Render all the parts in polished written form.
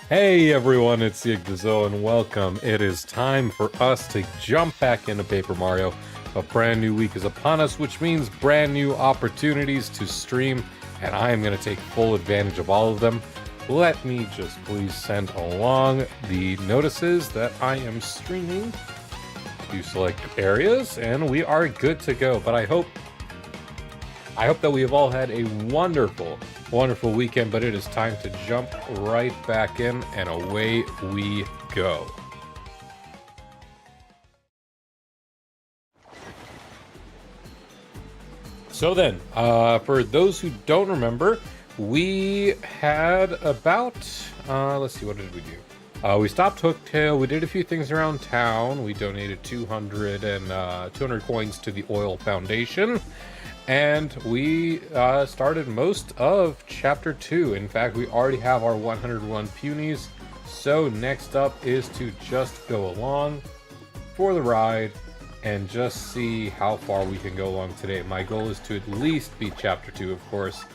Hey everyone, it's Yggdrasiel and welcome. It is time for us to jump back into Paper Mario. A brand new week is upon us, which means brand new opportunities to stream, and I am going to take full advantage of all of them. Let me just please send along the notices that I am streaming to select areas, and we are good to go. But I hope that we have all had a wonderful weekend, but it is time to jump right back in, and away we go. So then, for those who don't remember, we had about, let's see, what did we do? We stopped Hooktail, we did a few things around town, we donated 200 coins to the Oil Foundation, and we started most of Chapter 2. In fact, we already have our 101 Punies, so next up is to just go along for the ride and just see how far we can go along today. My goal is to at least beat Chapter 2, of course,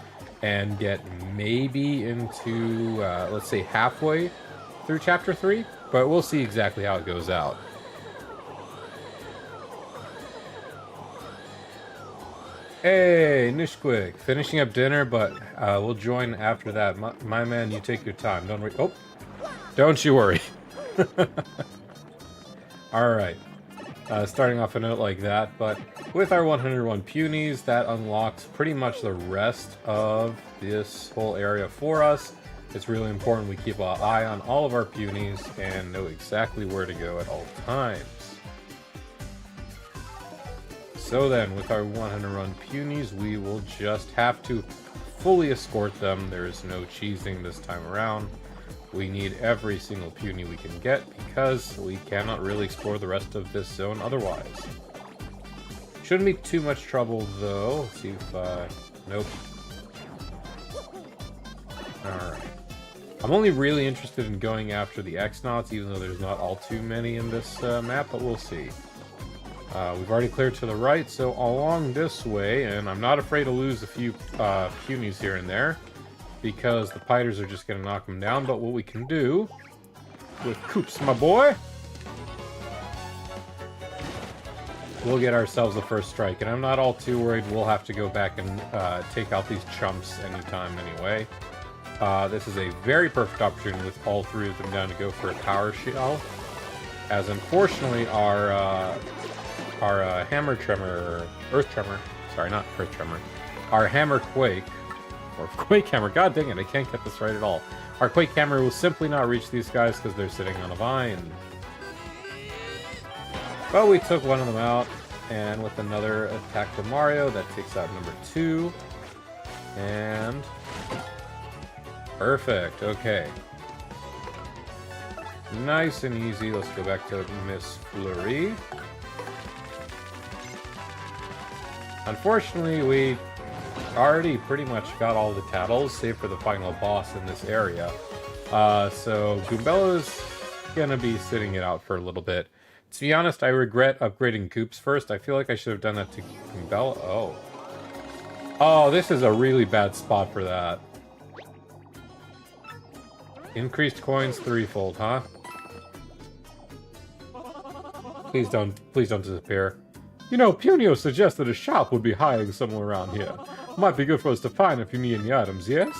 and get maybe into, let's say, halfway through Chapter 3, but we'll see exactly how it goes out. Hey, Nishquik, finishing up dinner, but we'll join after that. My man, you take your time. Don't you worry. Alright. Starting off a note like that, but with our 101 Punies, that unlocks pretty much the rest of this whole area for us. It's really important we keep an eye on all of our Punies and know exactly where to go at all times. So then, with our 101 Punies, we will just have to fully escort them. There is no cheesing this time around. We need every single Puny we can get because we cannot really explore the rest of this zone otherwise. Shouldn't be too much trouble though. Let's see if, nope. Alright. I'm only really interested in going after the X-Nauts, even though there's not all too many in this map, but we'll see. We've already cleared to the right, so along this way, and I'm not afraid to lose a few Punies here and there, because the Piters are just going to knock them down. But what we can do with Koops, my boy, we'll get ourselves the first strike. And I'm not all too worried. We'll have to go back and take out these chumps anytime anyway. This is a very perfect opportunity with all three of them down to go for a power shell. As unfortunately our hammer tremor, earth tremor, sorry, not earth tremor, our hammer quake, or Quake Hammer, god dang it, I can't get this right at all. Our Quake Hammer will simply not reach these guys because they're sitting on a vine. But we took one of them out, and with another attack from Mario, that takes out number 2. And perfect, okay. Nice and easy. Let's go back to Miss Flurry. Unfortunately, we already pretty much got all the tattles, save for the final boss in this area. So Goombella's gonna be sitting it out for a little bit. To be honest, I regret upgrading Koops first. I feel like I should have done that to Goombella. Oh, this is a really bad spot for that. Increased coins threefold, huh? Please don't disappear. You know, Punio suggested a shop would be hiding somewhere around here. Might be good for us to find if you need any items, yes?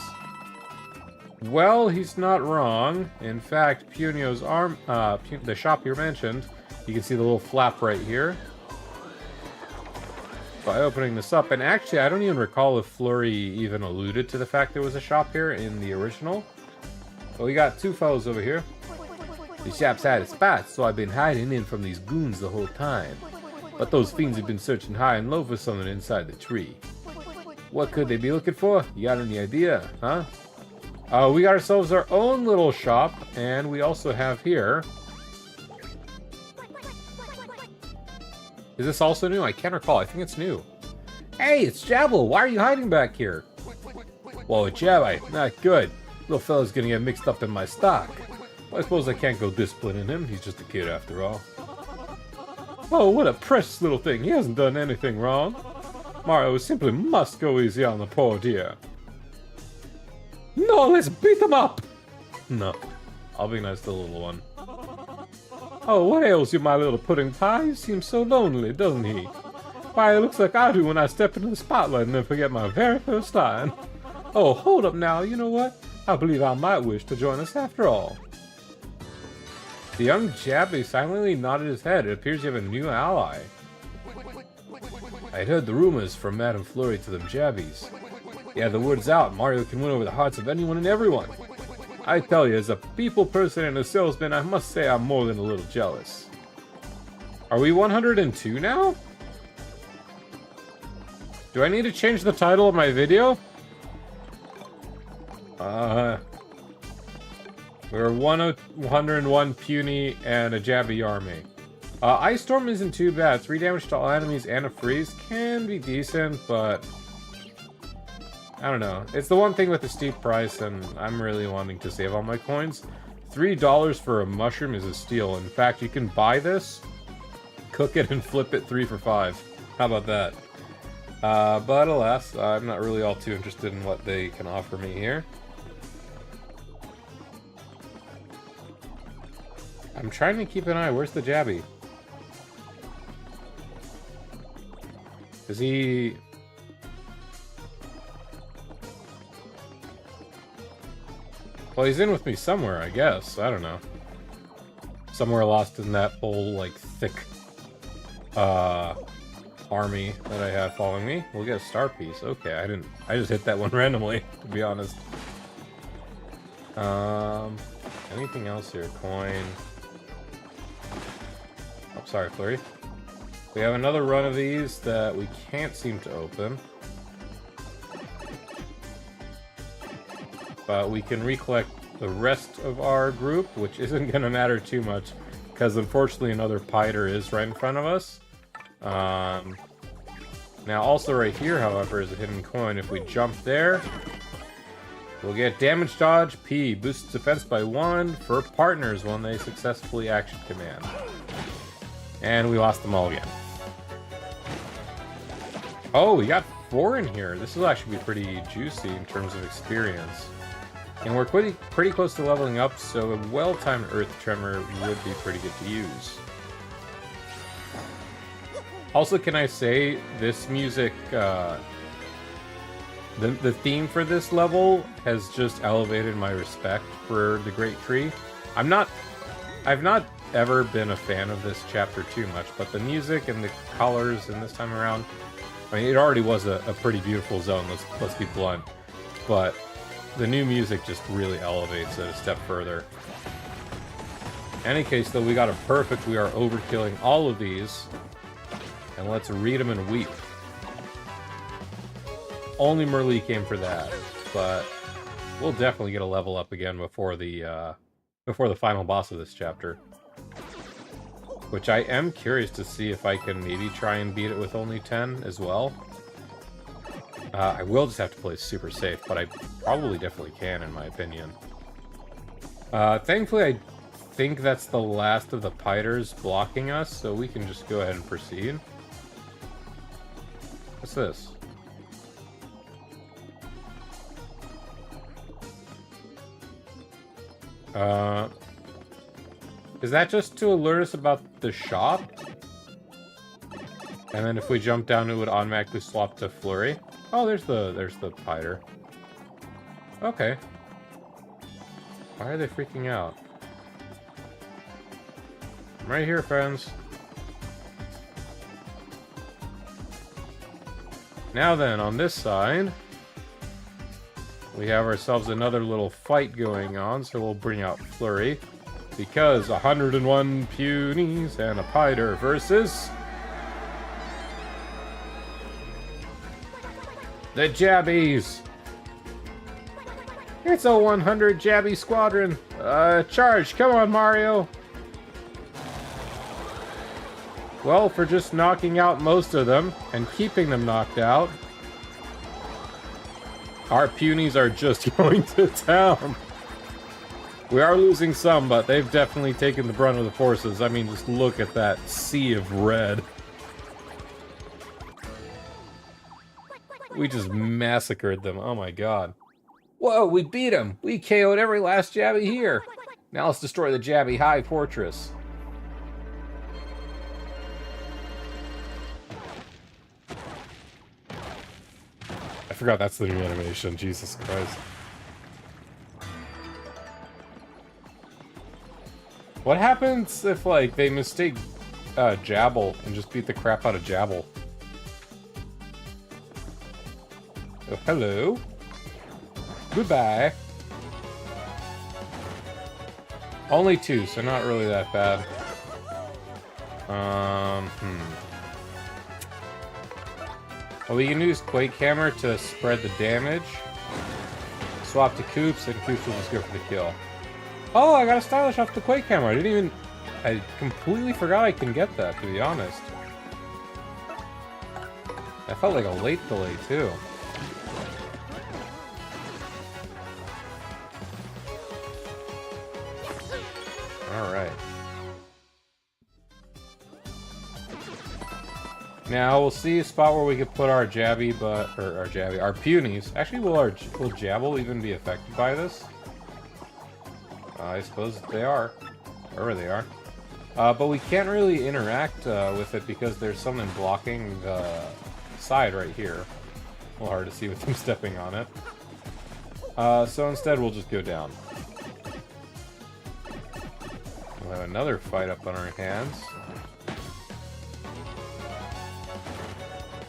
Well, he's not wrong. In fact, Punio's arm, the shop you mentioned, you can see the little flap right here. By opening this up, and actually, I don't even recall if Flurry even alluded to the fact there was a shop here in the original. But we got two fellows over here. The shop's had a spot, so I've been hiding in from these goons the whole time. But those fiends have been searching high and low for something inside the tree. What could they be looking for? You got any idea, huh? We got ourselves our own little shop, and we also have here... Is this also new? I can't recall. I think it's new. Hey, it's Jabble! Why are you hiding back here? Whoa, Jabby, not good. Little fella's gonna get mixed up in my stock. Well, I suppose I can't go disciplining him. He's just a kid after all. Oh, what a precious little thing. He hasn't done anything wrong. Mario simply must go easy on the poor dear. No, let's beat them up! No. I'll be nice to the little one. Oh, what ails you, my little pudding pie? You seem so lonely, doesn't he? Why, it looks like I do when I step into the spotlight and then forget my very first line. Oh, hold up now, you know what? I believe I might wish to join us after all. The young Jabby silently nodded his head. It appears you have a new ally. I heard the rumors from Madame Flurry to them Jabbies. Yeah, the word's out. Mario can win over the hearts of anyone and everyone. I tell you, as a people person and a salesman, I must say I'm more than a little jealous. Are we 102 now? Do I need to change the title of my video? We're 101 Puni and a Jabby army. Ice Storm isn't too bad. 3 damage to all enemies and a freeze can be decent, but I don't know. It's the one thing with the steep price, and I'm really wanting to save all my coins. $3 for a mushroom is a steal. In fact, you can buy this, cook it, and flip it 3 for 5. How about that? But alas, I'm not really all too interested in what they can offer me here. I'm trying to keep an eye. Where's the Jabby? Is he... Well, he's in with me somewhere, I guess. I don't know. Somewhere lost in that whole, like, thick, army that I had following me. We'll get a star piece. Okay, I just hit that one randomly, to be honest. Anything else here? Coin. Oh, sorry, Flurry. We have another run of these that we can't seem to open. But we can recollect the rest of our group, which isn't going to matter too much, because unfortunately another Piter is right in front of us. Now also right here, however, is a hidden coin. If we jump there, we'll get damage dodge P, boosts defense by 1 for partners when they successfully action command. And we lost them all again. Oh, we got 4 in here. This will actually be pretty juicy in terms of experience. And we're pretty close to leveling up, so a well-timed Earth Tremor would be pretty good to use. Also, can I say, this music, the theme for this level has just elevated my respect for the Great Tree. I've not ever been a fan of this chapter too much, but the music and the colors and this time around, I mean, it already was a pretty beautiful zone, let's be blunt, but the new music just really elevates it a step further. In any case, though, we got a perfect. We are overkilling all of these. And let's read them and weep. Only Merlee came for that, but we'll definitely get a level up again before the final boss of this chapter. Which I am curious to see if I can maybe try and beat it with only 10 as well. I will just have to play super safe, but I probably definitely can, in my opinion. Thankfully, I think that's the last of the Piters blocking us, so we can just go ahead and proceed. What's this? Is that just to alert us about the shop? And then if we jump down, it would automatically swap to Flurry. Oh, there's the Piter. Okay. Why are they freaking out? I'm right here, friends. Now then, on this side, we have ourselves another little fight going on, so we'll bring out Flurry. Because 101 Punies and a Piter versus the Jabbies! It's a 100 Jabby squadron! Charge! Come on, Mario! Well, for just knocking out most of them, and keeping them knocked out, our Punies are just going to town! We are losing some, but they've definitely taken the brunt of the forces. I mean, just look at that sea of red. We just massacred them. Oh my god. Whoa, we beat him! We KO'd every last Jabby here! Now let's destroy the Jabby High Fortress. I forgot that's the new animation, Jesus Christ. What happens if, like, they mistake Jabble and just beat the crap out of Jabble? Oh, hello. Goodbye. Only 2, so not really that bad. Well, we can use Quake Hammer to spread the damage. Swap to Coops, and Coops will just go for the kill. Oh, I got a stylish off the Quake Hammer. I completely forgot I can get that, to be honest. That felt like a late delay, too. Alright. Now, we'll see a spot where we could put our Jabby, our Punis. Actually, will Jabble even be affected by this? I suppose they are. Wherever they are. But we can't really interact with it because there's something blocking the side right here. A little hard to see with them stepping on it. So instead, we'll just go down. We'll have another fight up on our hands.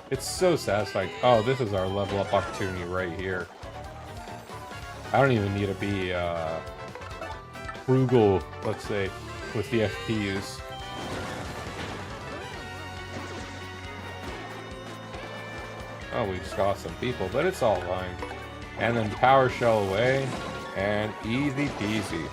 It's so satisfying. Oh, this is our level up opportunity right here. I don't even need to be frugal, let's say, with the FPUs. Oh, we just got some people, but it's all fine. And then power shell away, and easy peasy.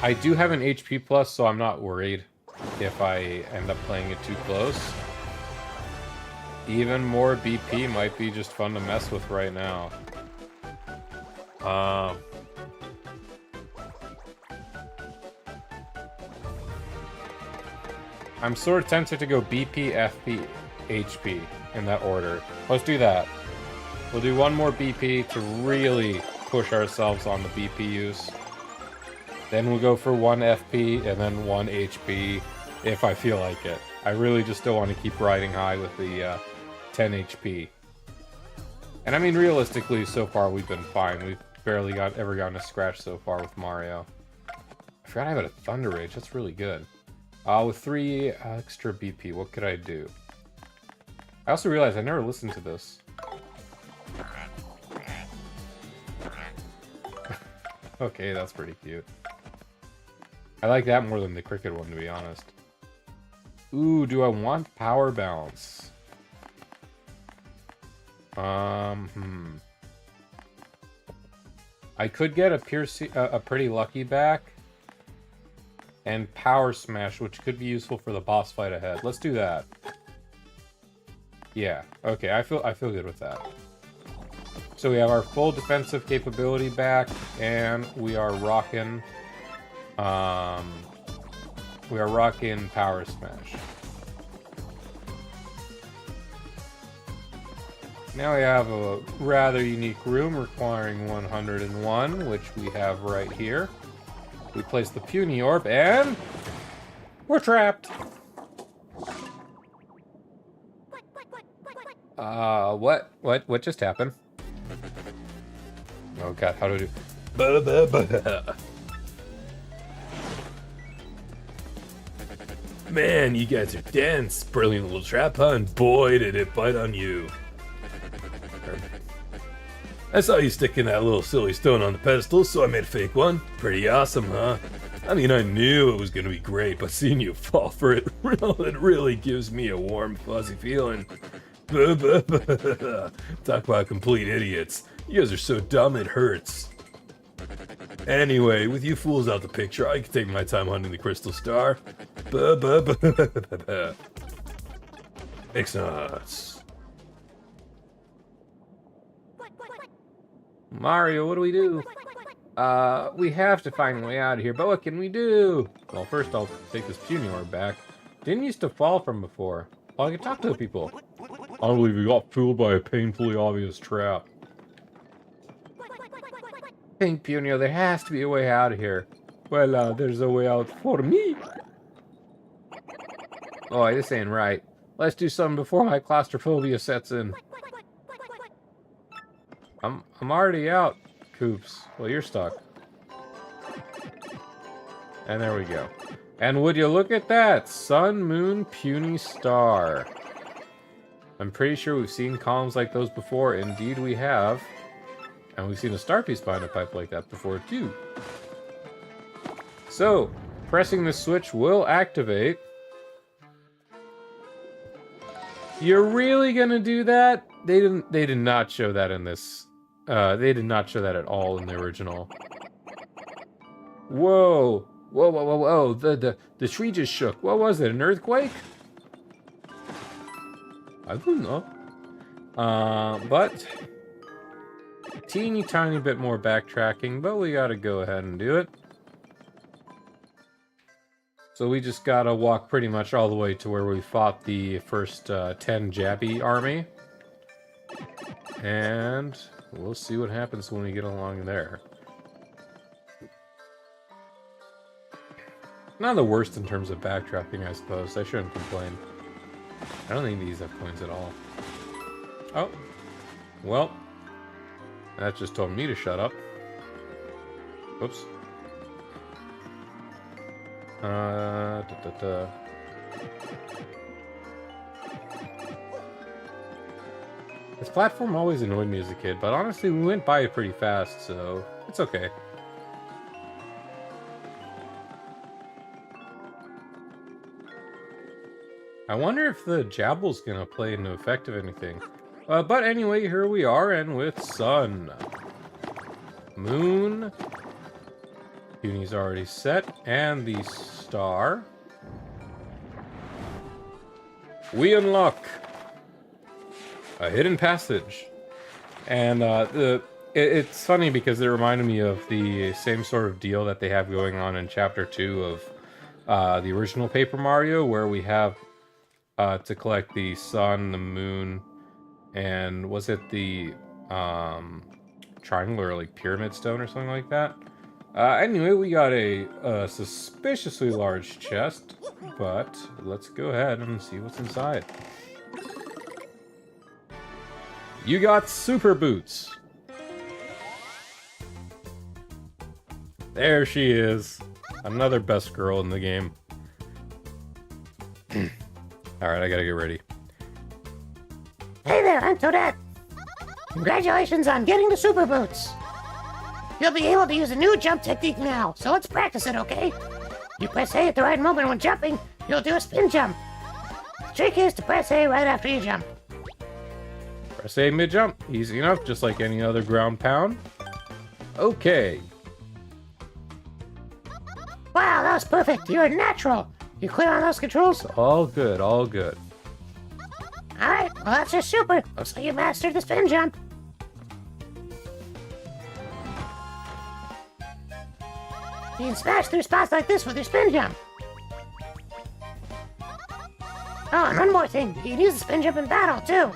I do have an HP plus, so I'm not worried if I end up playing it too close. Even more BP might be just fun to mess with right now. I'm sort of tempted to go BP, FP, HP in that order. Let's do that. We'll do one more BP to really push ourselves on the BP use. Then we'll go for 1 FP and then 1 HP if I feel like it. I really just still want to keep riding high with the 10 HP. And I mean, realistically, so far we've been fine. We've barely ever gotten a scratch so far with Mario. I forgot I have a Thunder Rage. That's really good. With 3 extra BP, what could I do? I also realized I never listened to this. Okay, that's pretty cute. I like that more than the cricket one, to be honest. Ooh, do I want power balance? I could get a pretty lucky back and power smash, which could be useful for the boss fight ahead. Let's do that. Yeah, okay, I feel good with that. So we have our full defensive capability back, and we are rocking power smash. Now we have a rather unique room requiring 101, which we have right here. We place the Puni orb, and we're trapped. What just happened? Oh god, how do I do? Man, you guys are dense. Brilliant little trap, huh? And boy, did it bite on you. I saw you sticking that little silly stone on the pedestal, so I made a fake one. Pretty awesome, huh? I mean, I knew it was gonna be great, but seeing you fall for it, it really gives me a warm, fuzzy feeling. Talk about complete idiots. You guys are so dumb it hurts. Anyway, with you fools out the picture, I can take my time hunting the crystal star. Excellent. Mario, what do we do? We have to find a way out of here, but what can we do? Well, first I'll take this Puni orb back. Didn't used to fall from before. Oh, I can talk to the people. I believe you got fooled by a painfully obvious trap. Pink Puni, there has to be a way out of here. Well, there's a way out for me. Oh, this ain't right. Let's do something before my claustrophobia sets in. I'm already out, Coops. Well, you're stuck. And there we go. And would you look at that? Sun, moon, puny, star. I'm pretty sure we've seen columns like those before. Indeed we have. And we've seen a star piece behind a pipe like that before too. So, pressing the switch will activate. You're really gonna do that? They did not show that in this. They did not show that at all in the original. Whoa. Whoa, whoa, whoa, whoa. The tree just shook. What was it? An earthquake? I don't know. But teeny tiny bit more backtracking, but we gotta go ahead and do it. So we just gotta walk pretty much all the way to where we fought the first 10 Jabby army. And we'll see what happens when we get along there. Not the worst in terms of backtracking, I suppose. I shouldn't complain. I don't think these have coins at all. Oh. Well. That just told me to shut up. Oops. This platform always annoyed me as a kid, but honestly, we went by it pretty fast, so it's okay. I wonder if the Jabble's gonna play into effect of anything. But anyway, here we are, and with Sun. Moon. Puni's already set, and the star. We unlock a hidden passage. And it's funny because it reminded me of the same sort of deal that they have going on in Chapter 2 of the original Paper Mario, where we have to collect the sun, the moon, and was it the triangle or like pyramid stone or something like that? Anyway, we got a suspiciously large chest, but let's go ahead and see what's inside. You got super boots. There she is. Another best girl in the game. Alright, I gotta get ready. Hey there, I'm Toadette. Congratulations on getting the super boots. You'll be able to use a new jump technique now, so let's practice it, okay? You press A at the right moment when jumping, you'll do a spin jump. The trick is to press A right after you jump. Press A mid-jump. Easy enough, just like any other ground pound. Okay. Wow, that was perfect. You're a natural. You clear on those controls? All good, all good. Alright, well that's just super. Looks like you mastered the spin jump. You can smash through spots like this with your spin jump. Oh, and one more thing. You can use the spin jump in battle, too.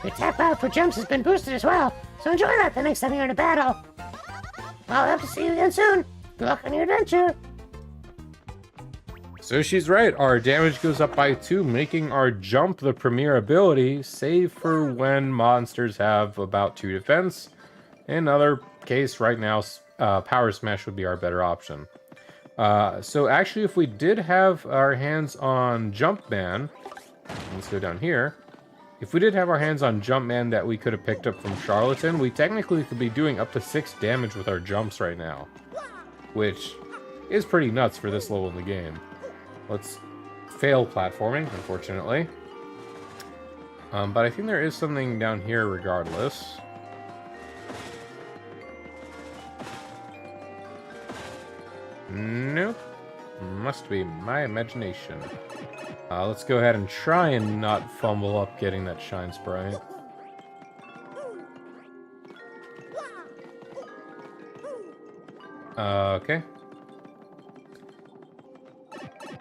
Your attack power for jumps has been boosted as well, so enjoy that the next time you're in a battle. Well, I'll have to see you again soon. Good luck on your adventure. So she's right, our damage goes up by 2, making our jump the premier ability, save for when monsters have about 2 defense. In another case, right now, Power Smash would be our better option. So actually, if we did have our hands on Jumpman, let's go down here. If we did have our hands on Jumpman that we could have picked up from Charlatan, we technically could be doing up to 6 damage with our jumps right now. Which is pretty nuts for this level in the game. Let's fail platforming, unfortunately. But I think there is something down here regardless. Nope. Must be my imagination. Let's go ahead and try and not fumble up getting that shine sprite. Okay.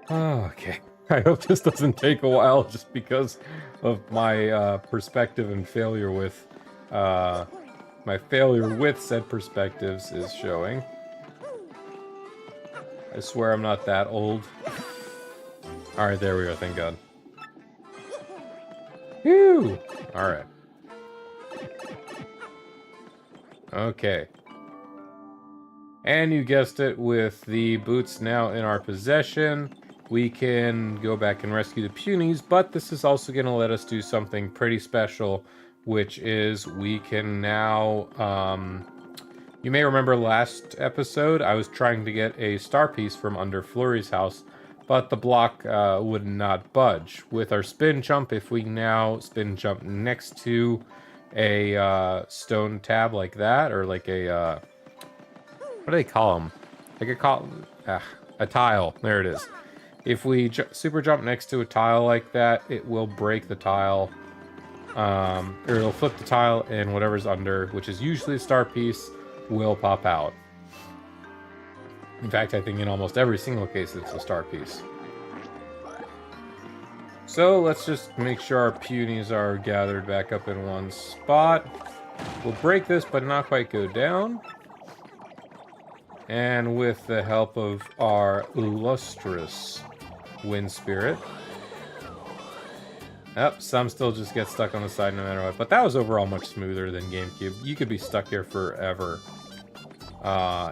Okay. I hope this doesn't take a while just because of my perspective and failure with... my failure with said perspectives is showing. I swear I'm not that old. Alright, there we are, thank God. Whew! Alright. Okay. And you guessed it, with the boots now in our possession, we can go back and rescue the Punis, but this is also going to let us do something pretty special, which is we can now, you may remember last episode, I was trying to get a star piece from under Flurry's house, but the block would not budge. With our spin jump, if we now spin jump next to a stone tab like that, or like a, what do they call them? Like a tile. There it is. If we super jump next to a tile like that, it will break the tile. Or it'll flip the tile, and whatever's under, which is usually a star piece, will pop out. In fact, I think in almost every single case it's a star piece. So let's just make sure our Punis are gathered back up in one spot. We'll break this, but not quite go down. And with the help of our illustrious wind spirit. Yep, some still just get stuck on the side no matter what. But that was overall much smoother than GameCube. You could be stuck here forever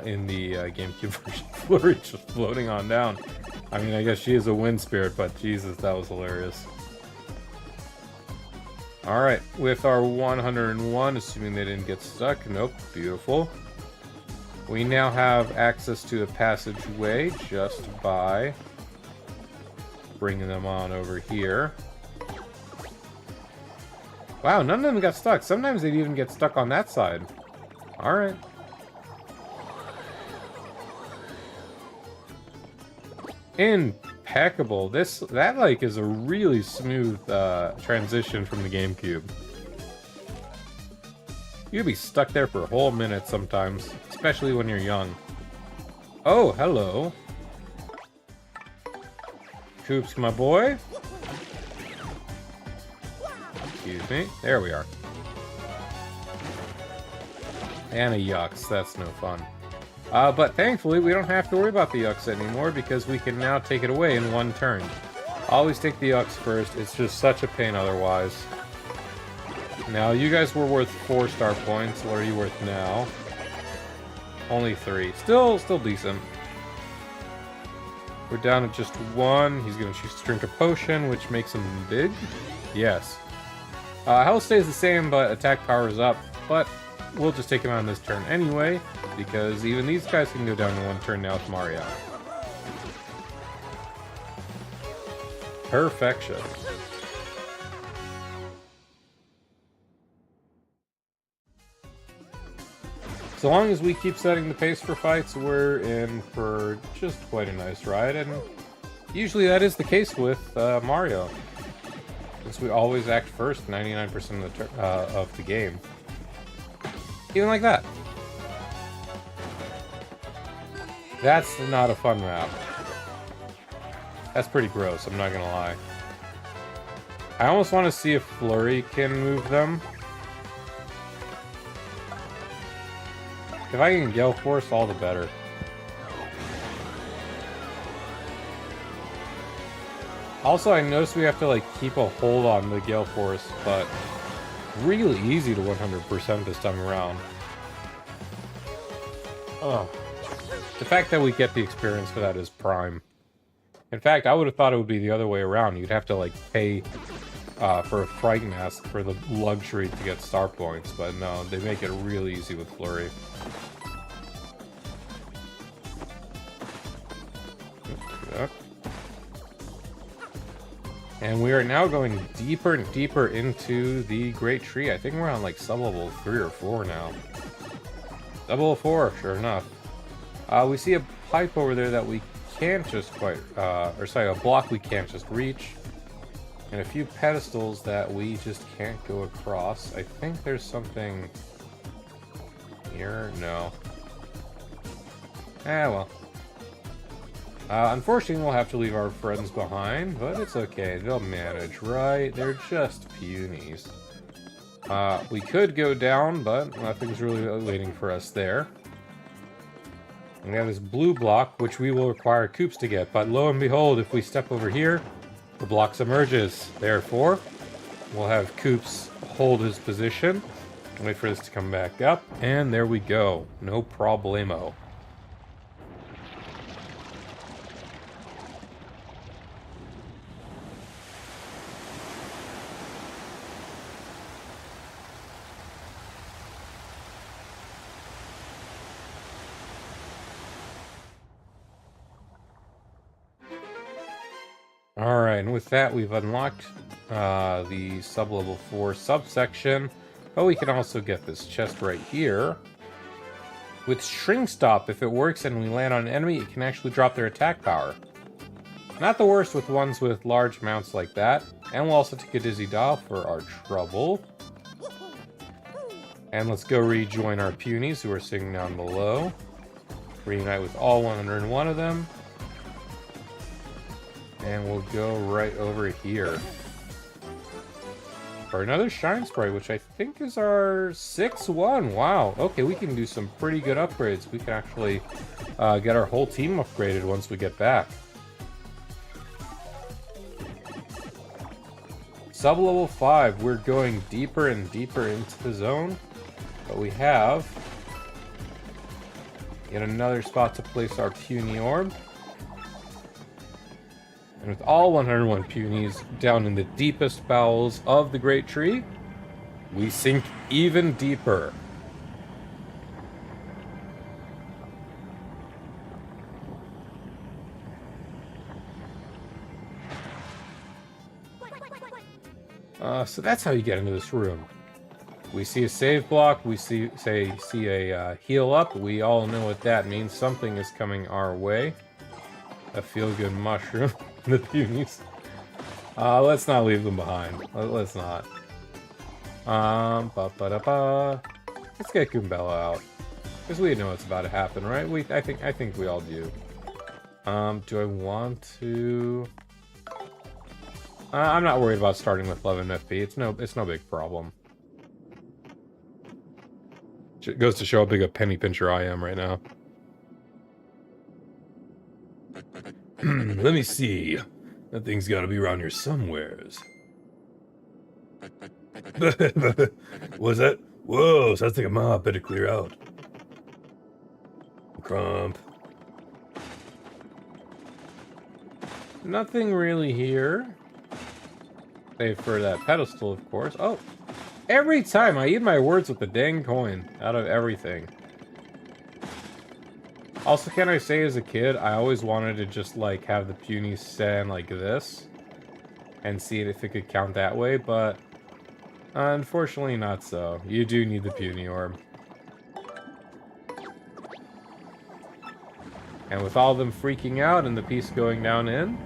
in the GameCube version. Flurry just floating on down. I mean, I guess she is a wind spirit, but Jesus, that was hilarious. Alright, with our 101, assuming they didn't get stuck. Nope, beautiful. We now have access to the passageway just by bringing them on over here. Wow, none of them got stuck. Sometimes they'd even get stuck on that side. Alright. Impeccable. That like is a really smooth transition from the GameCube. You'd be stuck there for a whole minute sometimes, especially when you're young. Oh, hello. Koops, my boy. Excuse me. There we are. And a Yucks. That's no fun. But thankfully, we don't have to worry about the Yucks anymore because we can now take it away in one turn. Always take the Yucks first. It's just such a pain otherwise. Now, you guys were worth 4 star points. What are you worth now? Only 3. Still decent. We're down to just 1. He's going to choose to drink a potion, which makes him big. Yes. Health stays the same, but attack power is up. But we'll just take him out on this turn anyway, because even these guys can go down in 1 turn now with Mario. Perfection. So long as we keep setting the pace for fights, we're in for just quite a nice ride, and usually that is the case with Mario, since we always act first 99% of the game. Even like that. That's not a fun map. That's pretty gross, I'm not gonna lie. I almost want to see if Flurry can move them. If I can Gale Force, all the better. Also, I noticed we have to like keep a hold on the Gale Force, but really easy to 100% this time around. Oh. The fact that we get the experience for that is prime. In fact, I would have thought it would be the other way around. You'd have to like pay for a Fright Mask for the luxury to get star points, but no, they make it really easy with Flurry. And we are now going deeper and deeper into the Great Tree. I think we're on like sub-level 3 or 4 now. Sub-level 4, sure enough. We see a pipe over there that we can't just quite, or sorry, a block we can't just reach. And a few pedestals that we just can't go across. I think there's something here. No. Ah, well. Unfortunately, we'll have to leave our friends behind, but it's okay. They'll manage, right? They're just punies. We could go down, but nothing's really waiting for us there. And we have this blue block, which we will require Koops to get. But lo and behold, if we step over here, the block submerges. Therefore, we'll have Koops hold his position. Wait for this to come back up. And there we go. No problemo. Alright, and with that, we've unlocked the sub-level 4 subsection. But we can also get this chest right here. With Shrink Stop, if it works and we land on an enemy, it can actually drop their attack power. Not the worst with ones with large amounts like that. And we'll also take a Dizzy Dial for our trouble. And let's go rejoin our punies who are sitting down below. Reunite with all 101 of them. And we'll go right over here for another Shine Sprite, which I think is our 6-1. Wow. Okay, we can do some pretty good upgrades. We can actually get our whole team upgraded once we get back. Sub-level 5, we're going deeper and deeper into the zone. But we have yet another spot to place our Puny Orb. And with all 101 punies down in the deepest bowels of the Great Tree, we sink even deeper. So that's how you get into this room. We see a save block, we see a heal up. We all know what that means. Something is coming our way. A feel-good mushroom. The punies. Let's not leave them behind. Let's not. Let's get Goombella out. Because we know what's about to happen, right? I think we all do. Do I want to... I'm not worried about starting with 11 FP. It's no big problem. It goes to show how big a penny pincher I am right now. Let me see. That thing's gotta be around here somewheres. What's that? Whoa, sounds like a mob. Better clear out. Crump. Nothing really here. Save for that pedestal, of course. Oh, every time I eat my words with the dang coin out of everything. Also, can I say, as a kid, I always wanted to just, like, have the punies stand like this and see if it could count that way, but unfortunately not so. You do need the puny orb. And with all of them freaking out and the piece going down in,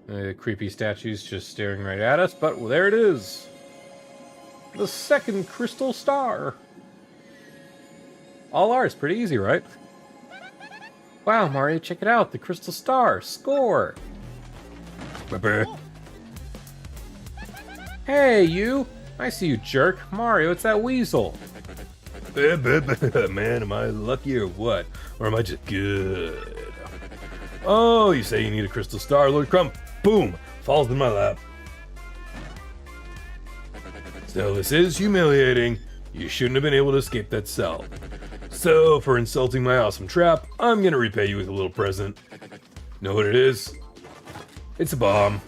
the creepy statues just staring right at us, but there it is. The second crystal star. All ours, pretty easy, right? Wow, Mario, check it out. The crystal star. Score. Hey, you. I see you, jerk. Mario, it's that weasel. Man, am I lucky or what? Or am I just good? Oh, you say you need a crystal star, Lord Crump. Boom. Falls in my lap. So this is humiliating. You shouldn't have been able to escape that cell. So, for insulting my awesome trap, I'm gonna repay you with a little present. Know what it is? It's a bomb.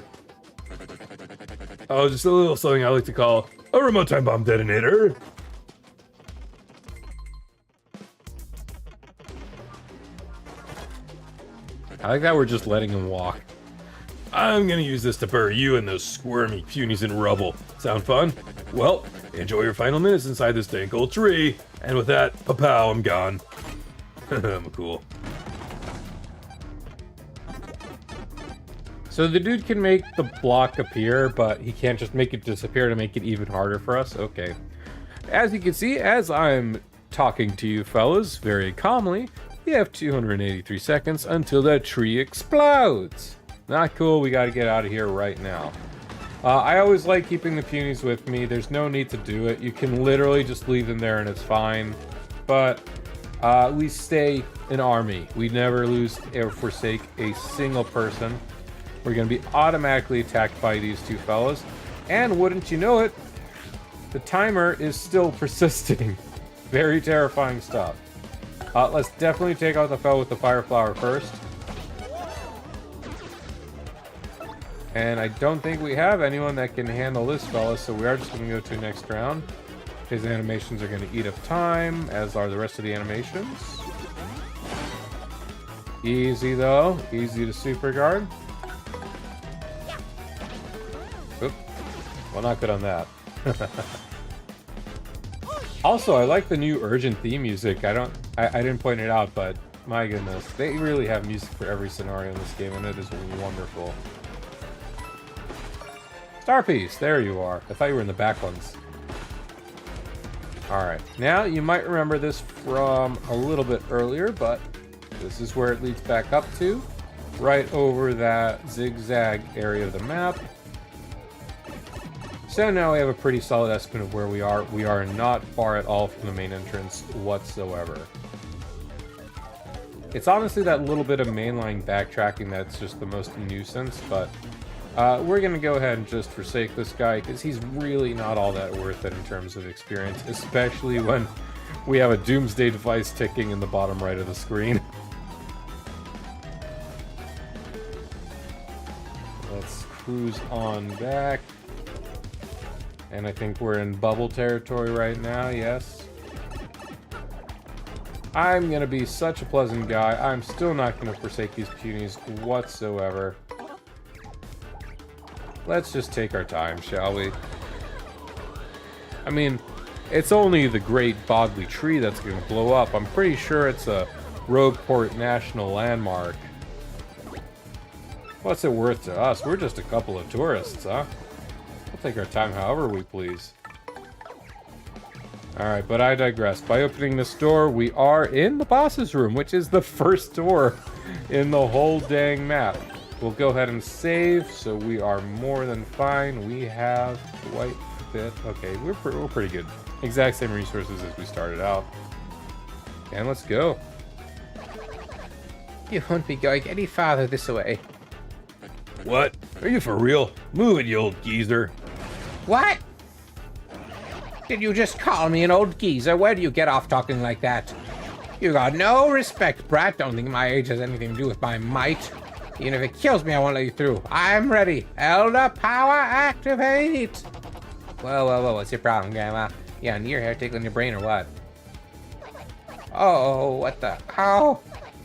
Oh, just a little something I like to call a remote time bomb detonator. I like that we're just letting him walk. I'm gonna use this to bury you and those squirmy punies in rubble. Sound fun? Well, enjoy your final minutes inside this dank old tree. And with that, pa-pow, I'm gone. I'm cool. So the dude can make the block appear, but he can't just make it disappear to make it even harder for us? Okay. As you can see, as I'm talking to you fellas very calmly. You have 283 seconds until that tree explodes. Not cool, we gotta get out of here right now. I always like keeping the Punis with me. There's no need to do it. You can literally just leave them there and it's fine. But we stay an army. We never lose or forsake a single person. We're going to be automatically attacked by these two fellas. And wouldn't you know it, the timer is still persisting. Very terrifying stuff. Let's definitely take out the fellow with the fire flower first. And I don't think we have anyone that can handle this fella, so we are just going to go to next round. His animations are going to eat up time, as are the rest of the animations. Easy though, easy to super guard. Oop. Well, not good on that. Also, I like the new urgent theme music. I didn't point it out, but my goodness, they really have music for every scenario in this game, and it is wonderful. Star piece, there you are. I thought you were in the back ones. Alright, now you might remember this from a little bit earlier, but this is where it leads back up to. Right over that zigzag area of the map. So now we have a pretty solid estimate of where we are. We are not far at all from the main entrance whatsoever. It's honestly that little bit of mainline backtracking that's just the most nuisance, but we're going to go ahead and just forsake this guy because he's really not all that worth it in terms of experience, especially when we have a doomsday device ticking in the bottom right of the screen. Let's cruise on back. And I think we're in bubble territory right now, yes. I'm going to be such a pleasant guy. I'm still not going to forsake these Punis whatsoever. Let's just take our time, shall we? I mean, it's only the Great Boggly Tree that's going to blow up. I'm pretty sure it's a Rogueport National Landmark. What's it worth to us? We're just a couple of tourists, huh? We'll take our time however we please. Alright, but I digress. By opening this door, we are in the boss's room, which is the first door in the whole dang map. We'll go ahead and save, so we are more than fine. We have quite a bit. Okay, we're pretty good. Exact same resources as we started out. And let's go. You won't be going any farther this way. What? Are you for real? Move it, you old geezer. What? Did you just call me an old geezer? Where do you get off talking like that? You got no respect, brat. Don't think my age has anything to do with my might. Even if it kills me, I won't let you through. I'm ready. Elder power activate. Whoa. What's your problem, Grandma? Yeah, near hair tickling your brain or what? Oh, what the? Ow.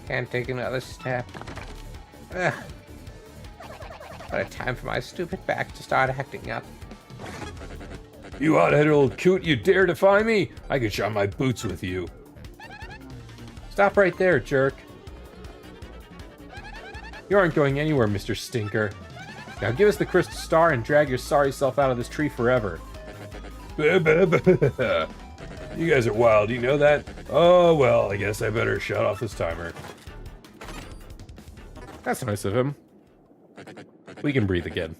Can't take another step. Ugh. What a time for my stupid back to start acting up. You hot-headed old coot, you dare defy me? I could shine my boots with you. Stop right there, jerk. You aren't going anywhere, Mr. Stinker. Now give us the crystal star and drag your sorry self out of this tree forever. You guys are wild, you know that? Oh, well, I guess I better shut off this timer. That's nice of him. We can breathe again.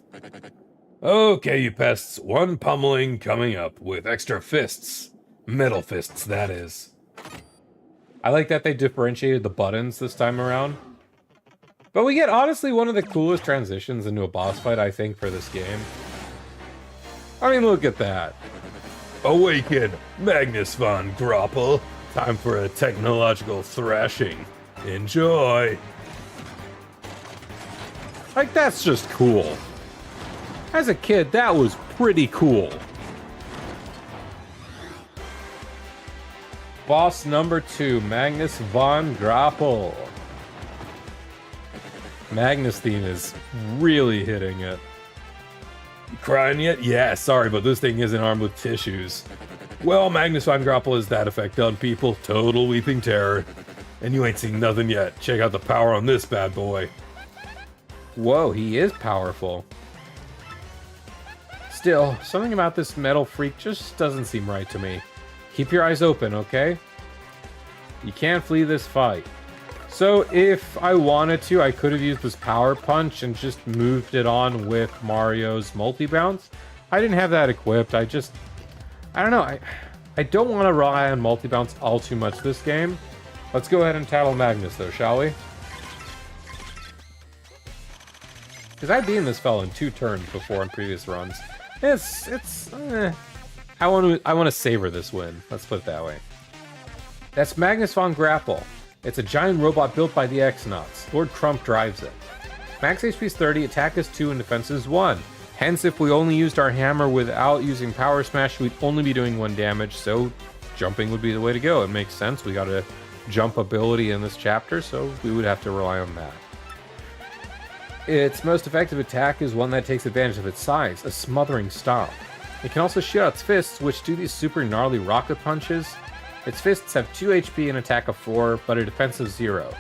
Okay, you pests, one pummeling coming up with extra fists. Metal fists, that is. I like that they differentiated the buttons this time around. But we get, honestly, one of the coolest transitions into a boss fight, I think, for this game. I mean, look at that. Awaken, Magnus von Groppel. Time for a technological thrashing. Enjoy. Like, that's just cool. As a kid, that was pretty cool. Boss number 2, Magnus von Groppel. Magnus theme is really hitting it. You crying yet? Yeah, sorry, but this thing isn't armed with tissues. Well, Magnus von Groppel has that effect on people. Total weeping terror. And you ain't seen nothing yet. Check out the power on this bad boy. Whoa, he is powerful. Still, something about this metal freak just doesn't seem right to me. Keep your eyes open, okay? You can't flee this fight. So if I wanted to, I could have used this power punch and just moved it on with Mario's multi-bounce. I didn't have that equipped. I don't know. I don't want to rely on multi-bounce all too much this game. Let's go ahead and tattle Magnus though, shall we? Because I've beaten this fella in 2 turns before in previous runs. I want to savor this win. Let's put it that way. That's Magnus von Grapple. It's a giant robot built by the X-Nuts. Lord Crump drives it. Max HP is 30, attack is 2, and defense is 1. Hence, if we only used our hammer without using Power Smash, we'd only be doing 1 damage, so jumping would be the way to go. It makes sense. We got a jump ability in this chapter, so we would have to rely on that. Its most effective attack is one that takes advantage of its size, a smothering stomp. It can also shoot out its fists, which do these super gnarly rocket punches. Its fists have 2 HP and attack of 4, but a defense of 0.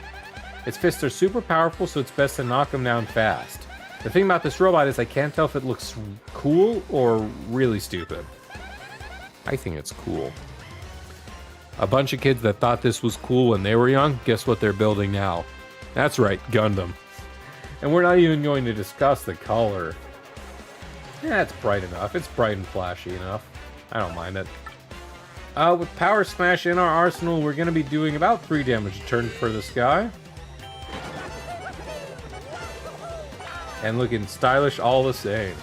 Its fists are super powerful, so it's best to knock them down fast. The thing about this robot is I can't tell if it looks cool or really stupid. I think it's cool. A bunch of kids that thought this was cool when they were young, guess what they're building now? That's right, Gundam. And we're not even going to discuss the color. Yeah, it's bright enough. It's bright and flashy enough. I don't mind it. With Power Smash in our arsenal, we're going to be doing about 3 damage a turn for this guy. And looking stylish all the same.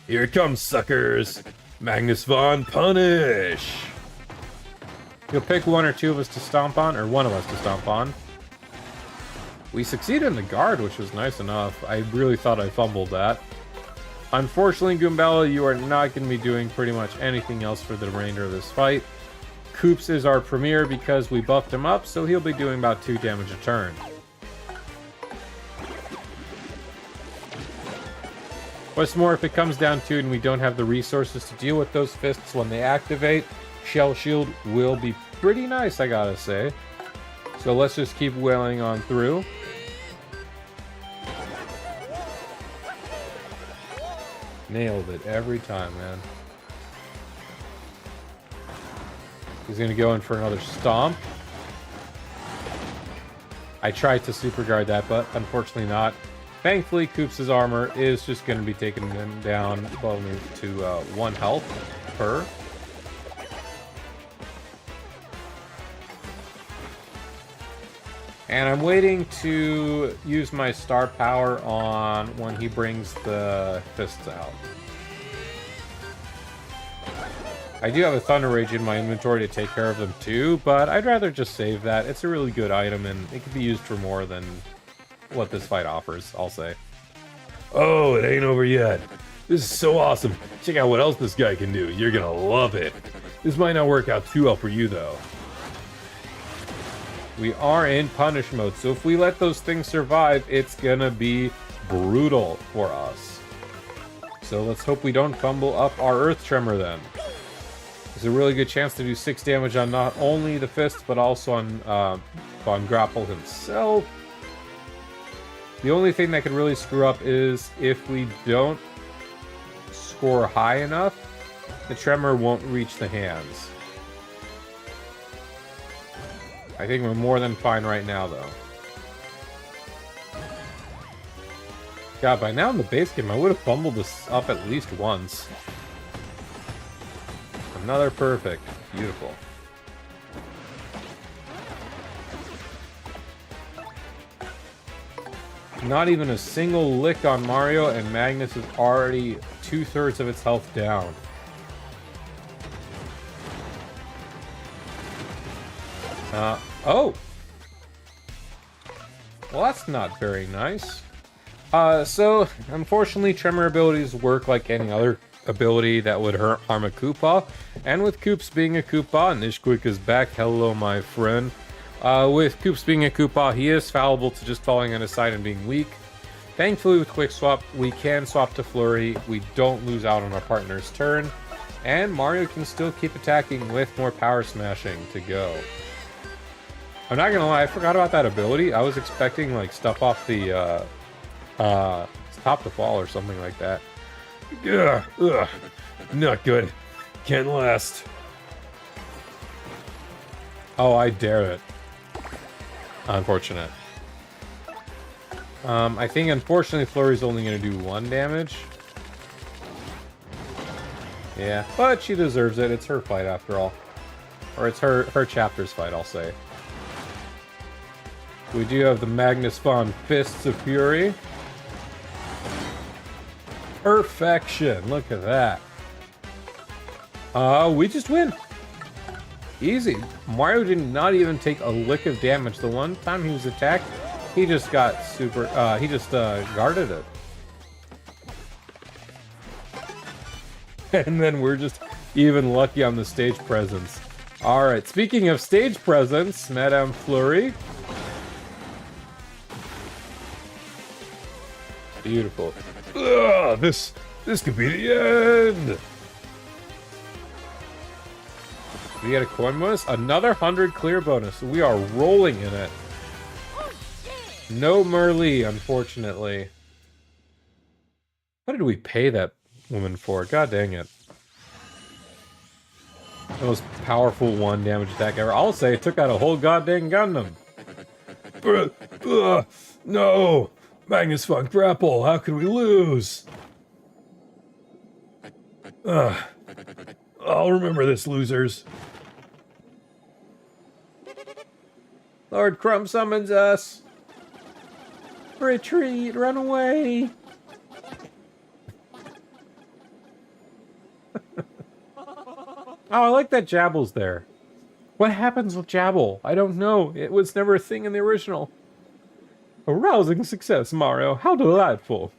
Here it comes, suckers. Magnus von Punish. You'll pick 1 or 2 of us to stomp on, or 1 of us to stomp on. We succeeded in the guard, which was nice enough. I really thought I fumbled that. Unfortunately, Goombella, you are not going to be doing pretty much anything else for the remainder of this fight. Koops is our premier because we buffed him up, so he'll be doing about 2 damage a turn. What's more, if it comes down to it and we don't have the resources to deal with those fists when they activate, Shell Shield will be pretty nice, I gotta say. So let's just keep wailing on through. Nailed it every time, man. He's gonna go in for another stomp. I tried to super guard that, but unfortunately not. Thankfully, Koops' armor is just gonna be taking him down only to 1 health per. And I'm waiting to use my star power on when he brings the fists out. I do have a Thunder Rage in my inventory to take care of them too, but I'd rather just save that. It's a really good item and it could be used for more than what this fight offers, I'll say. Oh, it ain't over yet. This is so awesome. Check out what else this guy can do. You're gonna love it. This might not work out too well for you though. We are in punish mode, so if we let those things survive, it's gonna be brutal for us. So let's hope we don't fumble up our Earth Tremor then. There's a really good chance to do 6 damage on not only the fist, but also on Von Grapple himself. The only thing that could really screw up is if we don't score high enough, the Tremor won't reach the hands. I think we're more than fine right now, though. God, by now in the base game, I would have fumbled this up at least once. Another perfect. Beautiful. Not even a single lick on Mario, and Magnus is already 2/3 of its health down. Oh! Well, that's not very nice. So, unfortunately, Tremor abilities work like any other ability that would harm a Koopa. And with Koops being a Koopa, Nishquick is back. Hello, my friend. With Koops being a Koopa, he is fallible to just falling on his side and being weak. Thankfully, with Quick Swap, we can swap to Flurry. We don't lose out on our partner's turn. And Mario can still keep attacking with more power smashing to go. I'm not gonna lie, I forgot about that ability. I was expecting like stuff off the top to fall or something like that. Ugh, not good. Can't last. Oh, I dare it. Unfortunate. I think unfortunately Flurry's only going to do 1 damage. Yeah, but she deserves it. It's her fight after all. Or it's her chapter's fight, I'll say. We do have the Magnus Von Fists of Fury. Perfection. Look at that. We just win. Easy. Mario did not even take a lick of damage. The one time he was attacked, he just got super... he just guarded it. And then we're just even lucky on the stage presence. Alright, speaking of stage presence, Madame Flurry. Beautiful. Ugh, this could be the end. We get a coin bonus, another 100 clear bonus. We are rolling in it. No Merlee, unfortunately. What did we pay that woman for? God dang it. The most powerful 1 damage attack ever. I'll say it took out a whole goddamn Gundam. No! Magnus Von Grapple, how could we lose? I'll remember this, losers. Lord Crumb summons us. Retreat, run away. Oh, I like that Jabble's there. What happens with Jabble? I don't know. It was never a thing in the original. A rousing success, Mario. How delightful.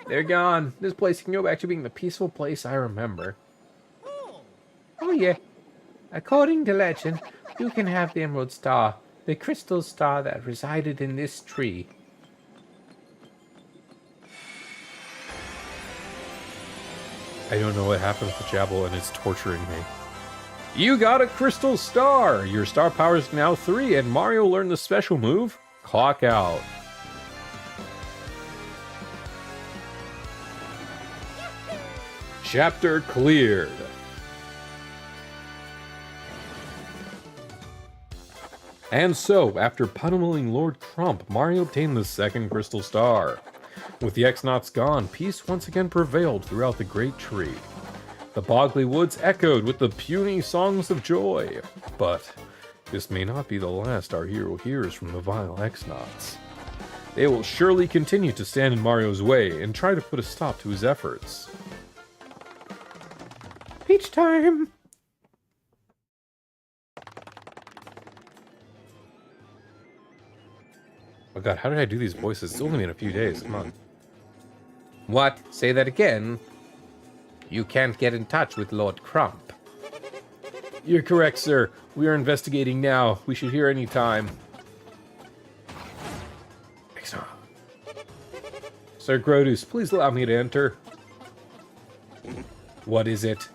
They're gone. This place can go back to being the peaceful place I remember. Oh, yeah. According to legend, you can have the Emerald Star, the crystal star that resided in this tree. I don't know what happens to Jabble, and it's torturing me. You got a crystal star! Your star power is now 3, and Mario learned the special move, Clock Out. Chapter cleared. And so, after pummeling Lord Crump, Mario obtained the 2nd crystal star. With the X-Nauts gone, peace once again prevailed throughout the Great Tree. The Boggly Woods echoed with the puny songs of joy. But this may not be the last our hero hears from the vile X-Nauts. They will surely continue to stand in Mario's way and try to put a stop to his efforts. Peach time! Oh god, how did I do these voices? It's only been a few days, come on. What? Say that again? You can't get in touch with Lord Crump. You're correct, sir. We are investigating now. We should hear any time. Excellent. Sir Grodus, please allow me to enter. What is it?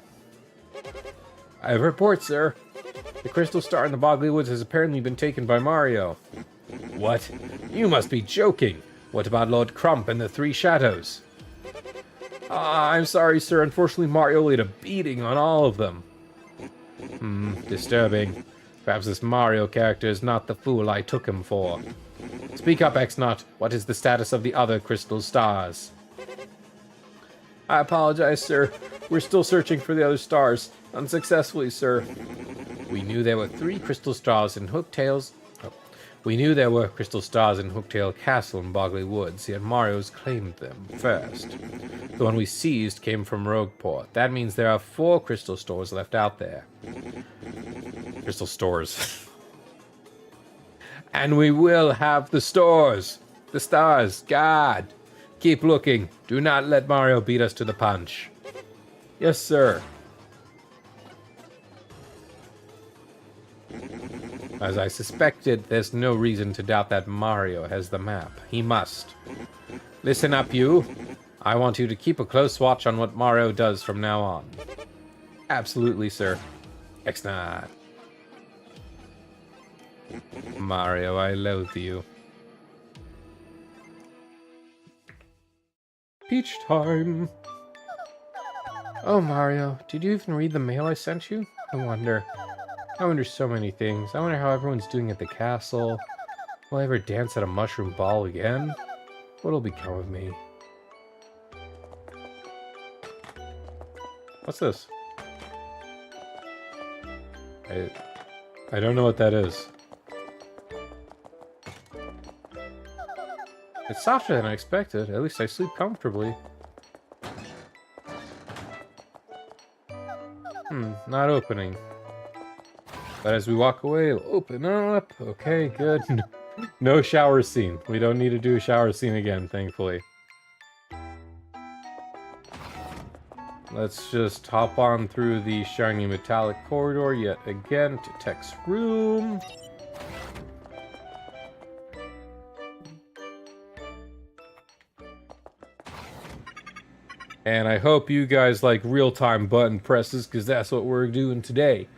I have a report, sir. The crystal star in the Boggly Woods has apparently been taken by Mario. What? You must be joking. What about Lord Crump and the 3 shadows? I'm sorry, sir. Unfortunately, Mario laid a beating on all of them. Disturbing. Perhaps this Mario character is not the fool I took him for. Speak up, X-Naut. What is the status of the other crystal stars? I apologize, sir. We're still searching for the other stars. Unsuccessfully, sir. We knew there were 3 crystal stars in Hooktail's... We knew there were crystal stars in Hooktail Castle in Boggly Woods, yet Mario's claimed them first. The one we seized came from Rogueport. That means there are 4 crystal stores left out there. Crystal stores. And we will have the stores. The stars. God. Keep looking. Do not let Mario beat us to the punch. Yes, sir. As I suspected, there's no reason to doubt that Mario has the map. He must. Listen up, you. I want you to keep a close watch on what Mario does from now on. Absolutely, sir. X-Nauts. Mario, I loathe you. Peach time. Oh, Mario, did you even read the mail I sent you? I wonder. I wonder so many things. I wonder how everyone's doing at the castle. Will I ever dance at a mushroom ball again? What'll become of me? What's this? I don't know what that is. It's softer than I expected. At least I sleep comfortably. Not opening. But as we walk away, it'll open up. Okay, good. No shower scene. We don't need to do a shower scene again, thankfully. Let's just hop on through the shiny metallic corridor yet again to Tech's room. And I hope you guys like real-time button presses, because that's what we're doing today.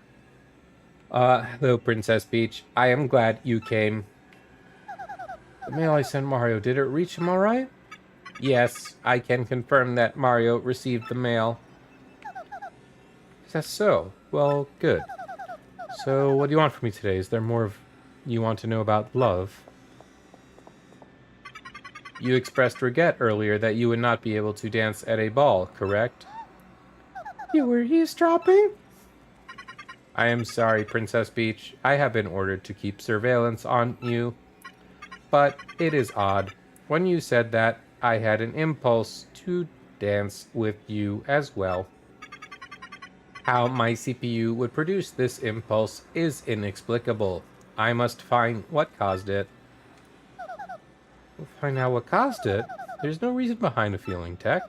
Hello, Princess Peach. I am glad you came. The mail I sent Mario, did it reach him alright? Yes, I can confirm that Mario received the mail. Is that so? Well, good. So, what do you want from me today? Is there more of you want to know about love? You expressed regret earlier that you would not be able to dance at a ball, correct? You were eavesdropping? I am sorry, Princess Peach. I have been ordered to keep surveillance on you. But it is odd. When you said that, I had an impulse to dance with you as well. How my CPU would produce this impulse is inexplicable. I must find what caused it. We'll find out what caused it. There's no reason behind a feeling, Tech.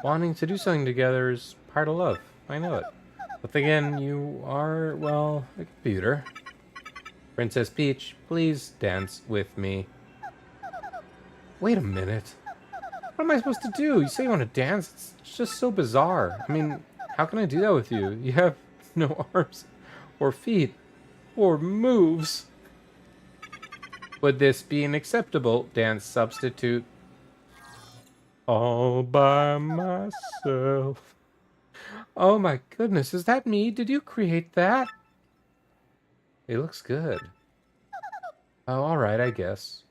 Wanting to do something together is part of love. I know it. But again, you are, well, a computer. Princess Peach, please dance with me. Wait a minute. What am I supposed to do? You say you want to dance? It's just so bizarre. I mean, how can I do that with you? You have no arms or feet or moves. Would this be an acceptable dance substitute? All by myself. Oh my goodness, is that me? Did you create that? It looks good. Oh, alright, I guess.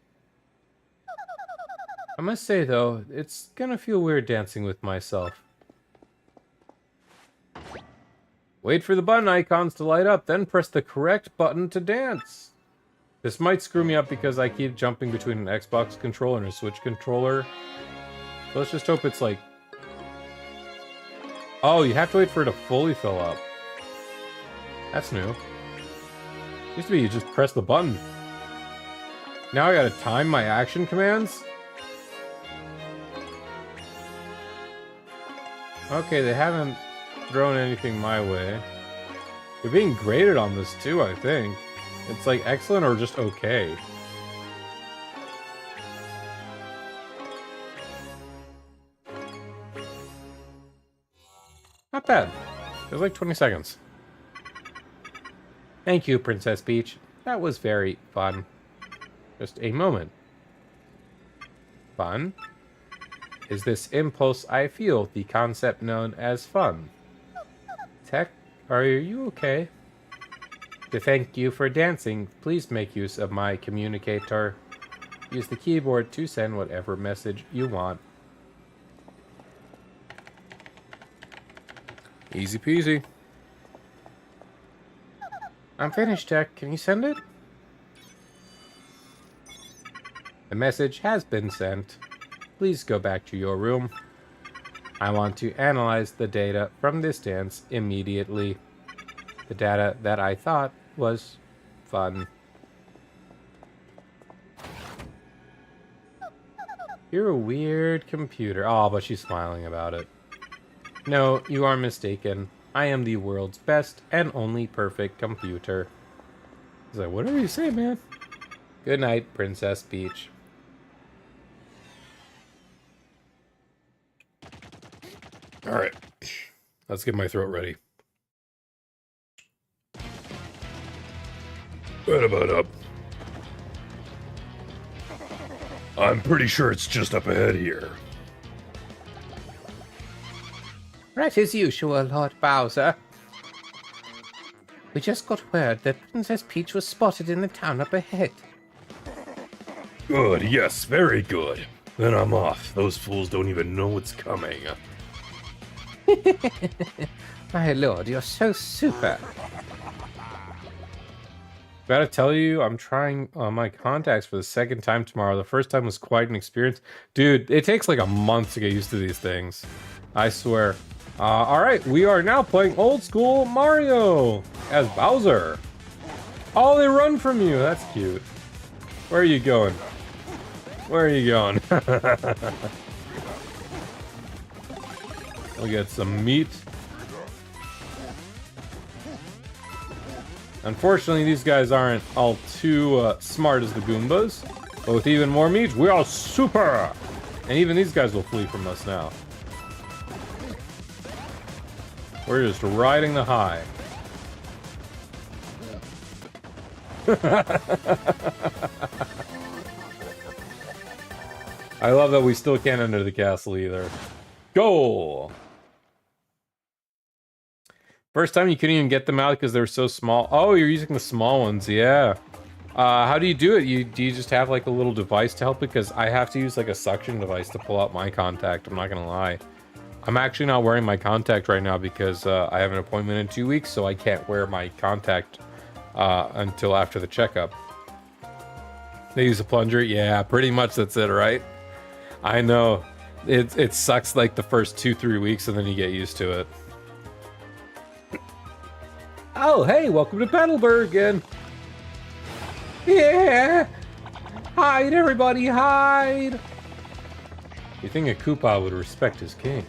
I must say, though, it's gonna feel weird dancing with myself. Wait for the button icons to light up, then press the correct button to dance. This might screw me up because I keep jumping between an Xbox controller and a Switch controller. So let's just hope it's like... Oh, you have to wait for it to fully fill up. That's new. Used to be you just press the button. Now I gotta time my action commands? Okay, they haven't thrown anything my way. They're being graded on this too, I think. It's like excellent or just okay. Not bad. It was like 20 seconds. Thank you, Princess Peach. That was very fun. Just a moment. Fun? Is this impulse I feel the concept known as fun? Tech, are you okay? To thank you for dancing, please make use of my communicator. Use the keyboard to send whatever message you want. Easy peasy. I'm finished, Tech. Can you send it? The message has been sent. Please go back to your room. I want to analyze the data from this dance immediately. The data that I thought was fun. You're a weird computer. Oh, but she's smiling about it. No, you are mistaken. I am the world's best and only perfect computer. He's like, whatever you say, man. Good night, Princess Peach. Alright. Let's get my throat ready. Right about up. I'm pretty sure it's just up ahead here. Right as usual, Lord Bowser. We just got word that Princess Peach was spotted in the town up ahead. Good, yes, very good. Then I'm off. Those fools don't even know what's coming. My lord, you're so super. Gotta tell you, I'm trying my contacts for the second time tomorrow. The first time was quite an experience. Dude, it takes like a month to get used to these things. I swear. Alright, we are now playing old school Mario as Bowser. Oh, they run from you. That's cute. Where are you going? Where are you going? We got some meat. Unfortunately, these guys aren't all too smart as the Goombas. But with even more meat, we are super! And even these guys will flee from us now. We're just riding the high. I love that we still can't enter the castle either. Goal! First time you couldn't even get them out because they're so small. Oh, you're using the small ones, yeah. How do you do it? Do you just have like a little device to help it? Because I have to use like a suction device to pull out my contact, I'm not gonna lie. I'm actually not wearing my contact right now because I have an appointment in 2 weeks, so I can't wear my contact until after the checkup. They use a plunger? Yeah, pretty much that's it, right? I know. It sucks like the first 2-3 weeks and then you get used to it. Oh, hey, welcome to Petalburg again. Yeah! Hide, everybody, hide! You think a Koopa would respect his king?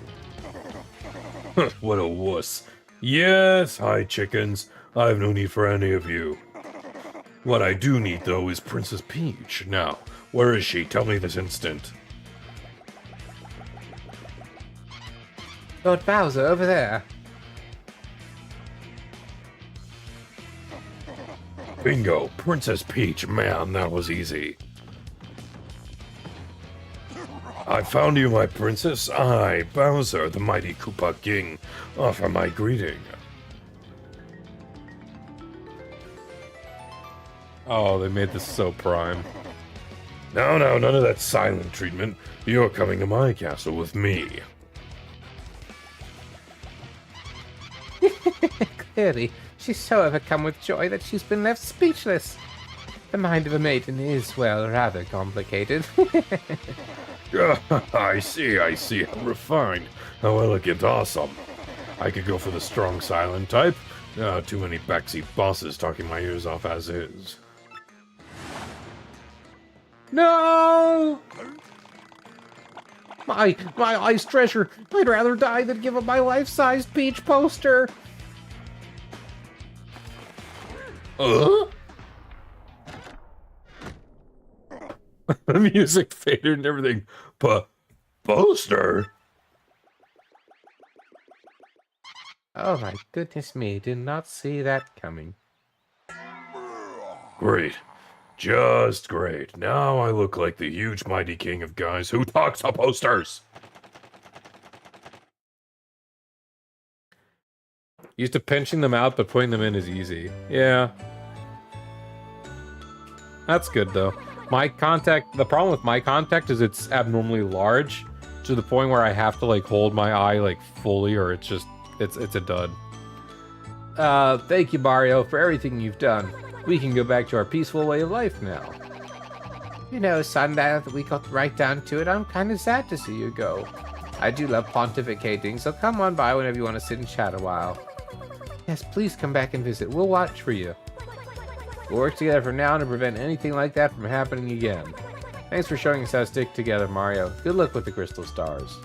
What a wuss. Yes, hi chickens. I have no need for any of you. What I do need, though, is Princess Peach. Now, where is she? Tell me this instant. Lord Bowser, over there. Bingo, Princess Peach. Man, that was easy. I found you, my princess. I, Bowser, the mighty Koopa King, offer my greeting. Oh, they made this so prime. No, none of that silent treatment. You're coming to my castle with me. Clearly, she's so overcome with joy that she's been left speechless. The mind of a maiden is, well, rather complicated. I see. How refined. How elegant. Awesome. I could go for the strong silent type. Too many backseat bosses talking my ears off as is. No! My ice treasure! I'd rather die than give up my life-sized Peach poster! The music faded and everything. Poster? Oh my goodness me, did not see that coming. Great. Just great. Now I look like the huge mighty king of guys who talks to posters. Used to pinching them out, but putting them in is easy. Yeah. That's good, though. The problem with my contact is it's abnormally large, to the point where I have to, like, hold my eye, like, fully, or it's a dud. Thank you, Mario, for everything you've done. We can go back to our peaceful way of life now. You know, son, now that we got right down to it, I'm kind of sad to see you go. I do love pontificating, so come on by whenever you want to sit and chat a while. Yes, please come back and visit. We'll watch for you. We'll work together from now on to prevent anything like that from happening again. Thanks for showing us how to stick together, Mario. Good luck with the crystal stars.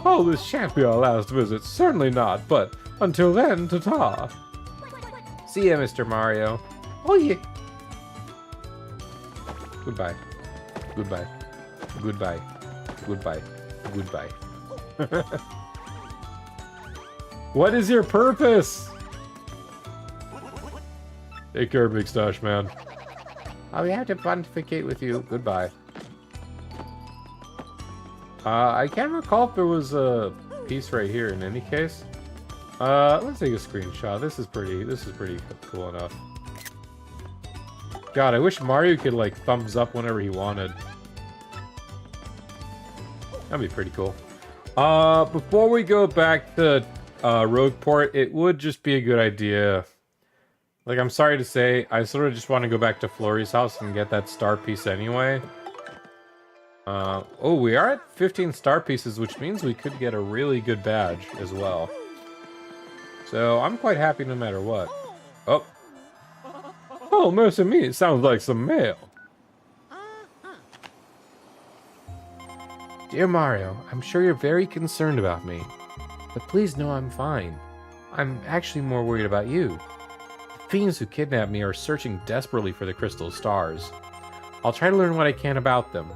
Oh, this shan't be our last visit. Certainly not, but until then, ta-ta. See ya, Mr. Mario. Oh, yeah. Goodbye. Goodbye. Goodbye. Goodbye. Goodbye. What is your purpose? Take care, Big Stash Man. I'll be happy to pontificate with you. Goodbye. I can't recall if there was a piece right here in any case. Let's take a screenshot. This is pretty cool enough. God, I wish Mario could, like, thumbs up whenever he wanted. That'd be pretty cool. Before we go back to Rogueport, it would just be a good idea. Like, I'm sorry to say, I sort of just want to go back to Flurry's house and get that star piece anyway. Oh, we are at 15 star pieces, which means we could get a really good badge as well. So, I'm quite happy no matter what. Oh. Oh, mercy me, it sounds like some mail. Dear Mario, I'm sure you're very concerned about me. But please know I'm fine. I'm actually more worried about you. The fiends who kidnapped me are searching desperately for the crystal stars. I'll try to learn what I can about them.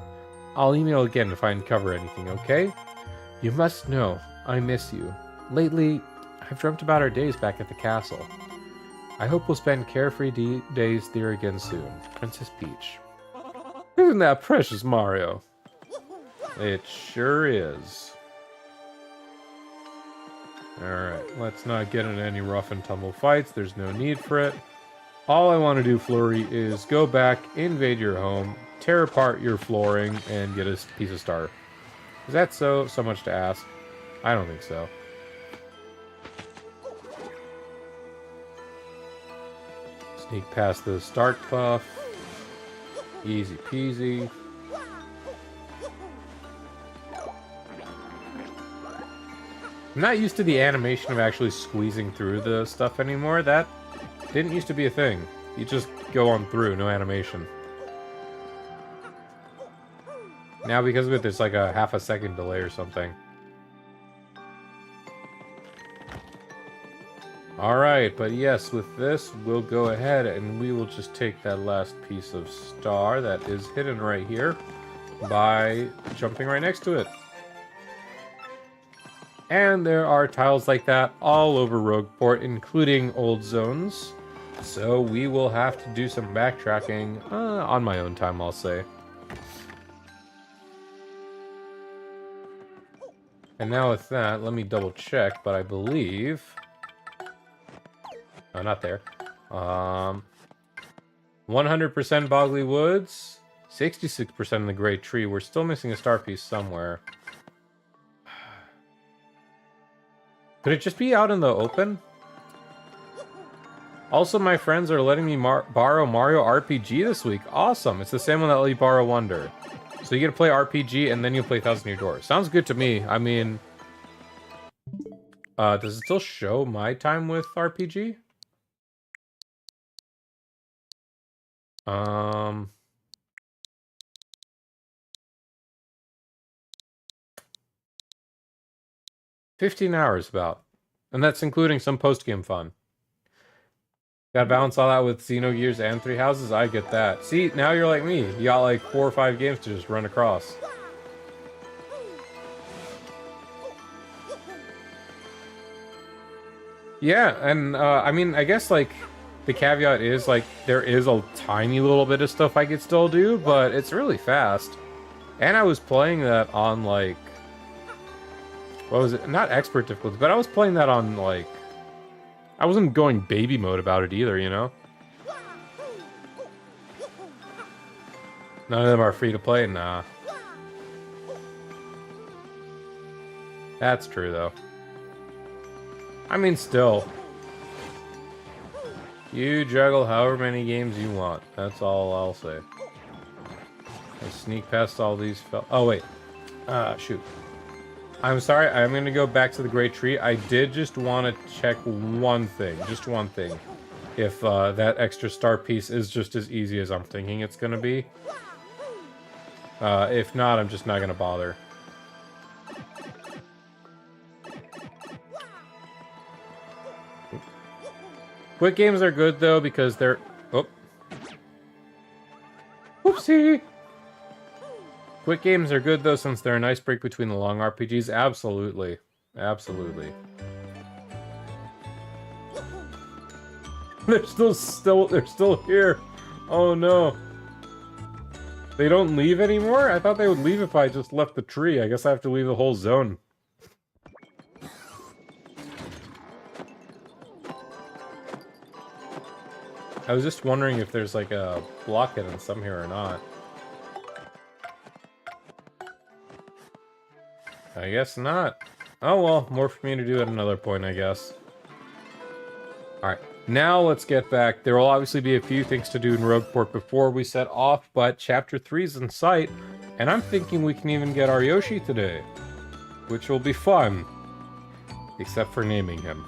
I'll email again if I uncover anything, okay? You must know, I miss you. Lately, I've dreamt about our days back at the castle. I hope we'll spend carefree days there again soon. Princess Peach. Isn't that precious, Mario? It sure is. Alright, let's not get into any rough and tumble fights. There's no need for it. All I want to do, Flurry, is go back, invade your home, tear apart your flooring, and get a piece of star. Is that so much to ask? I don't think so. Sneak past the start buff. Easy peasy. I'm not used to the animation of actually squeezing through the stuff anymore. That didn't used to be a thing. You just go on through, no animation. Now because of it, there's like a half a second delay or something. Alright, but yes, with this, we'll go ahead and we will just take that last piece of star that is hidden right here by jumping right next to it. And there are tiles like that all over Rogueport, including old zones. So we will have to do some backtracking on my own time, I'll say. And now with that, let me double check, but I believe... Oh, not there. 100% Boggly Woods, 66% in the Great Tree. We're still missing a star piece somewhere. Could it just be out in the open? Also, my friends are letting me borrow Mario RPG this week. Awesome. It's the same one that let you borrow Wonder. So you get to play RPG and then you play Thousand Year Door. Sounds good to me. I mean... does it still show my time with RPG? 15 hours about. And that's including some post-game fun. Gotta balance all that with Xenogears and Three Houses? I get that. See, now you're like me. You got like 4 or 5 games to just run across. Yeah, and I mean, I guess like the caveat is like there is a tiny little bit of stuff I could still do, but it's really fast. And I was playing that on like, what was it? Not expert difficulty, but I was playing that on like, I wasn't going baby mode about it either, you know? None of them are free to play? Nah. That's true though. I mean, still. You juggle however many games you want. That's all I'll say. I sneak past all these oh, wait. Shoot. I'm sorry, I'm going to go back to the Great Tree. I did just want to check one thing. Just one thing. If that extra star piece is just as easy as I'm thinking it's going to be. If not, I'm just not going to bother. Quick games are good, though, because they're... Oh. Whoopsie! Quick games are good, though, since they're a nice break between the long RPGs. Absolutely. Absolutely. They're still here. Oh, no. They don't leave anymore? I thought they would leave if I just left the tree. I guess I have to leave the whole zone. I was just wondering if there's like a block hidden some here or not. I guess not. Oh well, more for me to do at another point, I guess. Alright, now let's get back. There will obviously be a few things to do in Rogueport before we set off, but Chapter 3 is in sight, and I'm thinking we can even get our Yoshi today, which will be fun. Except for naming him.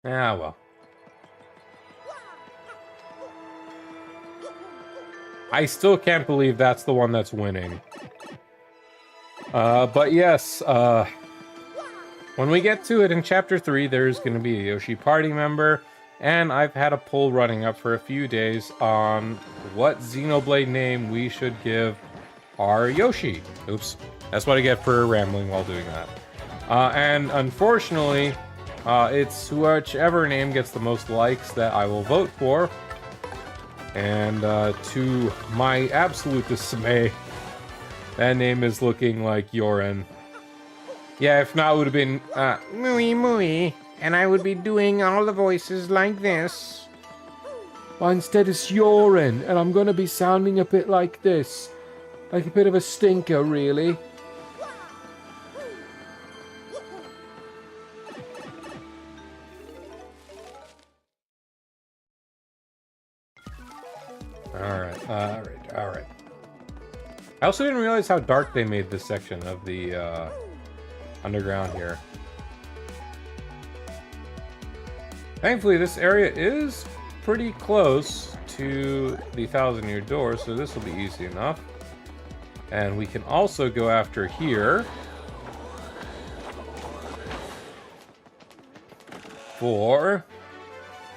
Ah, well. I still can't believe that's the one that's winning. But yes, when we get to it in Chapter 3, there's going to be a Yoshi party member, and I've had a poll running up for a few days on what Xenoblade name we should give our Yoshi. Oops, that's what I get for rambling while doing that. And unfortunately, it's whichever name gets the most likes that I will vote for. And to my absolute dismay, that name is looking like Yoren. Yeah, if not, it would have been Mooey Mooey, and I would be doing all the voices like this. Well, instead it's Yoren, and I'm gonna be sounding a bit like this. Like a bit of a stinker, really. Alright. I also didn't realize how dark they made this section of the underground here. Thankfully, this area is pretty close to the 1,000-year door, so this will be easy enough. And we can also go after here for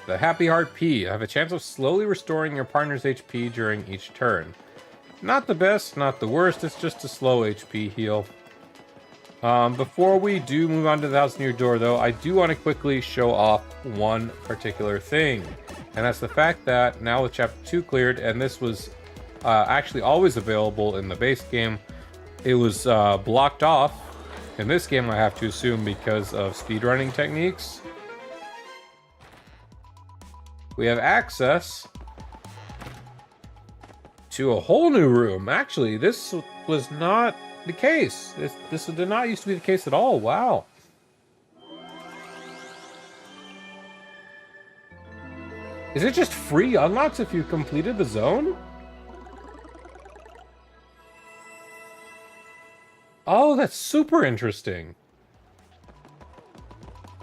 the Happy Heart P. Have a chance of slowly restoring your partner's HP during each turn. Not the best, not the worst, it's just a slow HP heal. Before we do move on to the 1,000-year door, though, I do want to quickly show off one particular thing. And that's the fact that now with Chapter 2 cleared, and this was actually always available in the base game, it was blocked off in this game, I have to assume, because of speedrunning techniques. We have access to a whole new room. Actually, this was not the case. This did not used to be the case at all. Wow. Is it just free unlocks if you completed the zone? Oh, that's super interesting.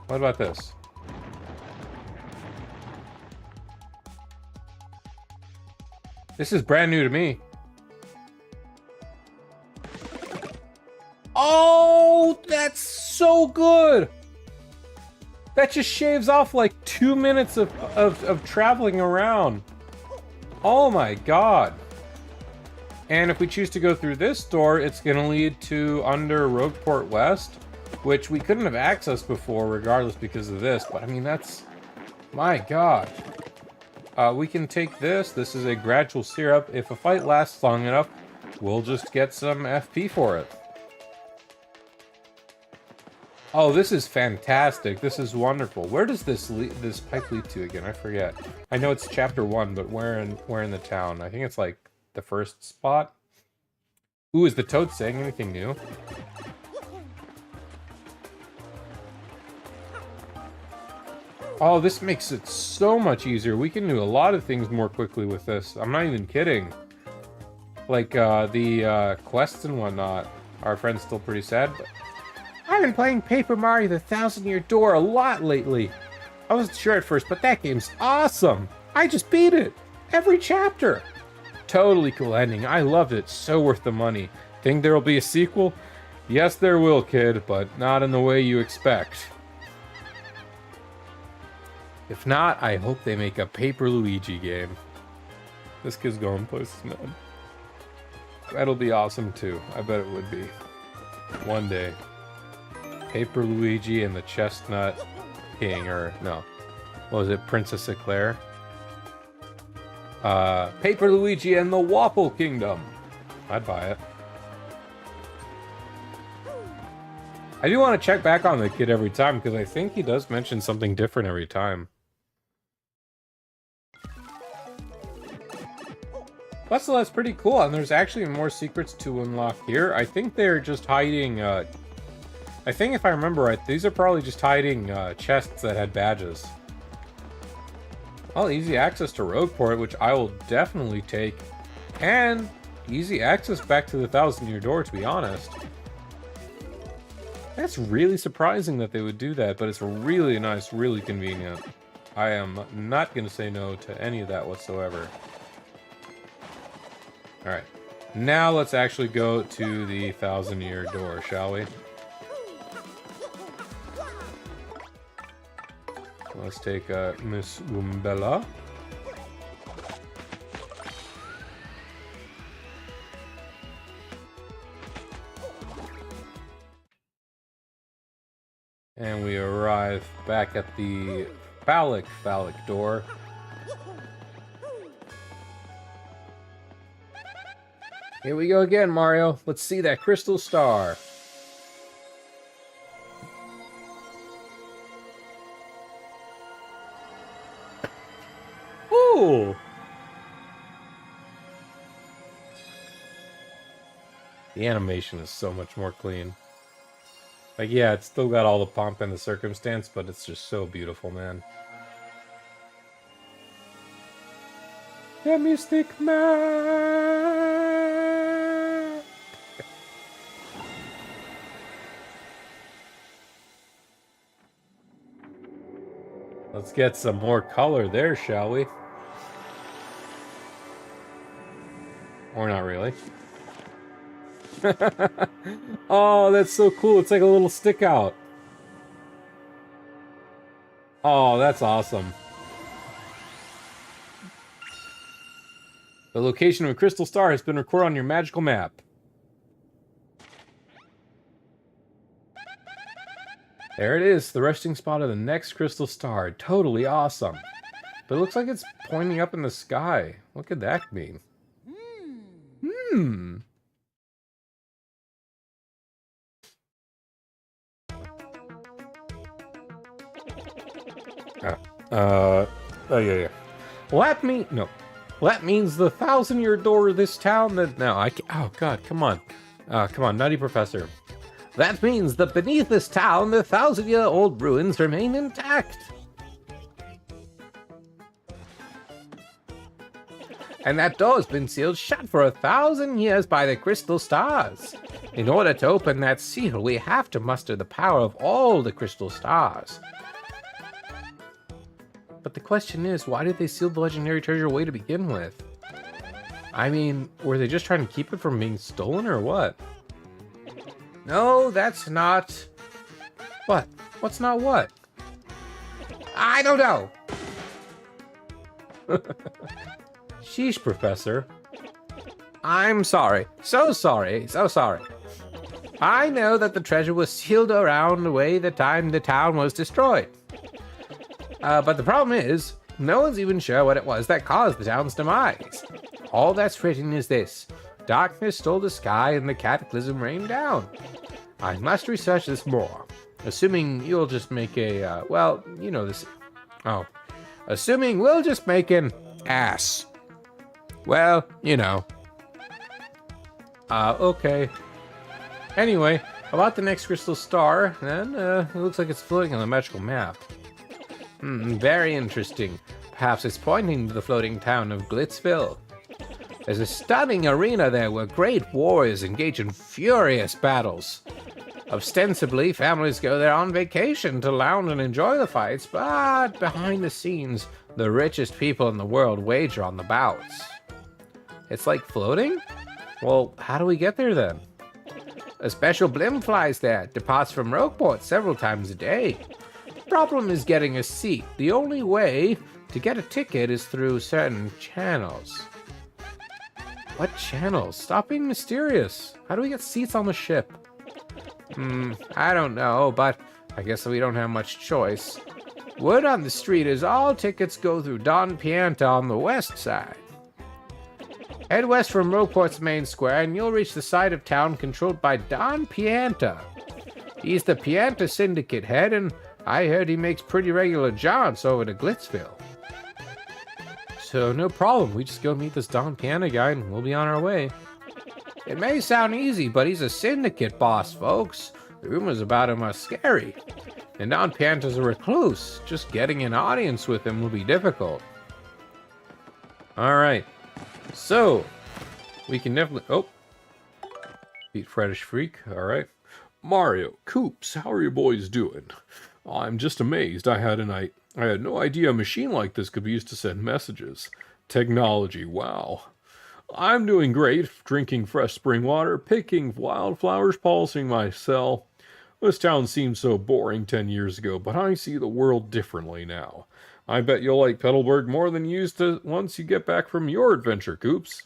What about this? This is brand new to me. Oh, that's so good! That just shaves off like 2 minutes of traveling around. Oh my god. And if we choose to go through this door, it's going to lead to under Rogueport West, which we couldn't have accessed before regardless because of this. But I mean, that's... my god. We can take this. This is a gradual syrup. If a fight lasts long enough, we'll just get some FP for it. Oh, this is fantastic. This is wonderful. Where does this pipe lead to again? I forget. I know it's Chapter 1, but where in the town? I think it's like the first spot. Ooh, is the toad saying anything new? Oh, this makes it so much easier. We can do a lot of things more quickly with this. I'm not even kidding. Like, the quests and whatnot. Our friend's still pretty sad, but... I've been playing Paper Mario the 1,000-Year Door a lot lately. I wasn't sure at first, but that game's awesome. I just beat it. Every chapter. Totally cool ending. I loved it. So worth the money. Think there'll be a sequel? Yes, there will, kid, but not in the way you expect. If not, I hope they make a Paper Luigi game. This kid's going places, man. That'll be awesome, too. I bet it would be. One day. Paper Luigi and the Chestnut King, or no. What was it? Princess Eclair? Paper Luigi and the Waffle Kingdom. I'd buy it. I do want to check back on the kid every time, because I think he does mention something different every time. But still, that's pretty cool, and there's actually more secrets to unlock here. I think they're just hiding, I think if I remember right, these are probably just hiding chests that had badges. Well, easy access to Rogueport, which I will definitely take. And easy access back to the 1,000-Year Door, to be honest. That's really surprising that they would do that, but it's really nice, really convenient. I am not going to say no to any of that whatsoever. Alright, now let's actually go to the 1,000-Year Door, shall we? Let's take Miss Umbella. And we arrive back at the phallic door. Here we go again, Mario. Let's see that crystal star. Ooh! The animation is so much more clean. Like, yeah, it's still got all the pomp and the circumstance, but it's just so beautiful, man. The Mystic Man! Let's get some more color there, shall we? Or not really. Oh, that's so cool. It's like a little stick out. Oh, that's awesome. The location of a crystal star has been recorded on your magical map. There it is, the resting spot of the next crystal star. Totally awesome. But it looks like it's pointing up in the sky. What could that mean? Oh, yeah. That means the 1,000-Year Door of this town that... No, I can't... Oh, God, come on. Come on, Nutty Professor. That means that beneath this town, the 1,000-year-old ruins remain intact. And that door has been sealed shut for 1,000 years by the crystal stars. In order to open that seal, we have to muster the power of all the crystal stars. But the question is, why did they seal the legendary treasure away to begin with? I mean, were they just trying to keep it from being stolen or what? No, that's not... What? What's not what? I don't know! Sheesh, Professor. I'm sorry. So sorry. So sorry. I know that the treasure was sealed around away the time the town was destroyed. But the problem is, no one's even sure what it was that caused the town's demise. All that's written is this: darkness stole the sky and the cataclysm rained down. I must research this more. Assuming you'll just make a, well, you know this. Oh. Assuming we'll just make an ass. Well, you know. Okay. Anyway, about the next crystal star, then, it looks like it's floating on the magical map. Very interesting. Perhaps it's pointing to the floating town of Glitzville. There's a stunning arena there where great warriors engage in furious battles. Ostensibly, families go there on vacation to lounge and enjoy the fights, but behind the scenes, the richest people in the world wager on the bouts. It's like floating? Well, how do we get there then? A special blimp flies there, departs from Rogueport several times a day. Problem is getting a seat. The only way to get a ticket is through certain channels. What channels? Stop being mysterious. How do we get seats on the ship? I don't know, but I guess we don't have much choice. Word on the street is all tickets go through Don Pianta on the west side. Head west from Rogueport's main square and you'll reach the side of town controlled by Don Pianta. He's the Pianta Syndicate head, and I heard he makes pretty regular jaunts over to Glitzville. So no problem, we just go meet this Don Pianta guy and we'll be on our way. It may sound easy, but he's a syndicate boss, folks. The rumors about him are scary. And Don Pianta's a recluse. Just getting an audience with him will be difficult. Alright. So, we can definitely... Oh. Beat Freddish Freak. Alright. Mario, Koops, how are you boys doing? I'm just amazed. I had no idea a machine like this could be used to send messages. Technology, wow. I'm doing great, drinking fresh spring water, picking wildflowers, polishing my cell. This town seemed so boring 10 years ago, but I see the world differently now. I bet you'll like Petalburg more than you used to once you get back from your adventure, Koops.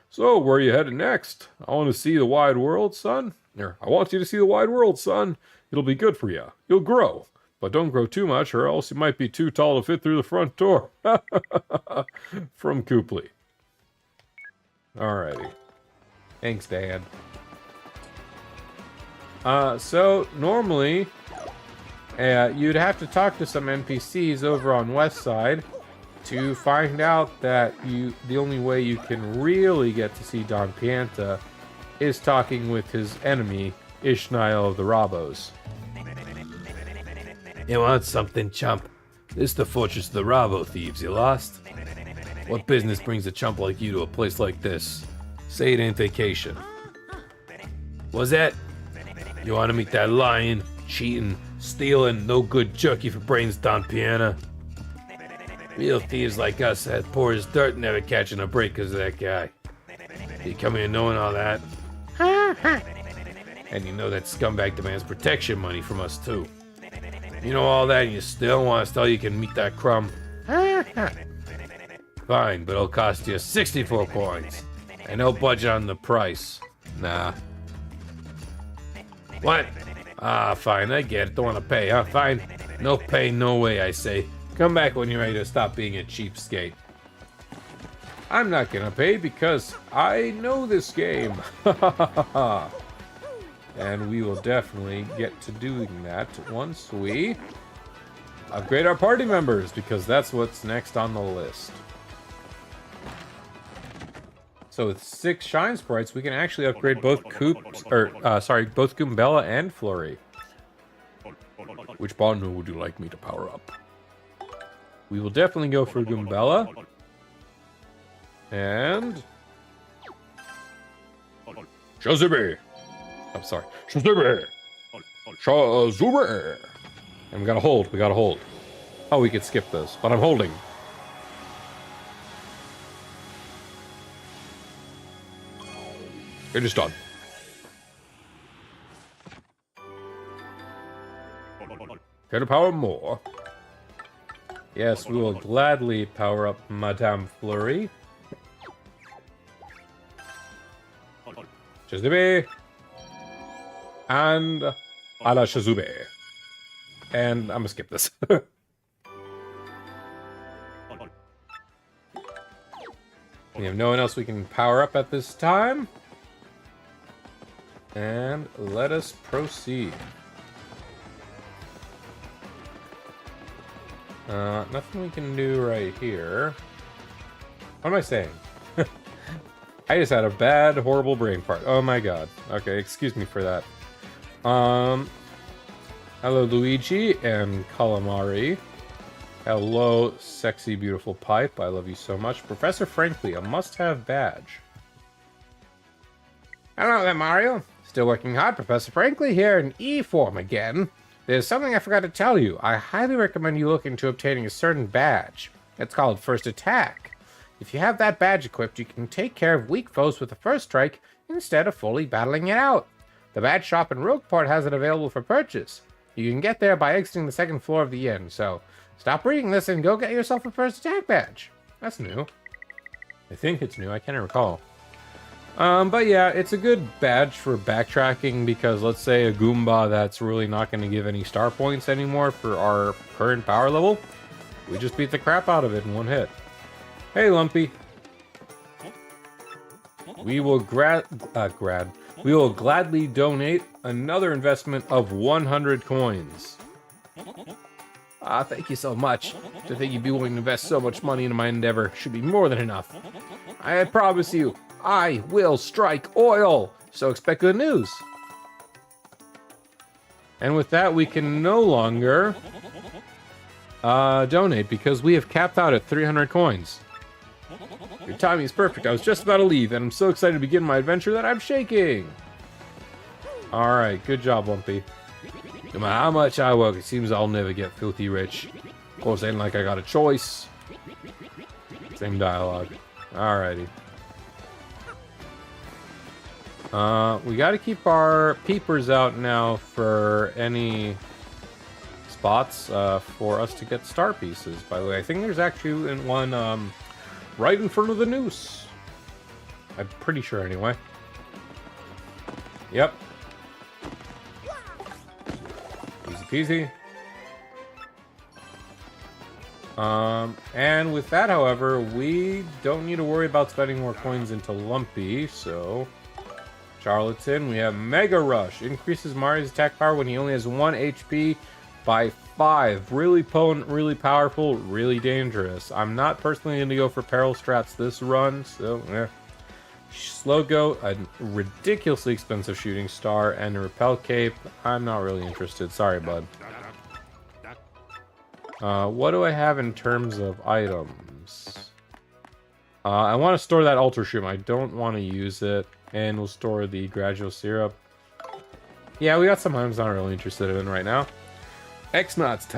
So, where are you headed next? I want to see the wide world, son. I want you to see the wide world, son. It'll be good for you. You'll grow. But don't grow too much, or else you might be too tall to fit through the front door. From Cooply. Alrighty. Thanks, Dad. So, normally, you'd have to talk to some NPCs over on West Side to find out that the only way you can really get to see Don Pianta is talking with his enemy, Ishmael of the Rabos. You want something, chump? This is the fortress of the Rabo thieves, you lost? What business brings a chump like you to a place like this? Say it ain't vacation. What's that? You want to meet that lying, cheating, stealing, no good jerky for brains Don Pianta? Real thieves like us that poor as dirt never catching a break because of that guy. You come here knowing all that. And you know that scumbag demands protection money from us too. You know all that and you still want us to tell you can meet that crumb? Fine, but it'll cost you 64 coins. And no budget on the price. Nah. What? Ah, fine, I get it. Don't want to pay, huh? Fine. No pay, no way, I say. Come back when you're ready to stop being a cheapskate. I'm not gonna pay because I know this game. And we will definitely get to doing that once we upgrade our party members, because that's what's next on the list. So with 6 Shine Sprites, we can actually upgrade both both Goombella and Flurry. Which partner would you like me to power up? We will definitely go for Goombella. And... Shazube! I'm sorry. Shazube! Shazube! And we gotta hold. Oh, we could skip this, but I'm holding. It is done. Care to power more? Yes, we will gladly power up Madame Flurry. Shazube. And a la Shazube. And I'm gonna skip this. We have no one else we can power up at this time. And let us proceed. Nothing we can do right here. What am I saying? I just had a bad, horrible brain fart. Oh my god. Okay, excuse me for that. Hello, Luigi and Calamari. Hello, sexy, beautiful pipe. I love you so much. Professor Frankly, a must-have badge. Hello there, Mario. Still working hard, Professor Frankly here in E-form again. There's something I forgot to tell you. I highly recommend you look into obtaining a certain badge. It's called First Attack. If you have that badge equipped, you can take care of weak foes with the first strike instead of fully battling it out. The badge shop in Rogueport has it available for purchase. You can get there by exiting the second floor of the inn, so stop reading this and go get yourself a First Attack badge. That's new. I think it's new. I can't recall. But yeah, it's a good badge for backtracking because let's say a Goomba that's really not going to give any star points anymore for our current power level. We just beat the crap out of it in one hit. Hey, Lumpy. We will gladly donate another investment of 100 coins. Ah, thank you so much. To think you'd be willing to invest so much money into my endeavor should be more than enough. I promise you, I will strike oil. So expect good news. And with that, we can no longer donate because we have capped out at 300 coins. Your timing is perfect. I was just about to leave, and I'm so excited to begin my adventure that I'm shaking. Alright, good job, Lumpy. No matter how much I work, it seems I'll never get filthy rich. Of course, ain't like I got a choice. Same dialogue. Alrighty. We gotta keep our peepers out now for any spots for us to get star pieces, by the way. I think there's actually one right in front of the noose. I'm pretty sure, anyway. Yep. Easy peasy. And with that, however, we don't need to worry about spending more coins into Lumpy, so... Charlatan, we have Mega Rush. Increases Mario's attack power when he only has 1 HP by 5. Really potent, really powerful, really dangerous. I'm not personally going to go for Peril Strats this run, so Slow Goat, a ridiculously expensive shooting star, and a Repel Cape. I'm not really interested. Sorry, bud. What do I have in terms of items? I want to store that Ultra Shroom. I don't want to use it. And we'll store the Gradual Syrup. Yeah, we got some items I'm not really interested in right now. X-Nauts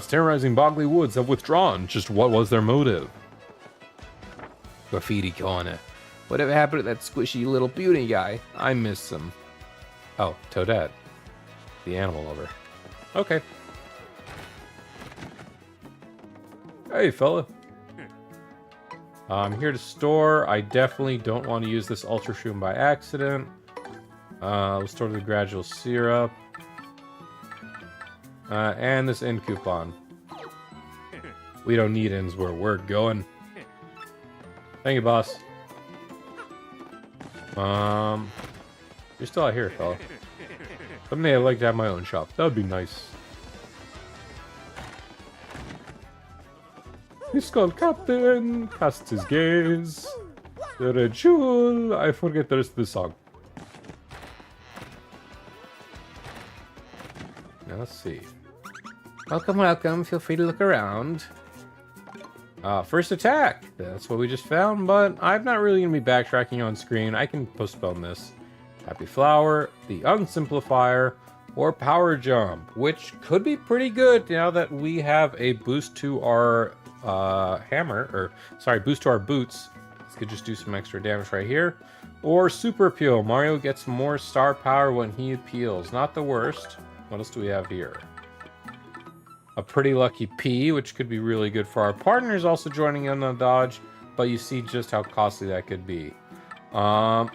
terrorizing Boggly Woods have withdrawn. Just what was their motive? Graffiti corner. Whatever happened to that squishy little beauty guy? I miss him. Oh, Toadette. The animal lover. Okay. Hey, fella. I'm here to store. I definitely don't want to use this Ultra Shroom by accident. We'll store the Gradual Syrup. And this end coupon. We don't need ends where we're going. Thank you, boss. You're still out here, fella. Someday I'd like to have my own shop. That would be nice. The Skull Captain casts his gaze. The red jewel. I forget the rest of the song. Now let's see. Welcome, welcome. Feel free to look around. First attack. That's what we just found, but I'm not really going to be backtracking on screen. I can postpone this. Happy Flower, the Unsimplifier, or Power Jump, which could be pretty good now that we have a boost to our boost to our boots. This could just do some extra damage right here. Or Super Peel. Mario gets more star power when he peels. Not the worst. What else do we have here? A Pretty Lucky P, which could be really good for our partners also joining in on dodge, but you see just how costly that could be. I'm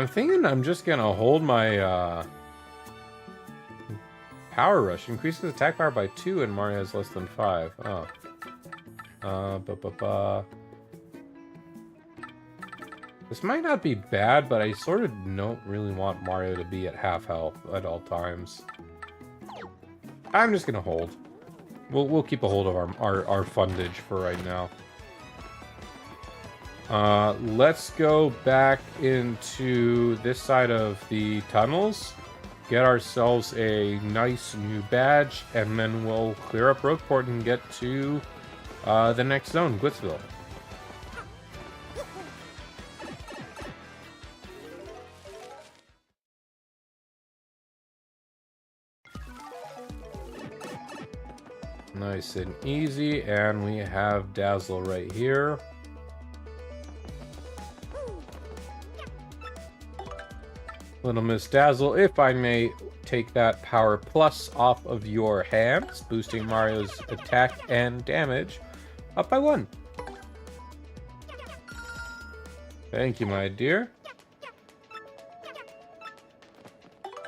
thinking I'm just gonna hold my Power Rush. Increases attack power by 2 and Mario has less than 5. This might not be bad, but I sort of don't really want Mario to be at half health at all times. I'm just gonna hold. We'll keep a hold of our fundage for right now. Let's go back into this side of the tunnels, get ourselves a nice new badge, and then we'll clear up Rogueport and get to the next zone, Glitzville. Nice and easy, and we have Dazzle right here. Little Miss Dazzle, if I may take that Power Plus off of your hands, boosting Mario's attack and damage up by 1. Thank you, my dear.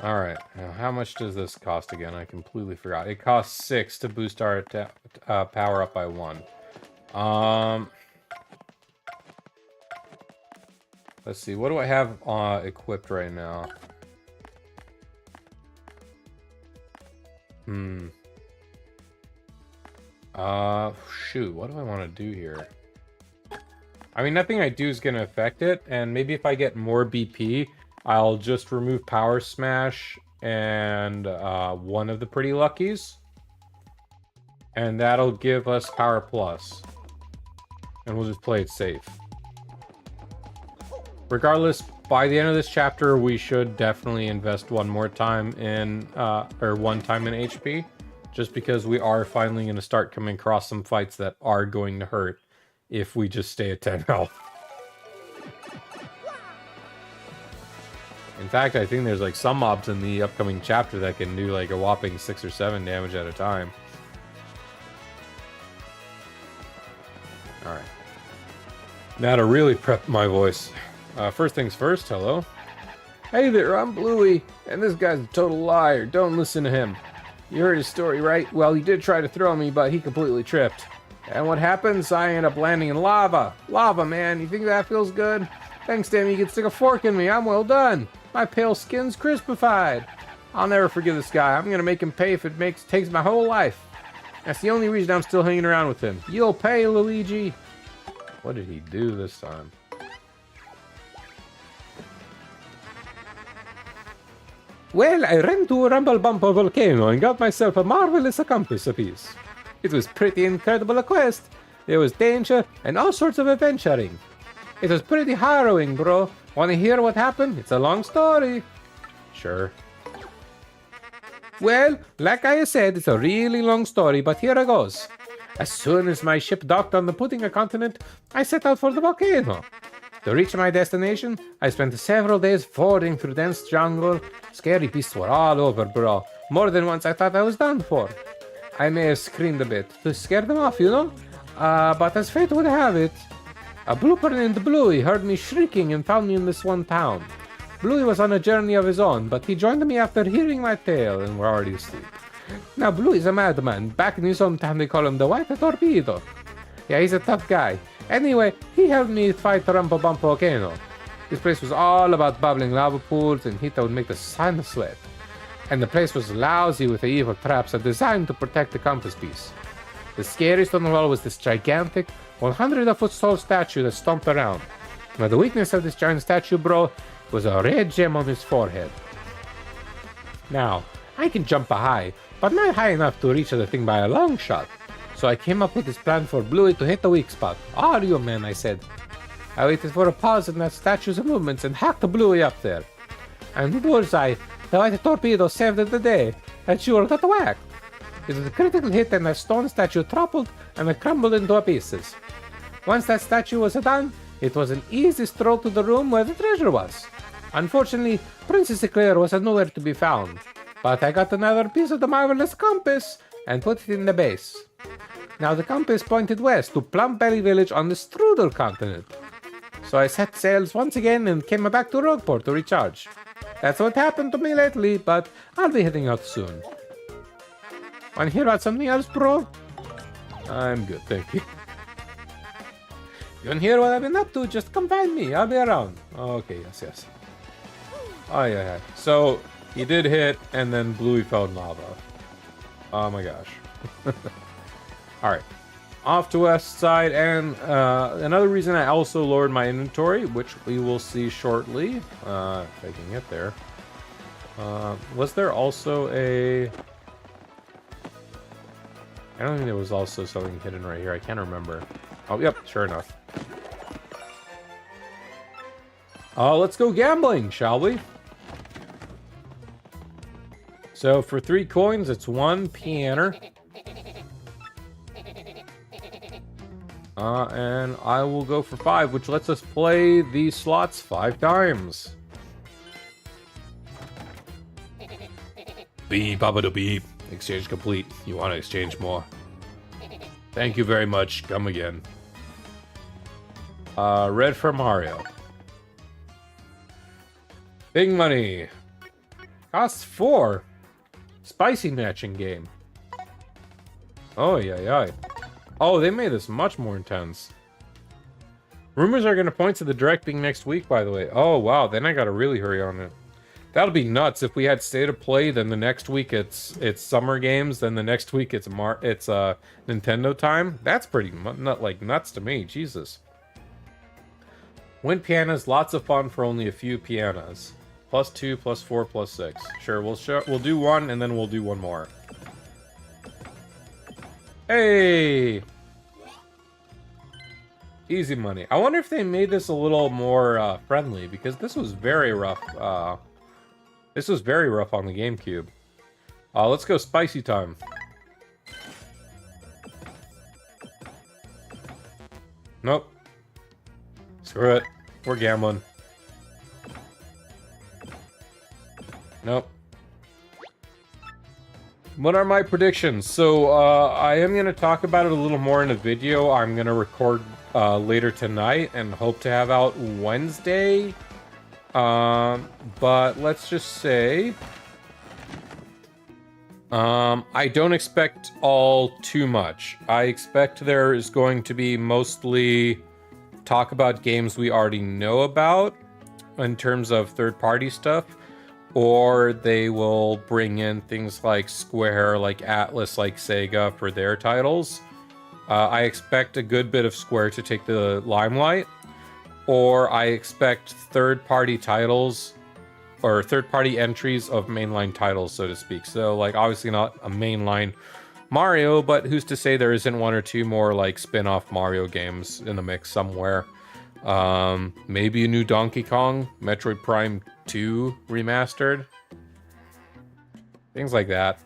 Alright, now how much does this cost again? I completely forgot. It costs 6 to boost our power up by 1. Let's see, what do I have equipped right now? Shoot, what do I want to do here? I mean, nothing I do is going to affect it, and maybe if I get more BP, I'll just remove Power Smash and one of the Pretty Luckies. And that'll give us Power Plus. And we'll just play it safe. Regardless, by the end of this chapter, we should definitely invest one time in HP. Just because we are finally going to start coming across some fights that are going to hurt if we just stay at 10 health. In fact, I think there's like some mobs in the upcoming chapter that can do like a whopping 6 or 7 damage at a time. Alright. Now to really prep my voice. First things first, hello. Hey there, I'm Bluey, and this guy's a total liar. Don't listen to him. You heard his story, right? Well, he did try to throw me, but he completely tripped. And what happens? I end up landing in lava. Lava, man. You think that feels good? Thanks, damn, you can stick a fork in me. I'm well done. My pale skin's crispified. I'll never forgive this guy. I'm gonna make him pay if it takes my whole life. That's the only reason I'm still hanging around with him. You'll pay, Luigi. What did he do this time? Well, I ran to a Rumble Bumper volcano and got myself a marvelous accomplice apiece. It was pretty incredible a quest. There was danger and all sorts of adventuring. It was pretty harrowing, bro. Wanna hear what happened? It's a long story. Sure. Well, like I said, it's a really long story, but here it goes. As soon as my ship docked on the Pudding continent, I set out for the volcano. To reach my destination, I spent several days fording through dense jungle. Scary beasts were all over, bro. More than once I thought I was done for. I may have screamed a bit to scare them off, you know? But as fate would have it, a blooper named Bluey heard me shrieking and found me in this one town. Bluey was on a journey of his own, but he joined me after hearing my tale and we're already asleep. Now Bluey's a madman. Back in his hometown they call him the White Torpedo. Yeah, he's a tough guy. Anyway, he helped me fight Rumble Bump Volcano. This place was all about bubbling lava pools and heat that would make the sun sweat. And the place was lousy with the evil traps designed to protect the compass piece. The scariest on the wall was this gigantic, 100-foot tall statue that stomped around. Now the weakness of this giant statue, bro, was a red gem on his forehead. Now, I can jump high, but not high enough to reach the thing by a long shot. So I came up with this plan for Bluey to hit the weak spot. Are you, man? I said. I waited for a pause in that statue's movements and hacked Bluey up there. And bullseye, the White Torpedo saved the day, and sure got whacked. It was a critical hit and the stone statue toppled and it crumbled into pieces. Once that statue was done, it was an easy stroll to the room where the treasure was. Unfortunately, Princess Eclair was nowhere to be found, but I got another piece of the marvelous compass and put it in the base. Now the compass pointed west to Plum Belly Village on the Strudel continent. So I set sails once again and came back to Rogueport to recharge. That's what happened to me lately, but I'll be heading out soon. Wanna hear about something else, bro? I'm good, thank you. You wanna hear what I've been up to? Just come find me, I'll be around. Okay, yes. Oh yeah. So, he did hit, and then Bluey fell in lava. Oh my gosh. Alright. Off to west side, and another reason I also lowered my inventory, which we will see shortly, if I can get there. Was there also a... I don't think there was also something hidden right here, I can't remember. Oh, yep, sure enough. Let's go gambling, shall we? So for 3 coins, it's 1 pianer. And I will go for 5, which lets us play these slots 5 times. Beep, babada beep. Exchange complete. You want to exchange more? Thank you very much. Come again. Red for Mario. Big money. Costs 4. Spicy matching game. Oh, yeah. Oh, they made this much more intense. Rumors are going to point to the direct being next week, by the way. Oh, wow. Then I got to really hurry on it. That'll be nuts if we had State of Play, then the next week it's Summer Games, then the next week it's Nintendo time. That's pretty nuts to me. Jesus. Win pianos, lots of fun for only a few pianos. +2, +4, +6. Sure, we'll do one and then we'll do one more. Hey! Easy money. I wonder if they made this a little more friendly, because this was very rough. This was very rough on the GameCube. Let's go spicy time. Nope. Screw it. We're gambling. Nope. What are my predictions? So, I am going to talk about it a little more in a video I'm going to record later tonight and hope to have out Wednesday. But let's just say... I don't expect all too much. I expect there is going to be mostly talk about games we already know about in terms of third-party stuff. Or they will bring in things like Square, like Atlas, like Sega for their titles. I expect a good bit of Square to take the limelight. Or I expect third-party titles, or third-party entries of mainline titles, so to speak. So, like, obviously not a mainline Mario, but who's to say there isn't one or two more, like, spin-off Mario games in the mix somewhere. Maybe a new Donkey Kong, Metroid Prime 2 remastered. Things like that.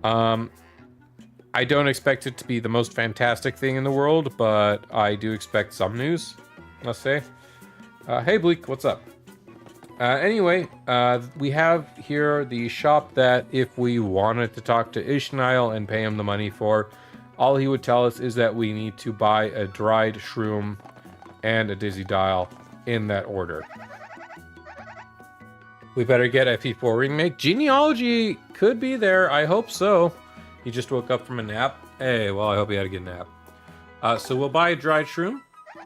I don't expect it to be the most fantastic thing in the world, but I do expect some news, let's say. Hey Bleak, what's up? Anyway, we have here the shop that if we wanted to talk to Ishmael and pay him the money for, all he would tell us is that we need to buy a dried shroom and a dizzy dial in that order. We better get FE4 Remake. Genealogy could be there. I hope so. He just woke up from a nap. Hey, well, I hope he had a good nap. So we'll buy a dried shroom.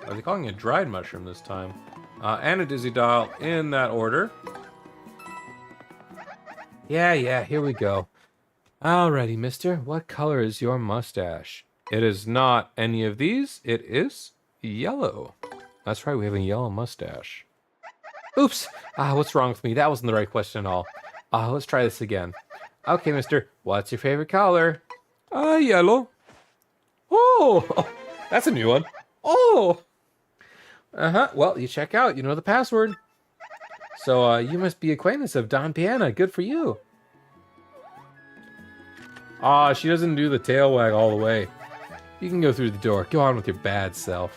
Are they calling it dried mushroom this time? And a dizzy dial in that order. Yeah, here we go. Alrighty, mister. What color is your mustache? It is not any of these. It is yellow. That's right, we have a yellow mustache. Oops! What's wrong with me? That wasn't the right question at all. Let's try this again. Okay, mister, what's your favorite color? Yellow. Oh! That's a new one. Oh! Well, you check out. You know the password. So, you must be acquaintance of Don Piana. Good for you. She doesn't do the tail wag all the way. You can go through the door. Go on with your bad self.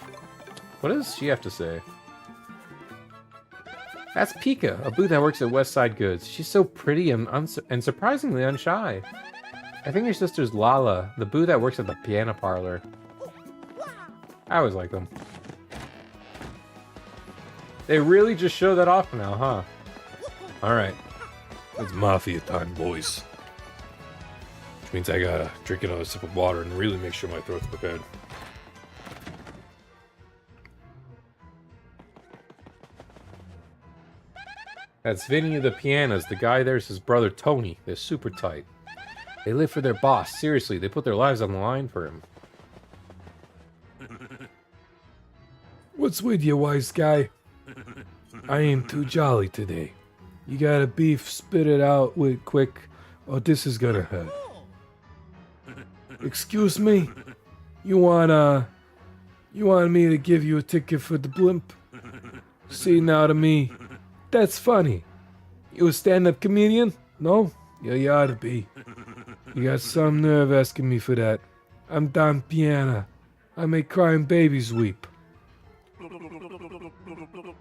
What does she have to say? That's Pika, a boo that works at Westside Goods. She's so pretty and surprisingly unshy. I think your sister's Lala, the boo that works at the piano parlor. I always like them. They really just show that off now, huh? Alright. It's mafia time, boys. Which means I gotta drink another sip of water and really make sure my throat's prepared. That's Vinny of the Pianos. The guy there's his brother Tony. They're super tight. They live for their boss. Seriously, they put their lives on the line for him. What's with you, wise guy? I ain't too jolly today. You got a beef, spit it out with quick, or this is gonna hurt. Excuse me? You want me to give you a ticket for the blimp? See, now to me, that's funny. You a stand-up comedian? No? Yeah, you ought to be. You got some nerve asking me for that. I'm Don Piana. I make crying babies weep.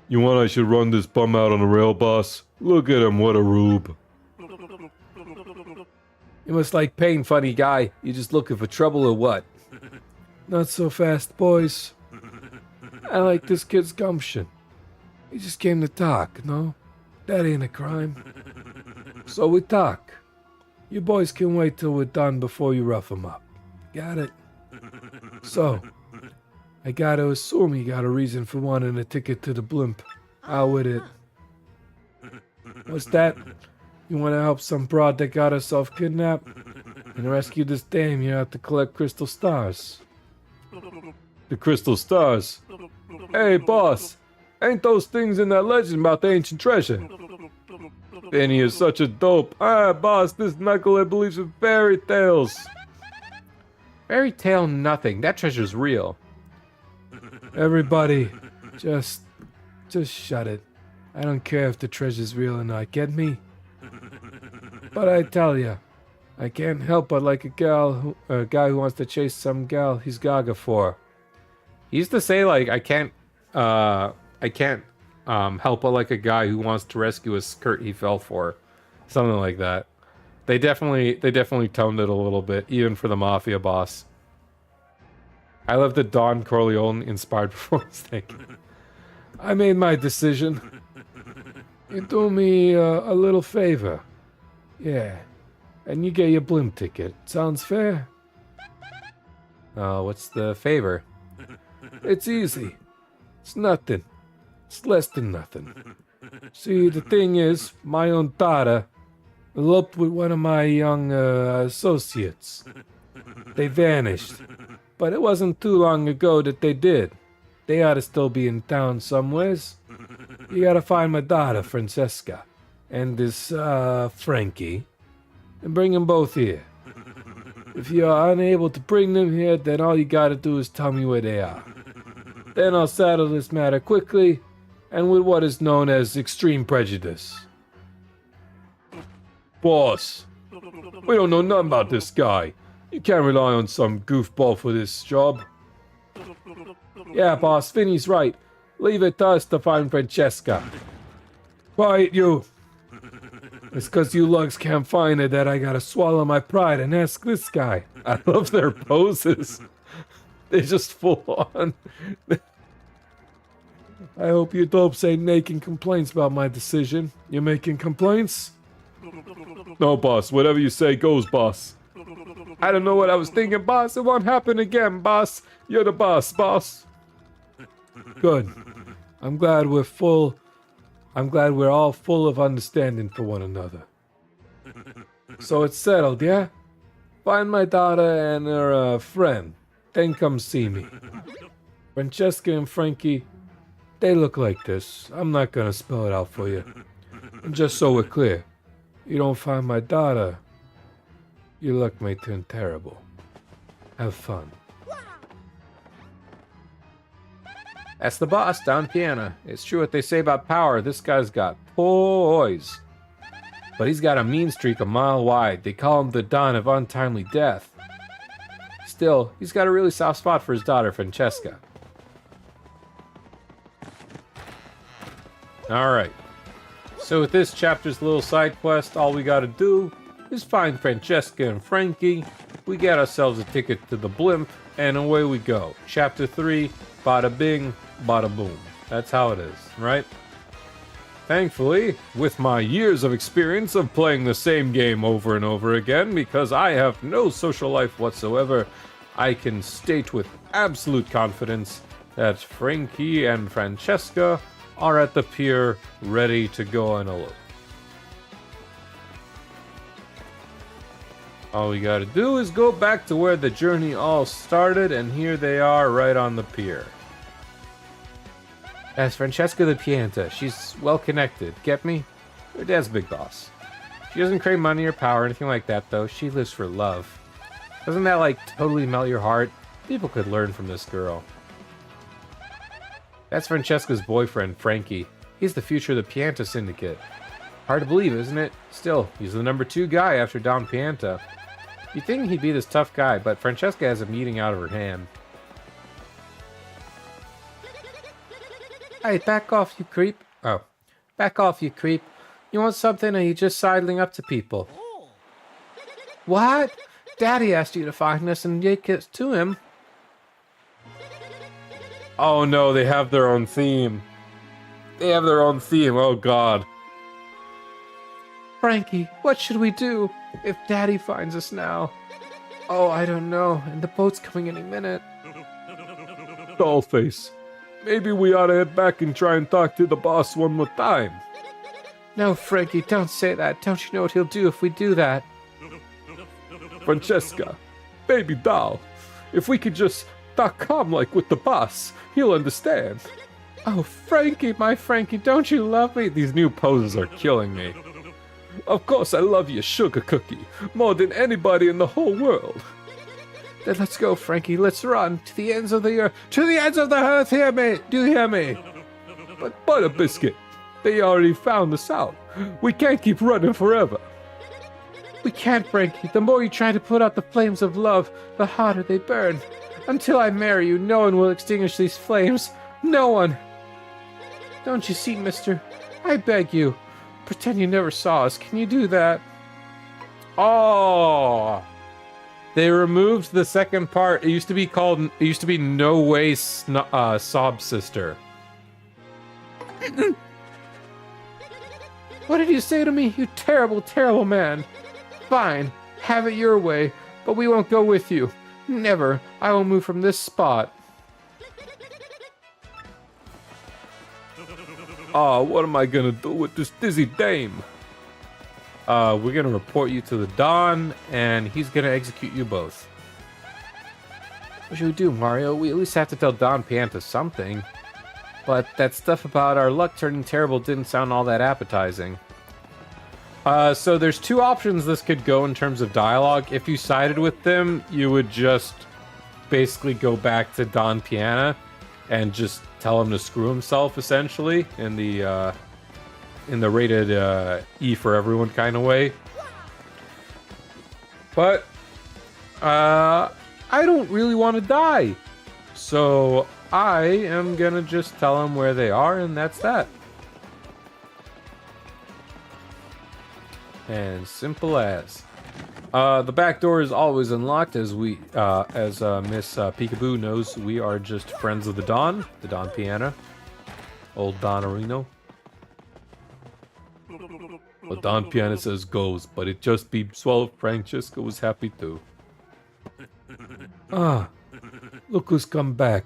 You want I should run this bum out on the rail, boss? Look at him, what a rube. You must like pain, funny guy. You just looking for trouble or what? Not so fast, boys. I like this kid's gumption. He just came to talk, no? That ain't a crime. So we talk. You boys can wait till we're done before you rough him up. Got it? So, I gotta assume he got a reason for wanting a ticket to the blimp. Out with it. What's that? You want to help some broad that got herself kidnapped? And rescue this dame, you have to collect crystal stars. The crystal stars. Hey, boss. Ain't those things in that legend about the ancient treasure? Benny is such a dope. Ah, boss, this knucklehead believes in fairy tales. Fairy tale nothing. That treasure's real. Everybody, just shut it. I don't care if the treasure's real or not, get me? But I tell ya, I can't help but like a guy who wants to chase some gal he's gaga for. He used to say like I can't help but like a guy who wants to rescue a skirt he fell for. Something like that. They definitely toned it a little bit, even for the mafia boss. I love the Don Corleone inspired performance thing. I made my decision. You do me a little favor. Yeah. And you get your blimp ticket. Sounds fair? What's the favor? It's easy. It's nothing. It's less than nothing. See, the thing is, my own daughter eloped with one of my young associates. They vanished. But it wasn't too long ago that they did. They ought to still be in town somewheres. You gotta find my daughter, Francesca, and this, Frankie, and bring them both here. If you're unable to bring them here, then all you gotta do is tell me where they are. Then I'll settle this matter quickly, and with what is known as extreme prejudice. Boss, we don't know nothing about this guy. You can't rely on some goofball for this job. Yeah, boss, Vinny's right. Leave it to us to find Francesca. Quiet, you. It's 'cause you lugs can't find her that I gotta swallow my pride and ask this guy. I love their poses. They just full on. I hope you dopes ain't making complaints about my decision. You making complaints? No, boss. Whatever you say goes, boss. I don't know what I was thinking, boss. It won't happen again, boss. You're the boss, boss. Good. I'm glad we're all full of understanding for one another. So it's settled, yeah? Find my daughter and her friend. Then come see me. Francesca and Frankie, they look like this. I'm not gonna spell it out for you. And just so we're clear, you don't find my daughter, your luck may turn terrible. Have fun. That's the boss, Don Piana. It's true what they say about power. This guy's got poise. But he's got a mean streak a mile wide. They call him the Don of Untimely Death. Still, he's got a really soft spot for his daughter, Francesca. Alright. So with this chapter's little side quest, all we gotta do is find Francesca and Frankie. We get ourselves a ticket to the blimp, and away we go. Chapter 3, bada bing, bada boom. That's how it is, right? Thankfully, with my years of experience of playing the same game over and over again, because I have no social life whatsoever, I can state with absolute confidence that Frankie and Francesca are at the pier ready to go on a look. All we gotta do is go back to where the journey all started, and here they are right on the pier. That's Francesca the Pianta. She's well connected. Get me? Her dad's a big boss. She doesn't crave money or power or anything like that, though. She lives for love. Doesn't that, like, totally melt your heart? People could learn from this girl. That's Francesca's boyfriend, Frankie. He's the future of the Pianta Syndicate. Hard to believe, isn't it? Still, he's the number 2 guy after Don Pianta. You'd think he'd be this tough guy, but Francesca has him eating out of her hand. Hey, back off, you creep. Oh. Back off, you creep. You want something, or are you just sidling up to people? What? Daddy asked you to find us and take us to him. Oh no, they have their own theme. They have their own theme, oh god. Frankie, what should we do if Daddy finds us now? Oh, I don't know, and the boat's coming any minute. Dollface. Maybe we ought to head back and try and talk to the boss one more time. No, Frankie, don't say that. Don't you know what he'll do if we do that? Francesca, baby doll, if we could just talk calm like with the boss, he'll understand. Oh, Frankie, my Frankie, don't you love me? These new poses are killing me. Of course I love you, sugar cookie, more than anybody in the whole world. Then let's go, Frankie. Let's run to the ends of the earth. To the ends of the earth, hear me? Do you hear me? But Butter Biscuit, they already found us out. We can't keep running forever. We can't, Frankie. The more you try to put out the flames of love, the hotter they burn. Until I marry you, no one will extinguish these flames. No one. Don't you see, mister? I beg you. Pretend you never saw us. Can you do that? Oh! They removed the second part. It used to be No Way Sob Sister. What did you say to me, you terrible, terrible man? Fine, have it your way, but we won't go with you. Never. I will move from this spot. Oh, what am I gonna do with this dizzy dame? We're gonna report you to the Don, and he's gonna execute you both. What should we do, Mario? We at least have to tell Don Pianta something. But that stuff about our luck turning terrible didn't sound all that appetizing. So there's two options this could go in terms of dialogue. If you sided with them, you would just basically go back to Don Piana and just tell him to screw himself, essentially, in the rated E for everyone kind of way. But I don't really want to die, so I am gonna just tell him where they are, and that's that. And simple as. The back door is always unlocked, as Miss Peekaboo knows. We are just friends of the Don Piana, old Don Areno. Well, Don Piana says goes, but it just be swell. Francesca was happy too. Ah, look who's come back.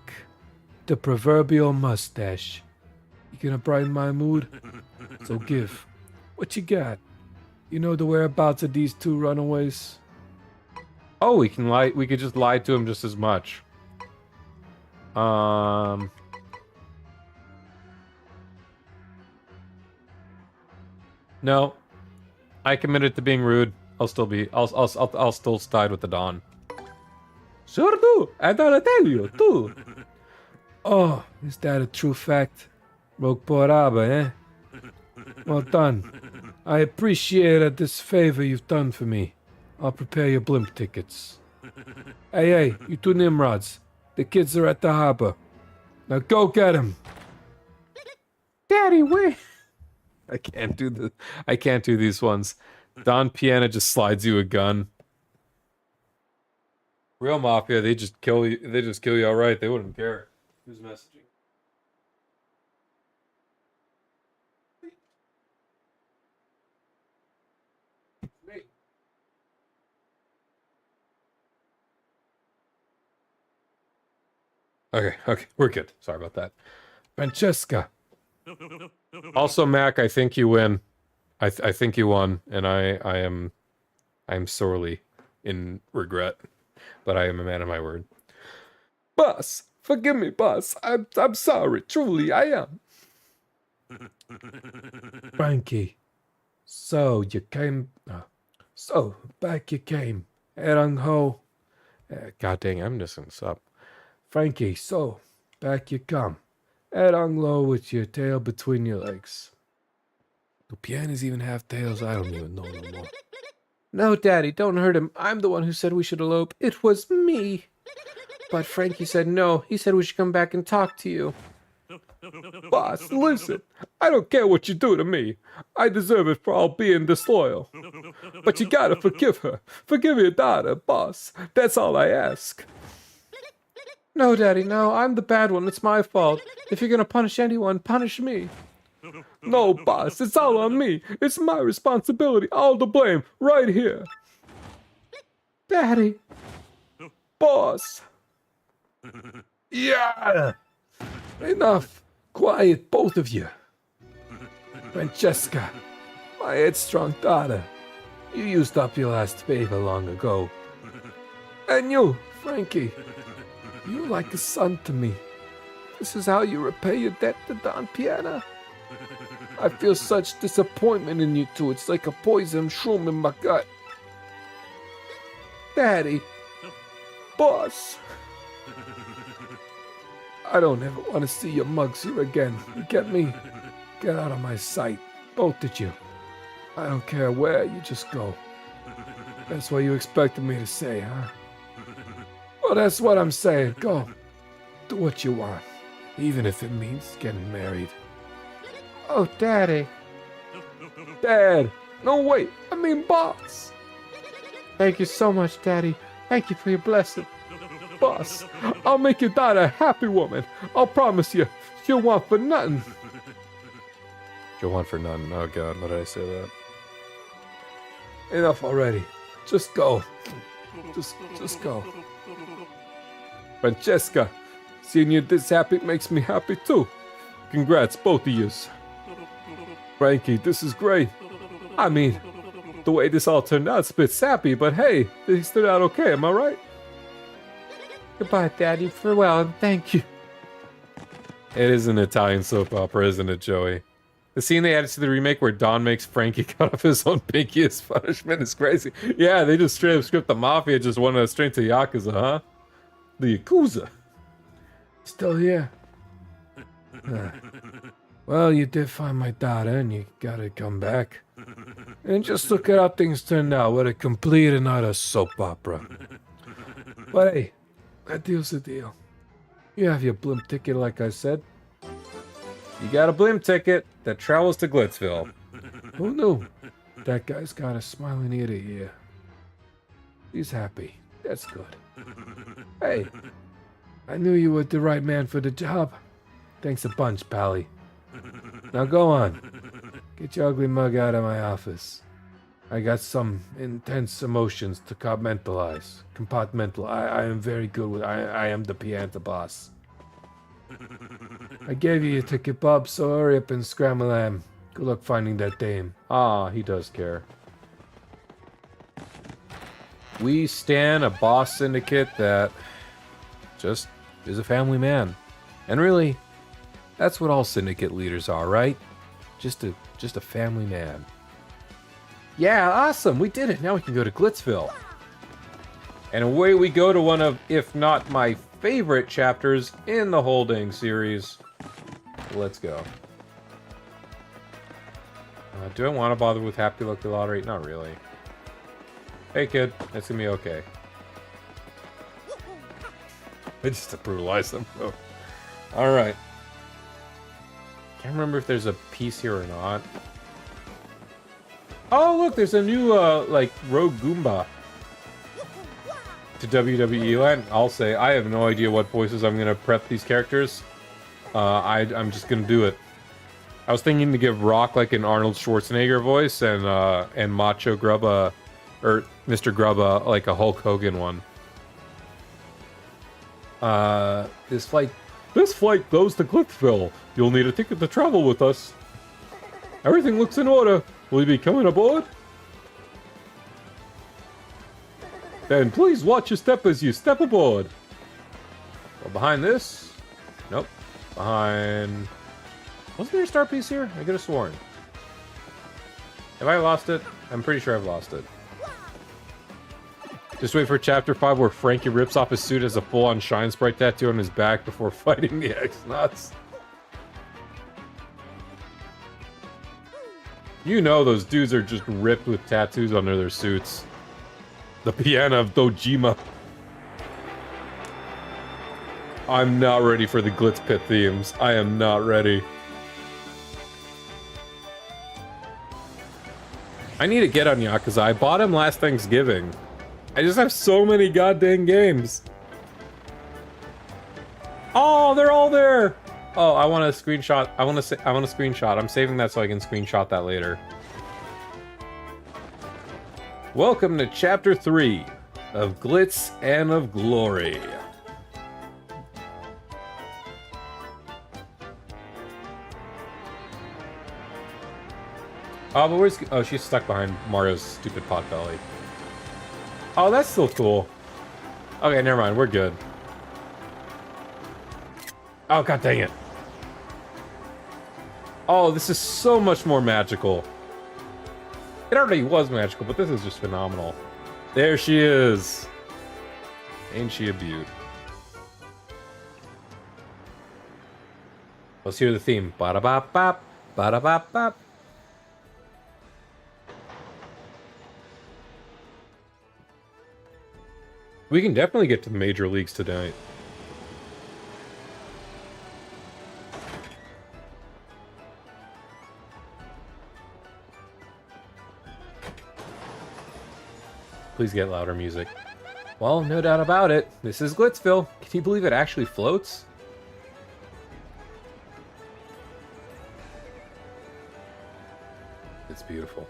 The proverbial mustache. You gonna brighten my mood? So give. What you got? You know the whereabouts of these two runaways? Oh, we can lie. We could just lie to him just as much. No, I committed to being rude. I'll still side with the Don. Sure do. I gotta tell you too. Oh, is that a true fact? Broke por aba, eh? Well done. I appreciate this favor you've done for me. I'll prepare your blimp tickets. Hey, you two Nimrods. The kids are at the harbor. Now go get them. Daddy, where? I can't do these ones. Don Piana just slides you a gun. Real Mafia, they just kill you. They just kill you outright. They wouldn't care. Who's messaging? Okay, we're good. Sorry about that. Francesca. Also, Mac, I think you win. I think you won, and I'm sorely in regret, but I am a man of my word. Boss, forgive me, boss. I'm sorry. Truly, I am. Frankie. So you came. So back you came. Erang ho. God dang, I'm missing this up. Frankie, so back you come. Erang lo with your tail between your legs. Do pianos even have tails? I don't even know no more. No, Daddy, don't hurt him. I'm the one who said we should elope. It was me. But Frankie said no. He said we should come back and talk to you. Boss, listen. I don't care what you do to me. I deserve it for all being disloyal. But you gotta forgive her. Forgive your daughter, boss. That's all I ask. No, Daddy, no. I'm the bad one. It's my fault. If you're gonna punish anyone, punish me. No, boss. It's all on me. It's my responsibility. All the blame. Right here. Daddy. Boss. Yeah! Enough! Quiet, both of you. Francesca, my headstrong daughter, you used up your last favor long ago. And you, Frankie, you're like a son to me. This is how you repay your debt to Don Piana? I feel such disappointment in you two. It's like a poison shroom in my gut. Daddy. Boss. I don't ever want to see your mugs here again. You get me? Get out of my sight. Both of you. I don't care where, you just go. That's what you expected me to say, huh? Well, that's what I'm saying. Go. Do what you want. Even if it means getting married. Oh, Daddy. Dad! No, wait! I mean boss! Thank you so much, Daddy. Thank you for your blessing. Boss, I'll make your daughter a happy woman. I'll promise you. She'll want for nothing. She'll want for none. Oh god, why did I say that? Enough already. Just go. Just go. Francesca, seeing you this happy makes me happy too. Congrats, both of yous. Frankie, this is great. I mean, the way this all turned out, it's a bit sappy, but hey, things turned out okay, am I right? Goodbye, Daddy. Farewell, and thank you. It is an Italian soap opera, isn't it, Joey? The scene they added to the remake where Don makes Frankie cut off his own pinky as punishment is crazy. Yeah, they just straight up script the Mafia, just went straight to Yakuza, huh? The Yakuza. Still here. Well, you did find my daughter, and you gotta come back. And just look at how things turned out. What a complete and utter soap opera. But hey, a deal's a deal. You have your blimp ticket, like I said. You got a blimp ticket that travels to Glitzville. Who knew? That guy's got a smiling ear to ear. He's happy. That's good. Hey, I knew you were the right man for the job. Thanks a bunch, Pally. Now go on. Get your ugly mug out of my office. I got some intense emotions to compartmentalize. I am very good with... I am the pianta boss. I gave you your ticket, Bob, so hurry up and scramble them. Good luck finding that dame. Ah, he does care. We stand a boss syndicate that just is a family man. And really, that's what all syndicate leaders are, right? Just a family man. Yeah, awesome, we did it. Now we can go to Glitzville. And away we go to one of, if not my favorite chapters in the whole dang series. Let's go. Do I want to bother with Happy Lucky Lottery? Not really. Hey kid, it's gonna be okay. I just brutalized them. Oh. Alright. Can't remember if there's a piece here or not. Oh look, there's a new like Rogue Goomba to WWE land. I'll say I have no idea what voices I'm gonna prep these characters. I'm just gonna do it. I was thinking to give Rock like an Arnold Schwarzenegger voice and Macho Grubba or Mr. Grubba like a Hulk Hogan one. This flight goes to Glitzville. You'll need a ticket to travel with us. Everything looks in order. Will you be coming aboard? Then please watch your step as you step aboard. Well, behind this? Nope. Behind... Wasn't there a star piece here? I could have sworn. Have I lost it? I'm pretty sure I've lost it. Just wait for Chapter 5 where Frankie rips off his suit as a full-on Shine Sprite tattoo on his back before fighting the X-Nuts. You know those dudes are just ripped with tattoos under their suits. The piano of Dojima. I'm not ready for the Glitz Pit themes. I am not ready. I need to get on Yakuza. I bought him last Thanksgiving. I just have so many goddamn games. Oh, they're all there. Oh, I want a screenshot. I want to screenshot. I'm saving that so I can screenshot that later. Welcome to Chapter 3 of Glitz and of Glory. Oh, but where's... Oh, she's stuck behind Mario's stupid pot belly. Oh, that's still cool. Okay, never mind. We're good. Oh, god dang it. Oh, this is so much more magical. It already was magical, but this is just phenomenal. There she is. Ain't she a beaut? Let's hear the theme. Ba-da-bop-bop, ba-da-bop-bop. We can definitely get to the major leagues tonight. Please get louder music. Well, no doubt about it. This is Glitzville. Can you believe it actually floats? It's beautiful.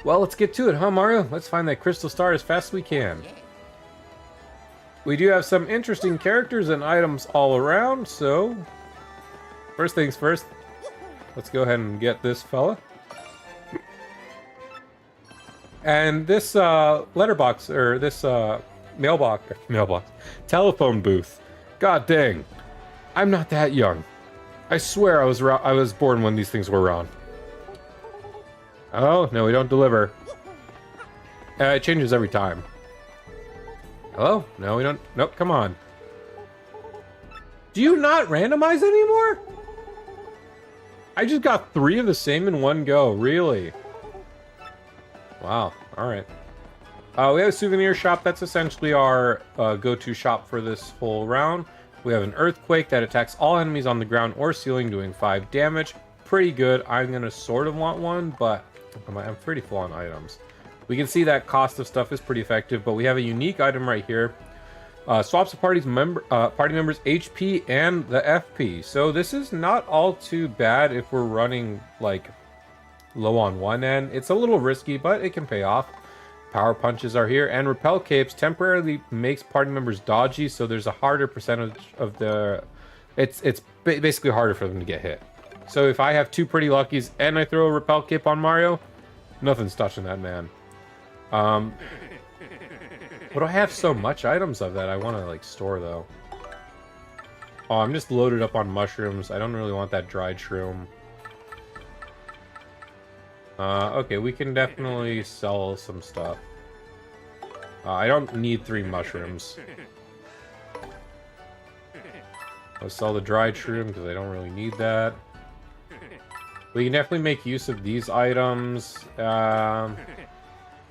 Well, let's get to it, huh, Mario? Let's find that crystal star as fast as we can. We do have some interesting characters and items all around, so... First things first, let's go ahead and get this fella. And this letterbox, or this mailbox, telephone booth. God dang, I'm not that young. I swear I was born when these things were around. Oh, no, we don't deliver. It changes every time. Hello? No, we don't. Nope, come on. Do you not randomize anymore? I just got 3 of the same in one go, really? Wow, alright. We have a souvenir shop. That's essentially our go-to shop for this whole round. We have an earthquake that attacks all enemies on the ground or ceiling, doing 5 damage. Pretty good. I'm going to sort of want one, but I'm pretty full on items. We can see that cost of stuff is pretty effective, but we have a unique item right here. Swaps a party members' HP and the FP. So this is not all too bad if we're running, like, low on one end. It's a little risky, but it can pay off. Power punches are here, and repel capes temporarily makes party members dodgy, so there's a harder percentage of the... It's basically harder for them to get hit. So if I have 2 pretty luckies and I throw a repel cape on Mario, nothing's touching that man. But I have so much items of that I want to, like, store, though. Oh, I'm just loaded up on mushrooms. I don't really want that dried shroom. Okay, we can definitely sell some stuff. I don't need 3 mushrooms. Let's sell the dried shroom because I don't really need that. We can definitely make use of these items.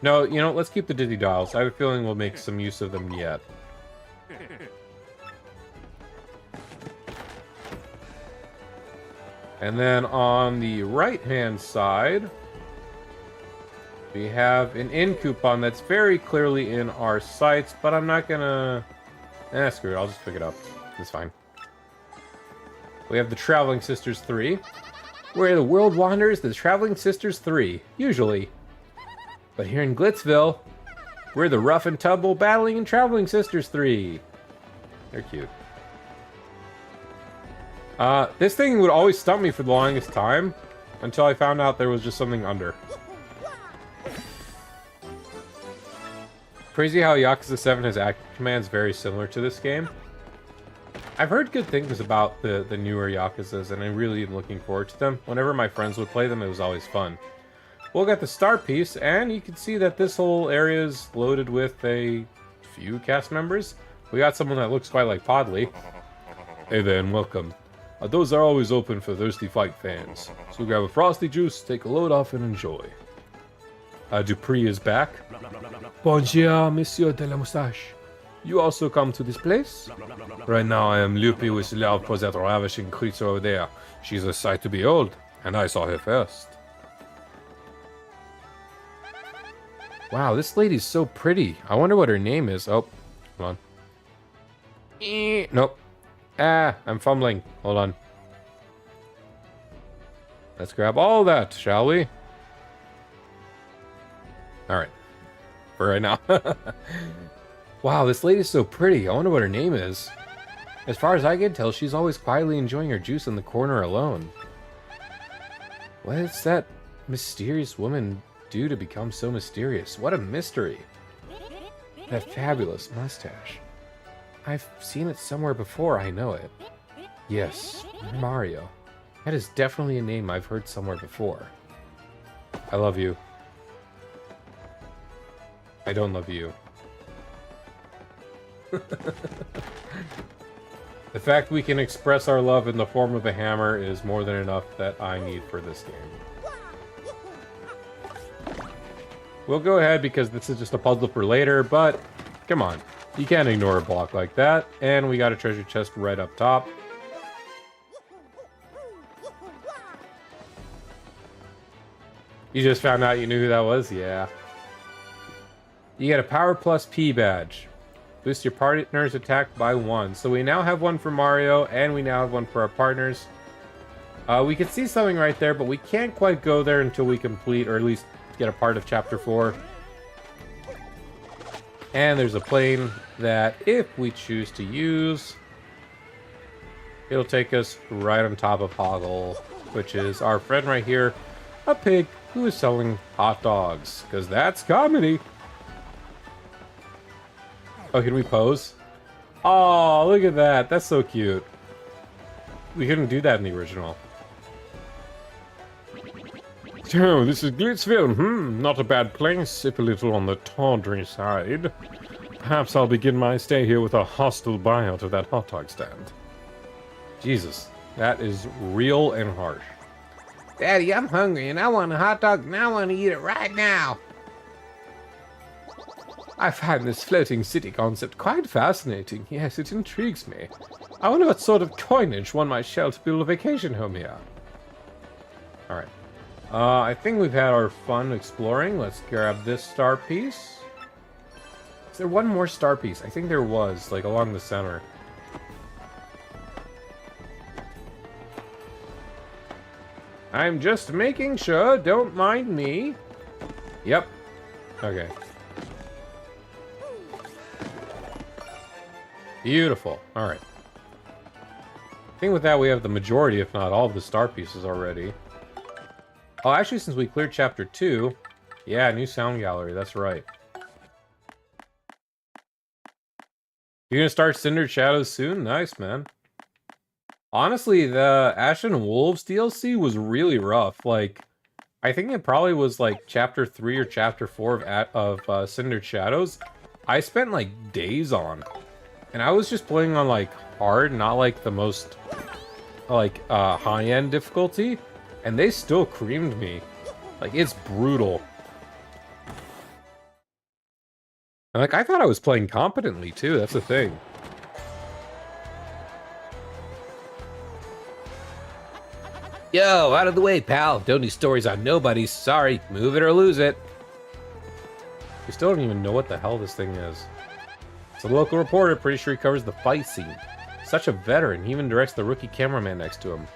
No, you know, let's keep the dizzy dials. I have a feeling we'll make some use of them yet. And then on the right-hand side, we have an in coupon that's very clearly in our sights, but I'm not gonna... screw it, I'll just pick it up. It's fine. We have the Traveling Sisters 3. Where the world wanders, the Traveling Sisters 3, usually. But here in Glitzville, we're the Rough and Tumble Battling and Traveling Sisters 3. They're cute. This thing would always stump me for the longest time, until I found out there was just something under. Crazy how Yakuza 7 has active commands very similar to this game. I've heard good things about the newer Yakuzas, and I really am looking forward to them. Whenever my friends would play them, it was always fun. We'll get the star piece, and you can see that this whole area is loaded with a few cast members. We got someone that looks quite like Podley. Hey there, and welcome. Those are always open for thirsty fight fans. So grab a frosty juice, take a load off, and enjoy. Dupree is back. Bonjour, Monsieur de la Moustache. You also come to this place? Right now I am loopy with love for that ravishing creature over there. She's a sight to behold, and I saw her first. Wow, this lady's so pretty. I wonder what her name is. Oh, hold on. Nope. I'm fumbling. Hold on. Let's grab all that, shall we? Alright. For right now. Wow, this lady's so pretty. I wonder what her name is. As far as I can tell, she's always quietly enjoying her juice in the corner alone. What is that mysterious woman do to become so mysterious? What a mystery. That fabulous mustache. I've seen it somewhere before, I know it. Yes, Mario. That is definitely a name I've heard somewhere before. I love you. I don't love you. The fact we can express our love in the form of a hammer is more than enough that I need for this game. We'll go ahead because this is just a puzzle for later, but come on. You can't ignore a block like that. And we got a treasure chest right up top. You just found out you knew who that was? Yeah. You get a Power Plus P badge. Boost your partner's attack by 1. So we now have one for Mario, and we now have one for our partners. We can see something right there, but we can't quite go there until we complete, or at least get a part of Chapter 4. And there's a plane that, if we choose to use, it'll take us right on top of Hoggle, which is our friend right here, a pig who is selling hot dogs, because that's comedy. Oh, can we pose? Oh, look at that. That's so cute. We couldn't do that in the original. So, this is Glitzville. Not a bad place, if a little on the tawdry side. Perhaps I'll begin my stay here with a hostile buyout of that hot dog stand. Jesus, that is real and harsh. Daddy, I'm hungry and I want a hot dog and I want to eat it right now. I find this floating city concept quite fascinating. Yes, it intrigues me. I wonder what sort of coinage one might shell to build a vacation home here. Alright. I think we've had our fun exploring. Let's grab this star piece. Is there one more star piece? I think there was, like, along the center. I'm just making sure, don't mind me. Yep. Okay. Beautiful. Alright. I think with that we have the majority, if not all, of the star pieces already. Oh, actually, since we cleared Chapter 2... Yeah, new sound gallery, that's right. You're gonna start Cindered Shadows soon? Nice, man. Honestly, the Ashen Wolves DLC was really rough. Like, I think it probably was like Chapter 3 or Chapter 4 of Cindered Shadows. I spent like days on. And I was just playing on like hard, not like the most like high-end difficulty. And they still creamed me. Like, it's brutal. And like, I thought I was playing competently too, that's the thing. Yo, out of the way, pal. Don't need stories on nobody. Sorry, move it or lose it. We still don't even know what the hell this thing is. It's a local reporter, pretty sure he covers the fight scene. Such a veteran, he even directs the rookie cameraman next to him.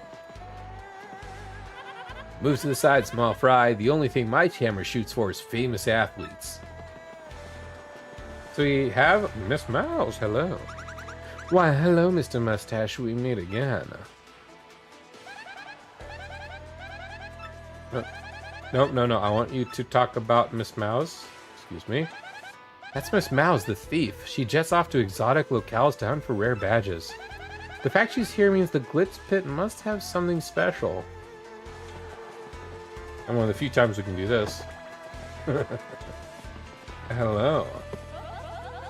Move to the side, small fry. The only thing my camera shoots for is famous athletes. So we have Miss Mouse, hello. Why, hello, Mr. Mustache, we meet again. No, I want you to talk about Miss Mouse. Excuse me. That's Miss Mouse, the thief. She jets off to exotic locales to hunt for rare badges. The fact she's here means the Glitz Pit must have something special. And one of the few times we can do this. Hello.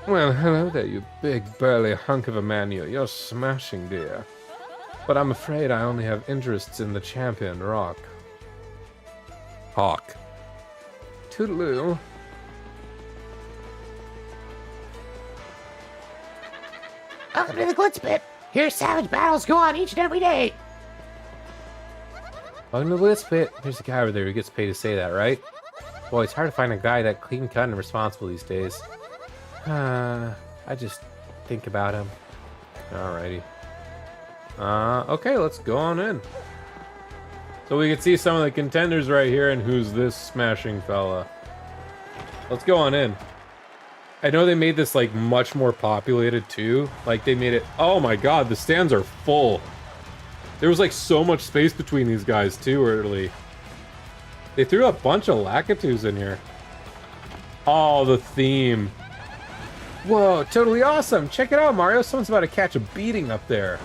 Well, hello there, you big burly hunk of a man. You're smashing, dear. But I'm afraid I only have interests in the champion rock. Hawk. Toodaloo. Welcome to the Glitz Pit. Here, savage battles go on each and every day. Welcome to the Glitz Pit. There's a guy over there who gets paid to say that, right? Boy, it's hard to find a guy that clean cut and responsible these days. I just think about him. Alrighty. Okay, let's go on in. So we can see some of the contenders right here, and who's this smashing fella? Let's go on in. I know they made this, like, much more populated, too. Like, they made it... Oh my god, the stands are full. There was, like, so much space between these guys, too, early. They threw a bunch of Lakitus in here. Oh, the theme. Whoa, totally awesome. Check it out, Mario. Someone's about to catch a beating up there.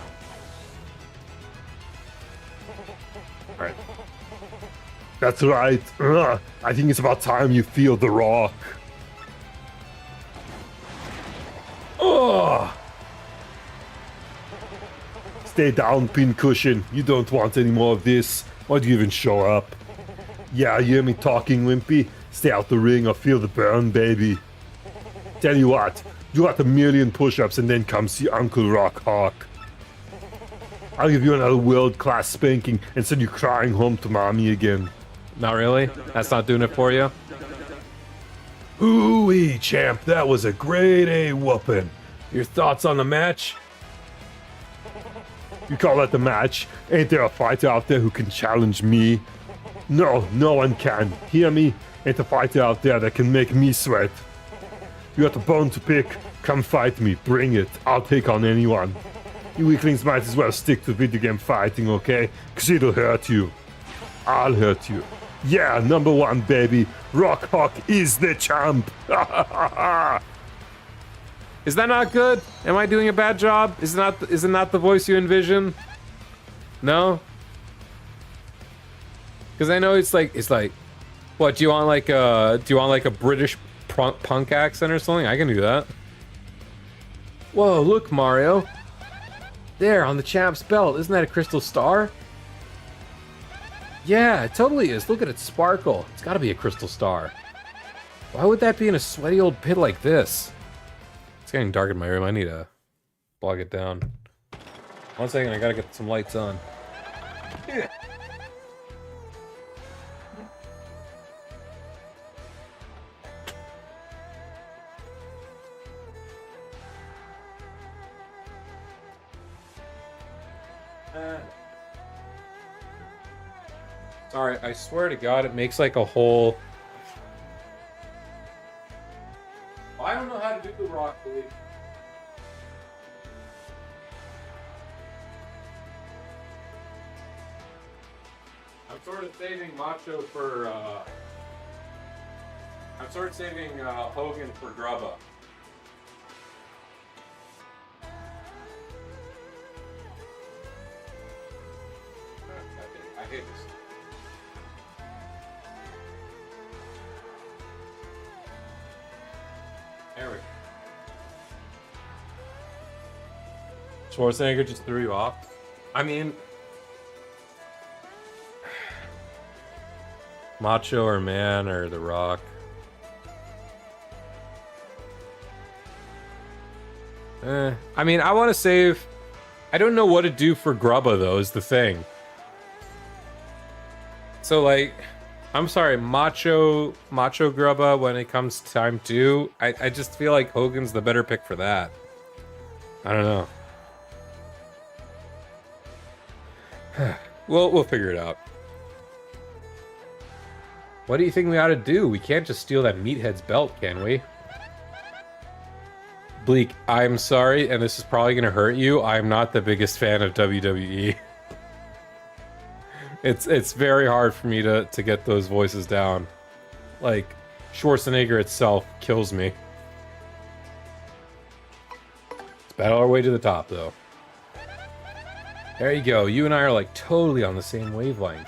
Right. That's right. I think it's about time you feel the rock. Oh! Stay down, pincushion. You don't want any more of this. Why'd you even show up? Yeah, you hear me talking, Wimpy? Stay out the ring or feel the burn, baby. Tell you what, do a million push-ups and then come see Uncle Rock Hawk. I'll give you another world-class spanking and send you crying home to mommy again. Not really? That's not doing it for you? Ooh-wee, champ, that was a grade A whooping. Your thoughts on the match? You call that the match? Ain't there a fighter out there who can challenge me? No, no one can. Hear me? Ain't a fighter out there that can make me sweat. You got a bone to pick? Come fight me. Bring it. I'll take on anyone. You weaklings might as well stick to video game fighting, okay? Cause it'll hurt you. I'll hurt you. Yeah, number one, baby. Rock Hawk is the champ. Is that not good? Am I doing a bad job? Is it not the voice you envision? No? Because I know it's like, what, do you want like a British punk accent or something? I can do that. Whoa, look, Mario. There, on the champ's belt. Isn't that a crystal star? Yeah, it totally is. Look at it sparkle. It's gotta be a crystal star. Why would that be in a sweaty old pit like this? It's getting dark in my room. I need to blog it down. 1 second, I gotta get some lights on. Yeah. Sorry, I swear to God, it makes like a whole... I don't know how to do the rock league. I'm sort of saving Macho for, I'm sort of saving Hogan for Grubba. I hate this. There we go. Schwarzenegger just threw you off? I mean... Macho or Man or The Rock. I mean, I want to save... I don't know what to do for Grubba, though, is the thing. So, like... I'm sorry, Macho Grubba when it comes time to. I just feel like Hogan's the better pick for that. I don't know. We'll figure it out. What do you think we ought to do? We can't just steal that meathead's belt, can we? Bleak, I'm sorry, and this is probably gonna hurt you. I'm not the biggest fan of WWE. It's very hard for me to get those voices down. Like, Schwarzenegger itself kills me. Let's battle our way to the top, though. There you go. You and I are like totally on the same wavelength.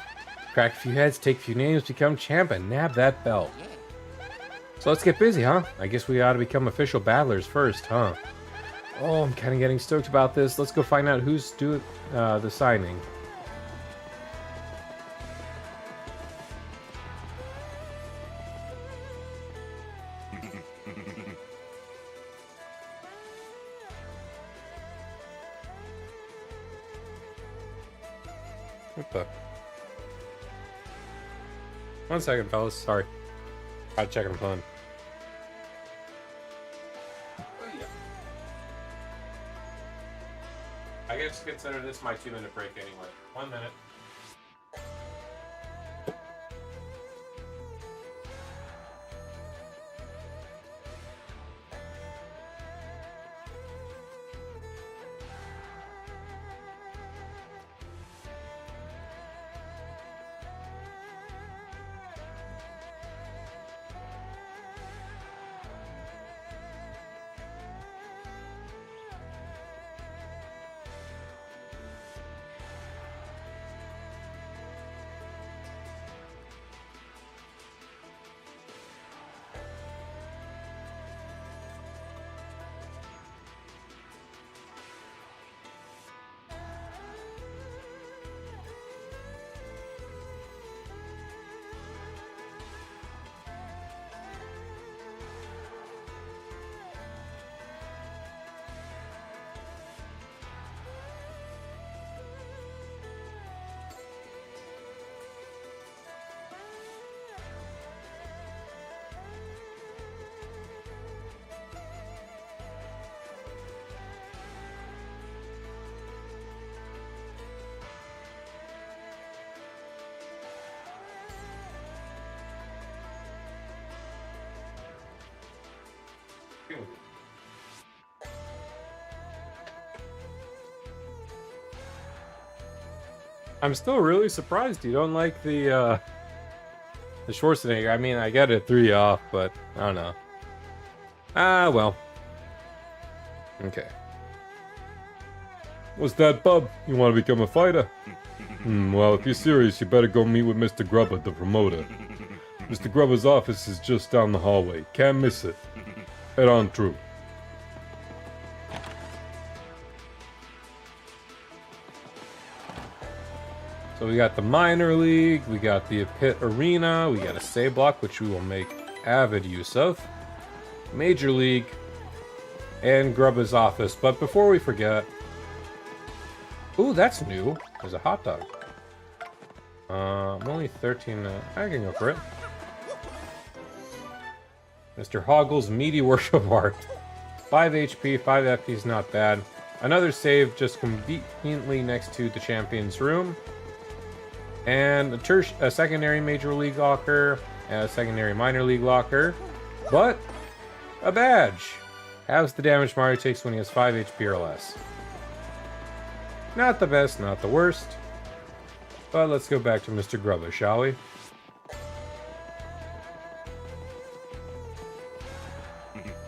Crack a few heads, take a few names, become champ, and nab that belt. So let's get busy, huh? I guess we ought to become official battlers first, huh? Oh, I'm kind of getting stoked about this. Let's go find out who's doing the signing. What the? 1 second, fellas. Sorry. Gotta check on phone. Oh, yeah. I guess consider this my 2-minute break anyway. 1 minute. I'm still really surprised you don't like the Schwarzenegger. I mean, I get it, 3 off, but I don't know. Ah, well. Okay. What's that, bub? You want to become a fighter? Well, if you're serious, you better go meet with Mr. Grubber, the promoter. Mr. Grubber's office is just down the hallway. Can't miss it. Head on through. So we got the minor league, we got the pit arena, we got a save block, which we will make avid use of. Major league, and Grubba's office. But before we forget... Ooh, that's new. There's a hot dog. I'm only 13. I can go for it. Mr. Hoggle's Meaty Worship of Art. 5 HP, 5 FP is not bad. Another save just conveniently next to the champion's room. And a secondary major league locker, and a secondary minor league locker. But a badge. Halves the damage Mario takes when he has 5 HP or less. Not the best, not the worst. But let's go back to Mr. Grubba, shall we?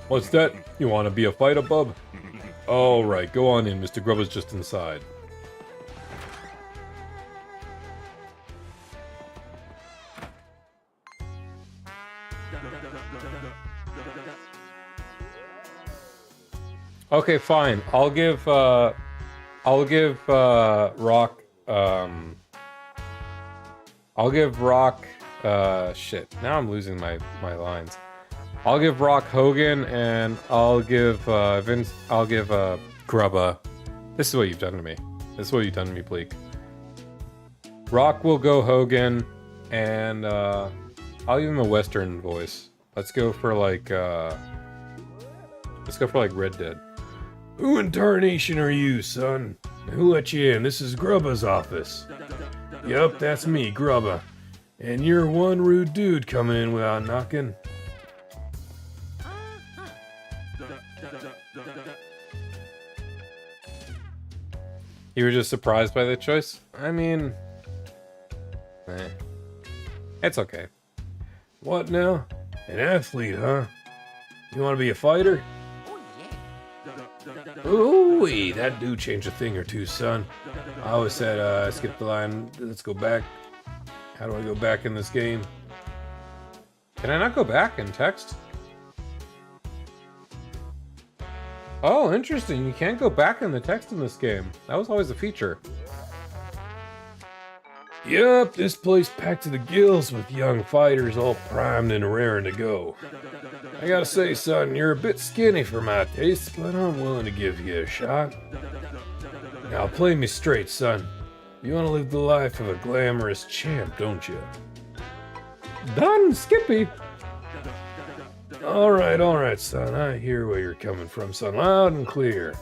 What's that? You want to be a fighter, bub? Alright, go on in. Mr. Grubber's just inside. Okay, fine. I'll give Rock, shit. Now I'm losing my lines. I'll give Rock Hogan, and I'll give Vince, I'll give Grubba. This is what you've done to me. This is what you've done to me, Bleak. Rock will go Hogan, and I'll give him a Western voice. Let's go for like Red Dead. Who in tarnation are you, son? Who let you in? This is Grubba's office. Yup, that's me, Grubba. And you're one rude dude coming in without knocking. You were just surprised by the choice? I mean... It's okay. What now? An athlete, huh? You want to be a fighter? Ooh, that do change a thing or two, son. I always said, skip the line. Let's go back. How do I go back in this game? Can I not go back in text? Oh, interesting. You can't go back in the text in this game. That was always a feature. Yup, this place packed to the gills with young fighters all primed and raring to go. I gotta say, son, you're a bit skinny for my taste, but I'm willing to give you a shot. Now play me straight, son. You want to live the life of a glamorous champ, don't you? Done, Skippy! Alright, son. I hear where you're coming from, son. Loud and clear.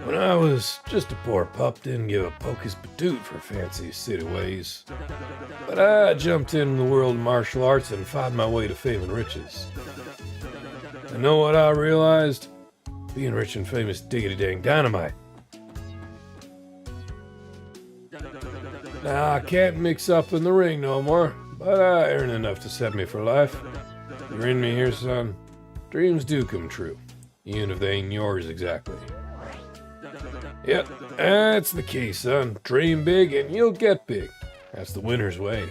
When I was just a poor pup, didn't give a pocus patoot for fancy city ways. But I jumped into the world of martial arts and fought my way to fame and riches. And know what I realized? Being rich and famous diggity dang dynamite. Now, I can't mix up in the ring no more, but I earn enough to set me for life. You're in me here, son. Dreams do come true, even if they ain't yours exactly. Yep, that's the key, son. Dream big and you'll get big. That's the winner's way.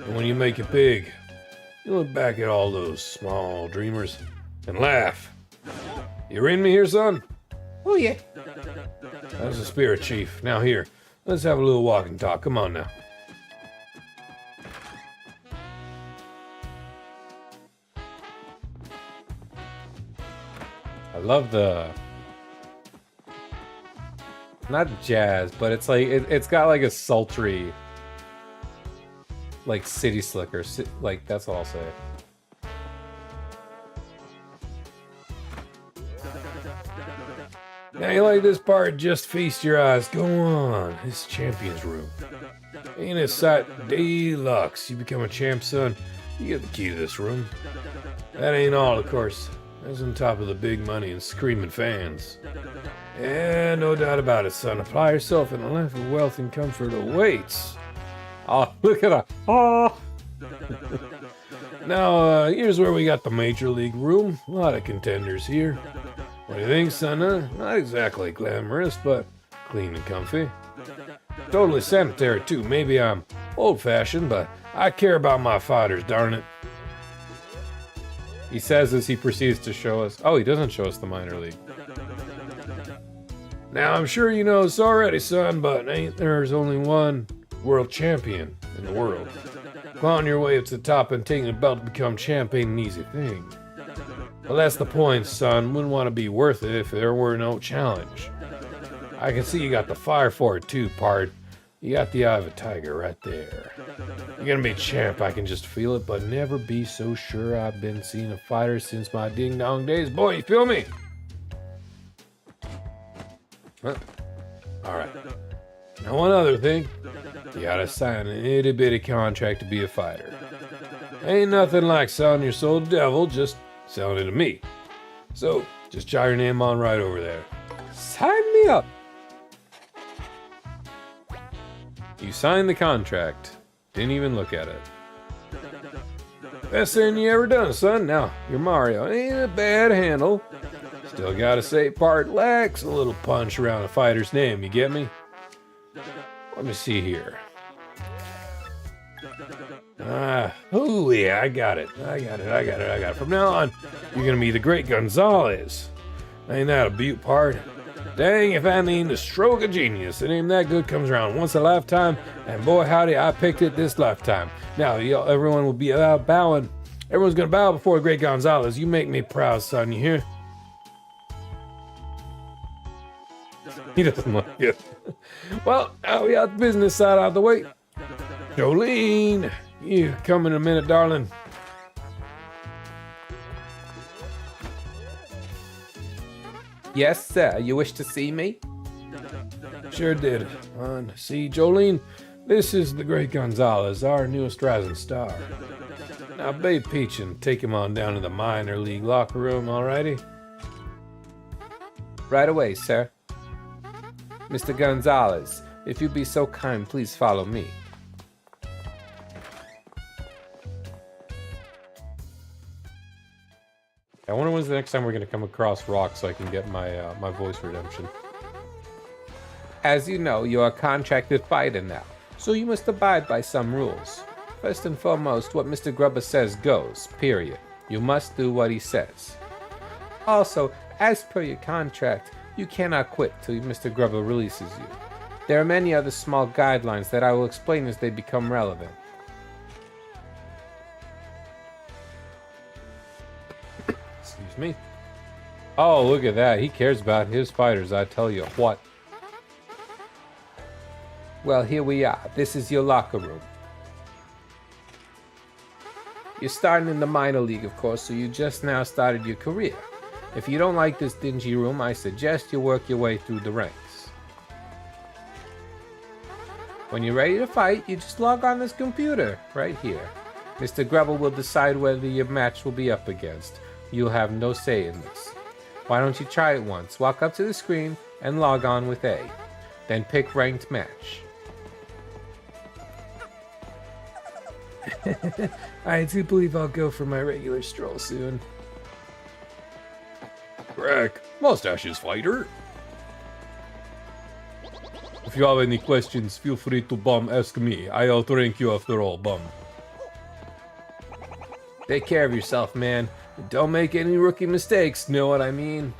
And when you make it big, you look back at all those small dreamers and laugh. You're in me here, son? Oh, yeah. That's the spirit, Chief. Now here, let's have a little walk and talk. Come on now. I love the... Not jazz, but it's like, it's got like a sultry... Like city slicker. Like, that's all I'll say. Now you like this part? Just feast your eyes. Go on. This champion's room. Ain't it sight deluxe? You become a champ, son, you get the key to this room. That ain't all, of course. That's on top of the big money and screaming fans. Yeah, no doubt about it, son. Apply yourself and a life of wealth and comfort awaits. Oh, look at that. Oh. Now, here's where we got the Major League room. A lot of contenders here. What do you think, son? Not exactly glamorous, but clean and comfy. Totally sanitary, too. Maybe I'm old-fashioned, but I care about my fighters, darn it. He says as he proceeds to show us. Oh, he doesn't show us the minor league. Now, I'm sure you know this already, son, but ain't there's only one world champion in the world. Clawing your way up to the top and taking a belt to become champ ain't an easy thing. Well, that's the point, son. Wouldn't want to be worth it if there were no challenge. I can see you got the fire for it too, pard. You got the eye of a tiger right there. You're gonna be champ, I can just feel it, but never be so sure. I've been seeing a fighter since my ding-dong days. Boy, you feel me? Huh? Alright. Now one other thing. You gotta sign an itty-bitty contract to be a fighter. Ain't nothing like selling your soul to the devil, just selling it to me. So, just jot your name on right over there. Sign me up. You signed the contract. Didn't even look at it. Best thing you ever done, son. Now, you're Mario. Ain't a bad handle. Still gotta say part lacks a little punch around a fighter's name, you get me? Let me see here. Oh yeah, I got it. From now on, you're gonna be the Great Gonzalez. Ain't that a beaut, part? Dang, if I mean the stroke of genius. A name that good comes around once a lifetime, and boy howdy, I picked it this lifetime. Now, everyone will be bowing. Everyone's gonna bow before Great Gonzalez. You make me proud, son, you hear? He doesn't like it. Well, now we got the business side out of the way. Jolene, you come in a minute, darling. Yes, sir. You wish to see me? Sure did. See, Jolene, this is the Great Gonzalez, our newest rising star. Now, Babe Peach and take him on down to the minor league locker room, alrighty? Right away, sir. Mr. Gonzalez, if you'd be so kind, please follow me. I wonder when's the next time we're going to come across Rock so I can get my my voice redemption. As you know, you're a contracted fighter now, so you must abide by some rules. First and foremost, what Mr. Grubba says goes, period. You must do what he says. Also, as per your contract, you cannot quit till Mr. Grubba releases you. There are many other small guidelines that I will explain as they become relevant. Excuse me. Oh, look at that. He cares about his fighters, I tell you what. Well, here we are. This is your locker room. You're starting in the minor league, of course, so you just now started your career. If you don't like this dingy room, I suggest you work your way through the ranks. When you're ready to fight, you just log on this computer, right here. Mr. Grubba will decide whether your match will be up against. You'll have no say in this. Why don't you try it once? Walk up to the screen and log on with A. Then pick ranked match. I do believe I'll go for my regular stroll soon. Crack. Mustaches fighter. If you have any questions, feel free to ask me. I outrank you after all, bum. Take care of yourself, man. Don't make any rookie mistakes, know what I mean?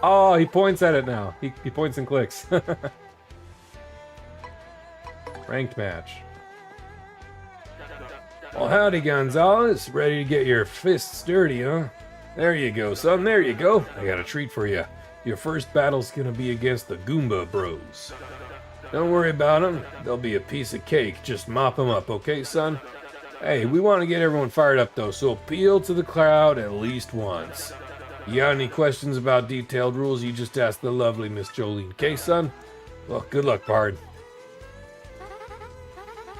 Oh, he points at it now. He points and clicks. Ranked match. Well, howdy, Gonzalez. Ready to get your fists dirty, huh? There you go, son. There you go. I got a treat for you. Your first battle's gonna be against the Goomba Bros. Don't worry about them. They'll be a piece of cake. Just mop them up, okay, son? Hey, we want to get everyone fired up, though, so appeal to the crowd at least once. You got any questions about detailed rules, you just ask the lovely Miss Jolene, okay, son? Well, good luck, pard.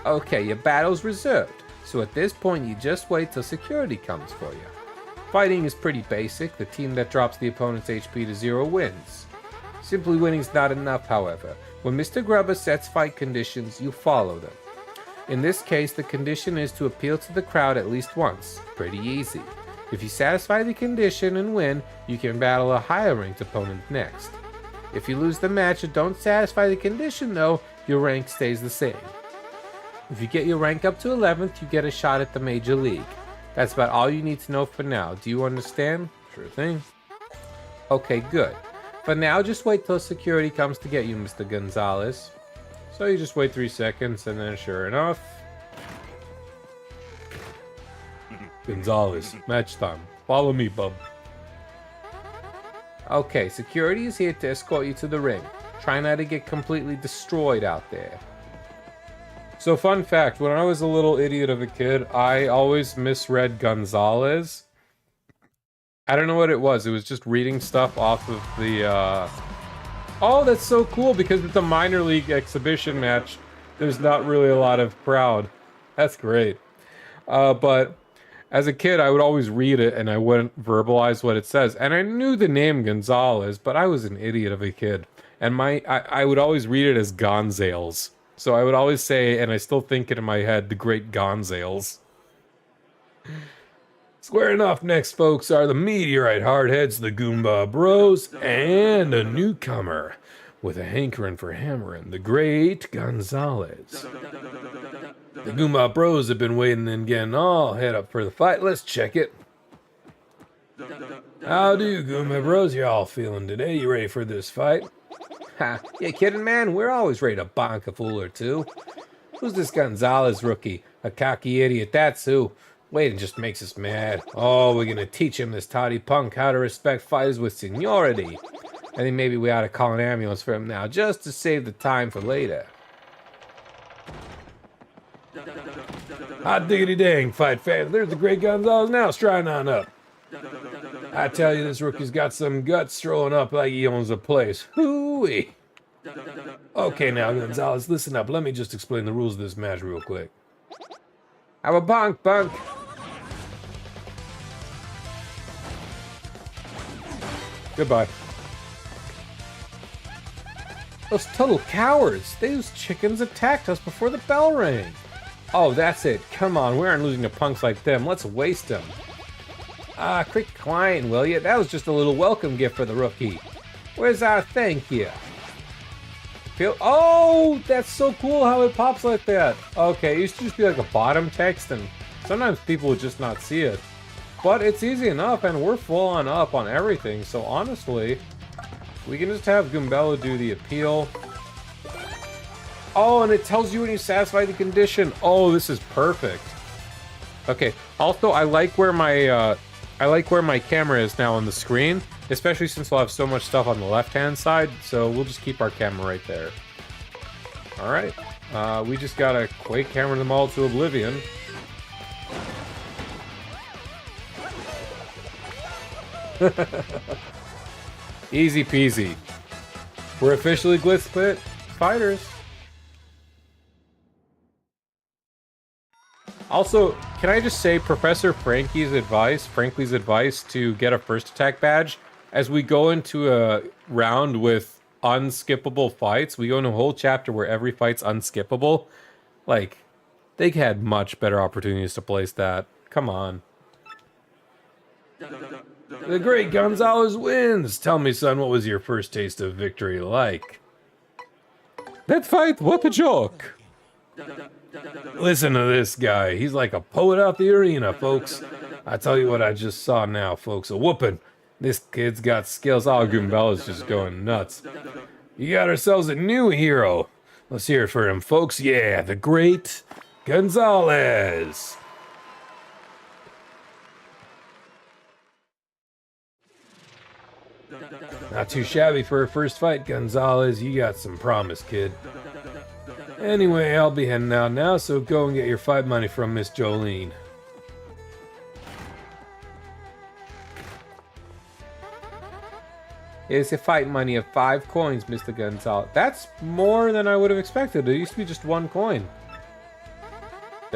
Okay, your battle's reserved. So at this point, you just wait till security comes for you. Fighting is pretty basic. The team that drops the opponent's HP to 0 wins. Simply winning is not enough, however. When Mr. Grubba sets fight conditions, you follow them. In this case, the condition is to appeal to the crowd at least once. Pretty easy. If you satisfy the condition and win, you can battle a higher ranked opponent next. If you lose the match and don't satisfy the condition though, your rank stays the same. If you get your rank up to 11th, you get a shot at the Major League. That's about all you need to know for now. Do you understand? Sure thing. Okay, good. For now, just wait till security comes to get you, Mr. Gonzalez. So you just wait 3 seconds, and then sure enough... Gonzalez, match time. Follow me, bub. Okay, security is here to escort you to the ring. Try not to get completely destroyed out there. So fun fact, when I was a little idiot of a kid, I always misread Gonzalez. I don't know what it was. It was just reading stuff off of the, Oh, that's so cool, because it's a minor league exhibition match. There's not really a lot of crowd. That's great. But as a kid, I would always read it, and I wouldn't verbalize what it says. And I knew the name Gonzalez, but I was an idiot of a kid. And I would always read it as Gonzales. So I would always say, and I still think it in my head, the Great Gonzales. Squaring off next, folks, are the Meteorite Hardheads, the Goomba Bros, and a newcomer with a hankering for hammering, the Great Gonzalez. The Goomba Bros have been waiting and getting all head up for the fight. Let's check it. How do, Goomba Bros? You all feeling today? You ready for this fight? Ha, you kidding, man? We're always ready to bonk a fool or two. Who's this Gonzalez rookie? A cocky idiot, that's who. Wait, it just makes us mad. Oh, we're gonna teach him, this toddy punk, how to respect fighters with seniority. I think maybe we ought to call an ambulance for him now, just to save the time for later. Hot diggity dang, fight fans. There's the Great Gonzalez now, striding on up. I tell you, this rookie's got some guts, strolling up like he owns the place. Hoo-wee. Okay, now, Gonzalez, listen up. Let me just explain the rules of this match real quick. Have a bonk, bunk. Goodbye. Those total cowards. Those chickens attacked us before the bell rang. Oh, that's it. Come on, we aren't losing to punks like them. Let's waste them. Ah, quit crying, will you? That was just a little welcome gift for the rookie. Where's our thank you? Oh, that's so cool how it pops like that. Okay, it used to just be like a bottom text, and sometimes people would just not see it. But it's easy enough, and we're full on up on everything, so honestly, we can just have Goombella do the appeal. Oh, and it tells you when you satisfy the condition. Oh, this is perfect. Okay, also, I like where my camera is now on the screen, especially since we'll have so much stuff on the left-hand side, so we'll just keep our camera right there. Alright, we just gotta Quake camera them all to oblivion. Easy peasy. We're officially Glitz Pit fighters. Also, can I just say Professor Frankie's advice to get a first attack badge, as we go into a round with unskippable fights, we go into a whole chapter where every fight's unskippable. Like, they had much better opportunities to place that. Come on. The Great Gonzalez wins. Tell me, son, what was your first taste of victory like? That fight, what a joke! Listen to this guy. He's like a poet out the arena, folks. I tell you what I just saw now, folks. A whooping. This kid's got skills. Oh, Goombella's just going nuts. You got ourselves a new hero. Let's hear it for him, folks. Yeah, the Great Gonzalez. Not too shabby for a first fight, Gonzalez. You got some promise, kid. Anyway, I'll be heading out now, so go and get your fight money from Miss Jolene. Here's your fight money of 5 coins, Mr. Gonzalez. That's more than I would have expected. It used to be just 1 coin.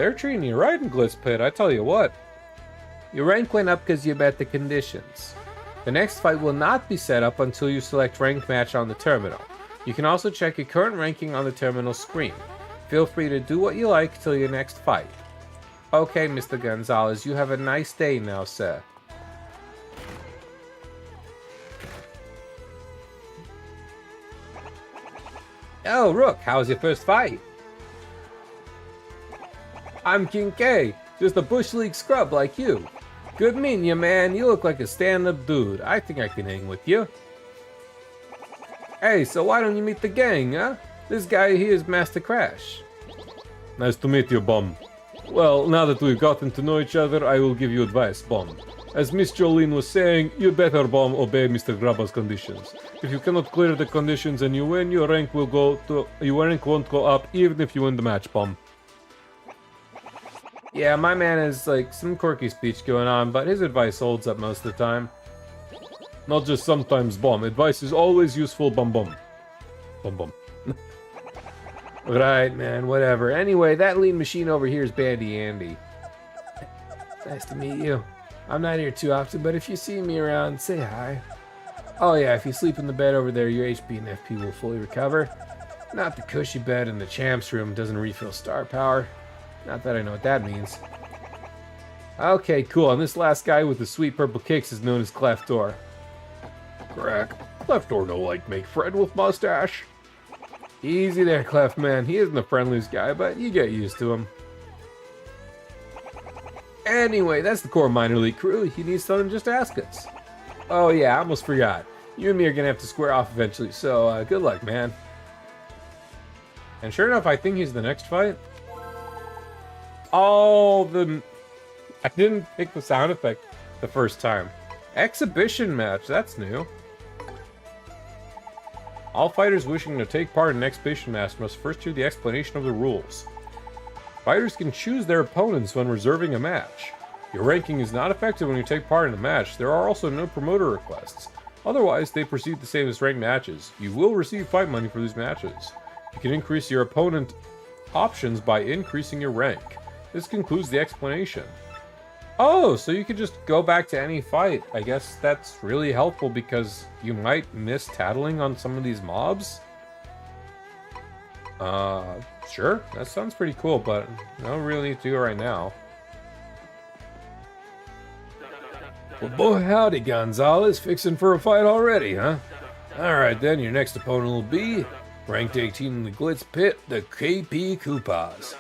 They're treating you right in Glitz Pit, I tell you what. Your rank went up because you met the conditions. The next fight will not be set up until you select rank match on the terminal. You can also check your current ranking on the terminal screen. Feel free to do what you like till your next fight. Okay, Mr. Gonzalez, you have a nice day now, sir. Oh, Rook, how was your first fight? I'm King K, just a Bush League scrub like you. Good meeting you, man. You look like a stand-up dude. I think I can hang with you. Hey, so why don't you meet the gang, huh? This guy here is Master Crash. Nice to meet you, Bum. Well, now that we've gotten to know each other, I will give you advice, Bum. As Miss Jolene was saying, you better, Bum, obey Mr. Grabba's conditions. If you cannot clear the conditions and you win, your rank won't go up even if you win the match, Bum. Yeah, my man has like some quirky speech going on, but his advice holds up most of the time. Not just sometimes, Bum. Advice is always useful, Bum Bum. Bum Bum. Right, man, whatever. Anyway, that lean machine over here is Bandy Andy. Nice to meet you. I'm not here too often, but if you see me around, say hi. Oh yeah, if you sleep in the bed over there, your HP and FP will fully recover. Not the cushy bed in the champs room, doesn't refill star power. Not that I know what that means. Okay, cool, and this last guy with the sweet purple kicks is known as Cleftor. Crack. Cleftor no like make friend with mustache. Easy there, Clef man. He isn't the friendliest guy, but you get used to him. Anyway, that's the core minor league crew. If you need something, just ask us. Oh yeah, I almost forgot. You and me are gonna have to square off eventually, so good luck, man. And sure enough, I think he's the next fight. Oh, I didn't pick the sound effect the first time. Exhibition match, that's new. All fighters wishing to take part in an exhibition match must first hear the explanation of the rules. Fighters can choose their opponents when reserving a match. Your ranking is not affected when you take part in a match. There are also no promoter requests. Otherwise, they proceed the same as ranked matches. You will receive fight money for these matches. You can increase your opponent options by increasing your rank. This concludes the explanation. Oh, so you can just go back to any fight. I guess that's really helpful because you might miss tattling on some of these mobs. Sure, that sounds pretty cool, but I don't really need to do it right now. Well, boy, howdy, Gonzalez. Fixing for a fight already, huh? Alright then, your next opponent will be ranked 18 in the Glitz Pit, the KP Koopas.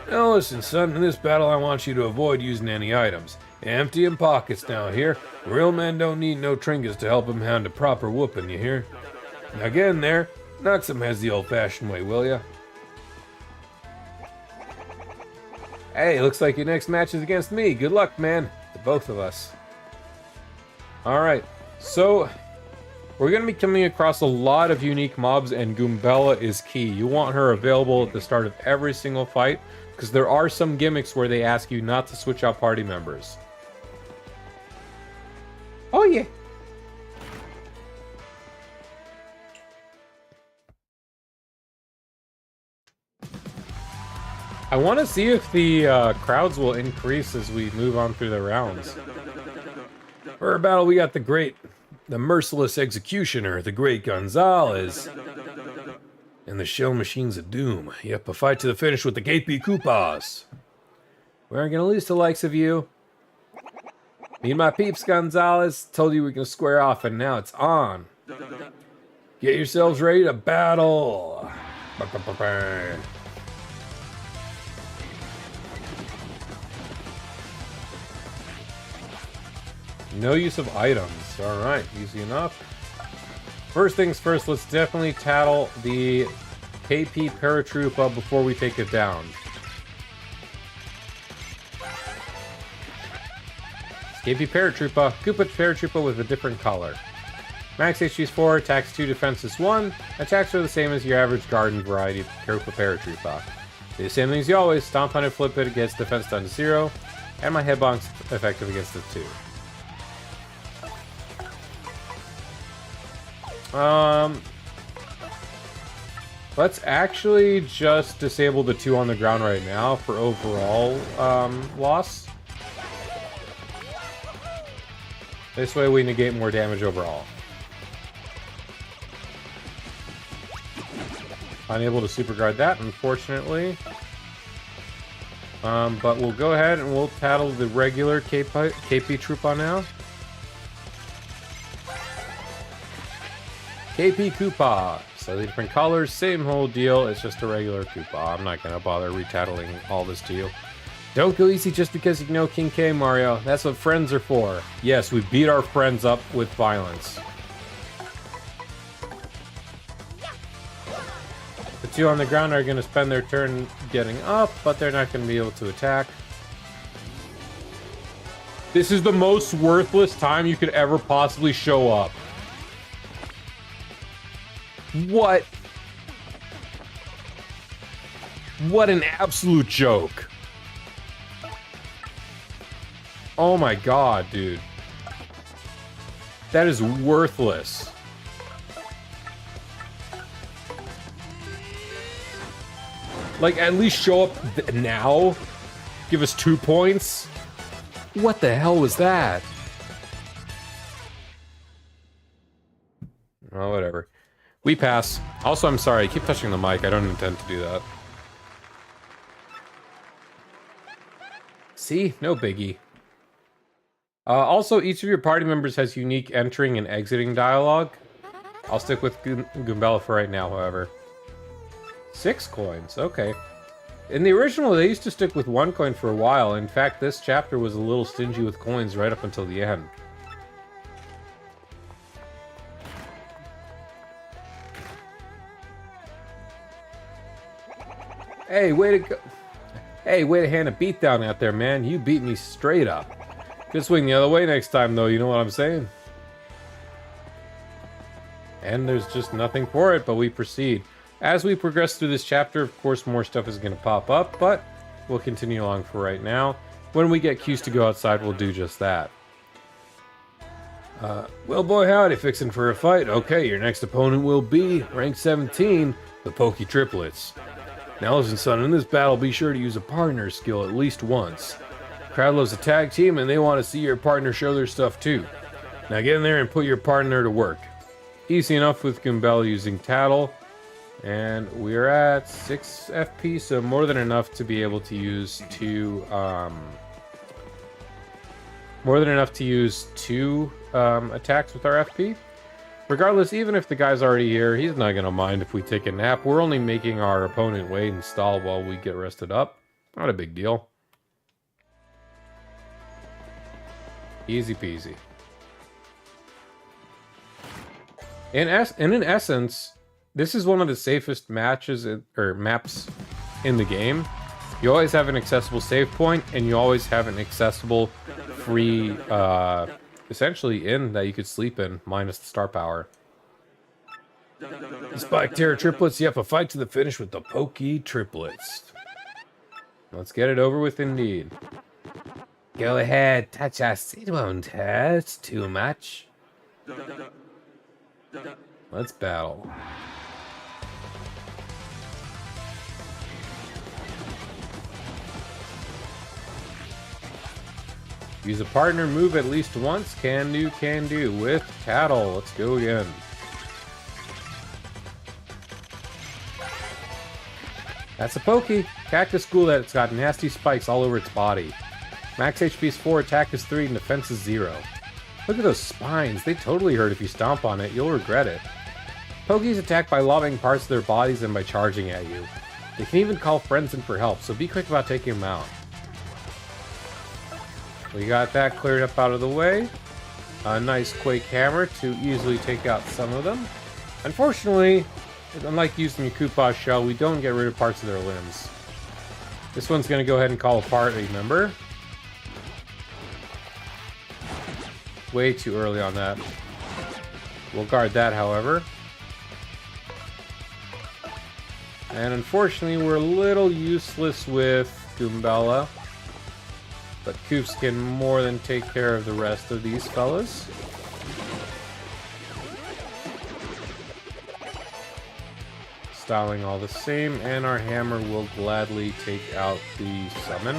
Now listen, son, in this battle I want you to avoid using any items. Empty in pockets now, here. Real men don't need no trinkets to help them hound a proper whooping, you hear? Now get in there, knock some heads the old-fashioned way, will ya? Hey, looks like your next match is against me. Good luck, man. To both of us. Alright, so we're going to be coming across a lot of unique mobs, and Goombella is key. You want her available at the start of every single fight, because there are some gimmicks where they ask you not to switch out party members. Oh yeah. I want to see if the crowds will increase as we move on through the rounds. For our battle, we got the merciless executioner, the great Gonzalez. And the shell machines of doom. Yep, a fight to the finish with the KP Koopas. We aren't gonna lose the likes of you. Me and my peeps, Gonzalez, told you we were gonna square off, and now it's on. Get yourselves ready to battle. No use of items. Alright, easy enough. First things first, let's definitely tattle the KP Paratroopa before we take it down. KP Paratroopa, Koopa Paratroopa with a different color. Max HP is 4, attacks 2, defense is 1. Attacks are the same as your average garden variety Koopa Paratroopa. Do the same things you always, stomp on it, flip it, gets defense down to 0, and my headbox effective against the 2. Let's actually just disable the 2 on the ground right now for overall loss. This way we negate more damage overall. Unable to super guard that, unfortunately. But we'll go ahead and we'll tattle the regular KP Troopa now. KP Koopa. Slightly different colors, same whole deal. It's just a regular Koopa. I'm not gonna bother retattling all this to you. Don't go easy just because you know King K, Mario. That's what friends are for. Yes, we beat our friends up with violence. The 2 on the ground are gonna spend their turn getting up, but they're not gonna be able to attack. This is the most worthless time you could ever possibly show up. What? What an absolute joke. Oh my god, dude. That is worthless. Like, at least show up now. Give us 2 points. What the hell was that? Oh, whatever. We pass. Also, I'm sorry, I keep touching the mic. I don't intend to do that. See? No biggie. Also, each of your party members has unique entering and exiting dialogue. I'll stick with Goombella for right now, however. 6 coins, okay. In the original, they used to stick with 1 coin for a while. In fact, this chapter was a little stingy with coins right up until the end. Hey, way to go. Hey, way to hand a beat down out there, man. You beat me straight up. Just swing the other way next time, though. You know what I'm saying? And there's just nothing for it, but we proceed. As we progress through this chapter, of course, more stuff is going to pop up, but we'll continue along for right now. When we get cues to go outside, we'll do just that. Well, boy, howdy, fixing for a fight. Okay, your next opponent will be rank 17, the Pokey Triplets. Now listen, son, in this battle, be sure to use a partner skill at least once. Crowd loves a tag team, and they want to see your partner show their stuff too. Now get in there and put your partner to work. Easy enough with Goombella using Tattle, and we're at 6 FP, so more than enough to be able to use two attacks with our FP. Regardless, even if the guy's already here, he's not going to mind if we take a nap. We're only making our opponent wait and stall while we get rested up. Not a big deal. Easy peasy. In essence, this is one of the safest maps in the game. You always have an accessible save point, and you always have an accessible free essentially inn that you could sleep in, minus the star power. Spike Terror Triplets, yep, a fight to the finish with the Pokey Triplets. Let's get it over with indeed. Go ahead, touch us, it won't hurt too much. Let's battle. Use a partner move at least once. Can do. With Tattle. Let's go again. That's a Pokey. Cactus Ghoul that's got nasty spikes all over its body. Max HP is 4, attack is 3, and defense is 0. Look at those spines. They totally hurt if you stomp on it. You'll regret it. Pokies attack by lobbing parts of their bodies and by charging at you. They can even call friends in for help, so be quick about taking them out. We got that cleared up out of the way. A nice Quake Hammer to easily take out some of them. Unfortunately, unlike using your Koopa shell, we don't get rid of parts of their limbs. This one's going to go ahead and call apart a member. Way too early on that. We'll guard that, however. And unfortunately, we're a little useless with Goombella. But Koops can more than take care of the rest of these fellas. styling all the same, and our hammer will gladly take out the summon.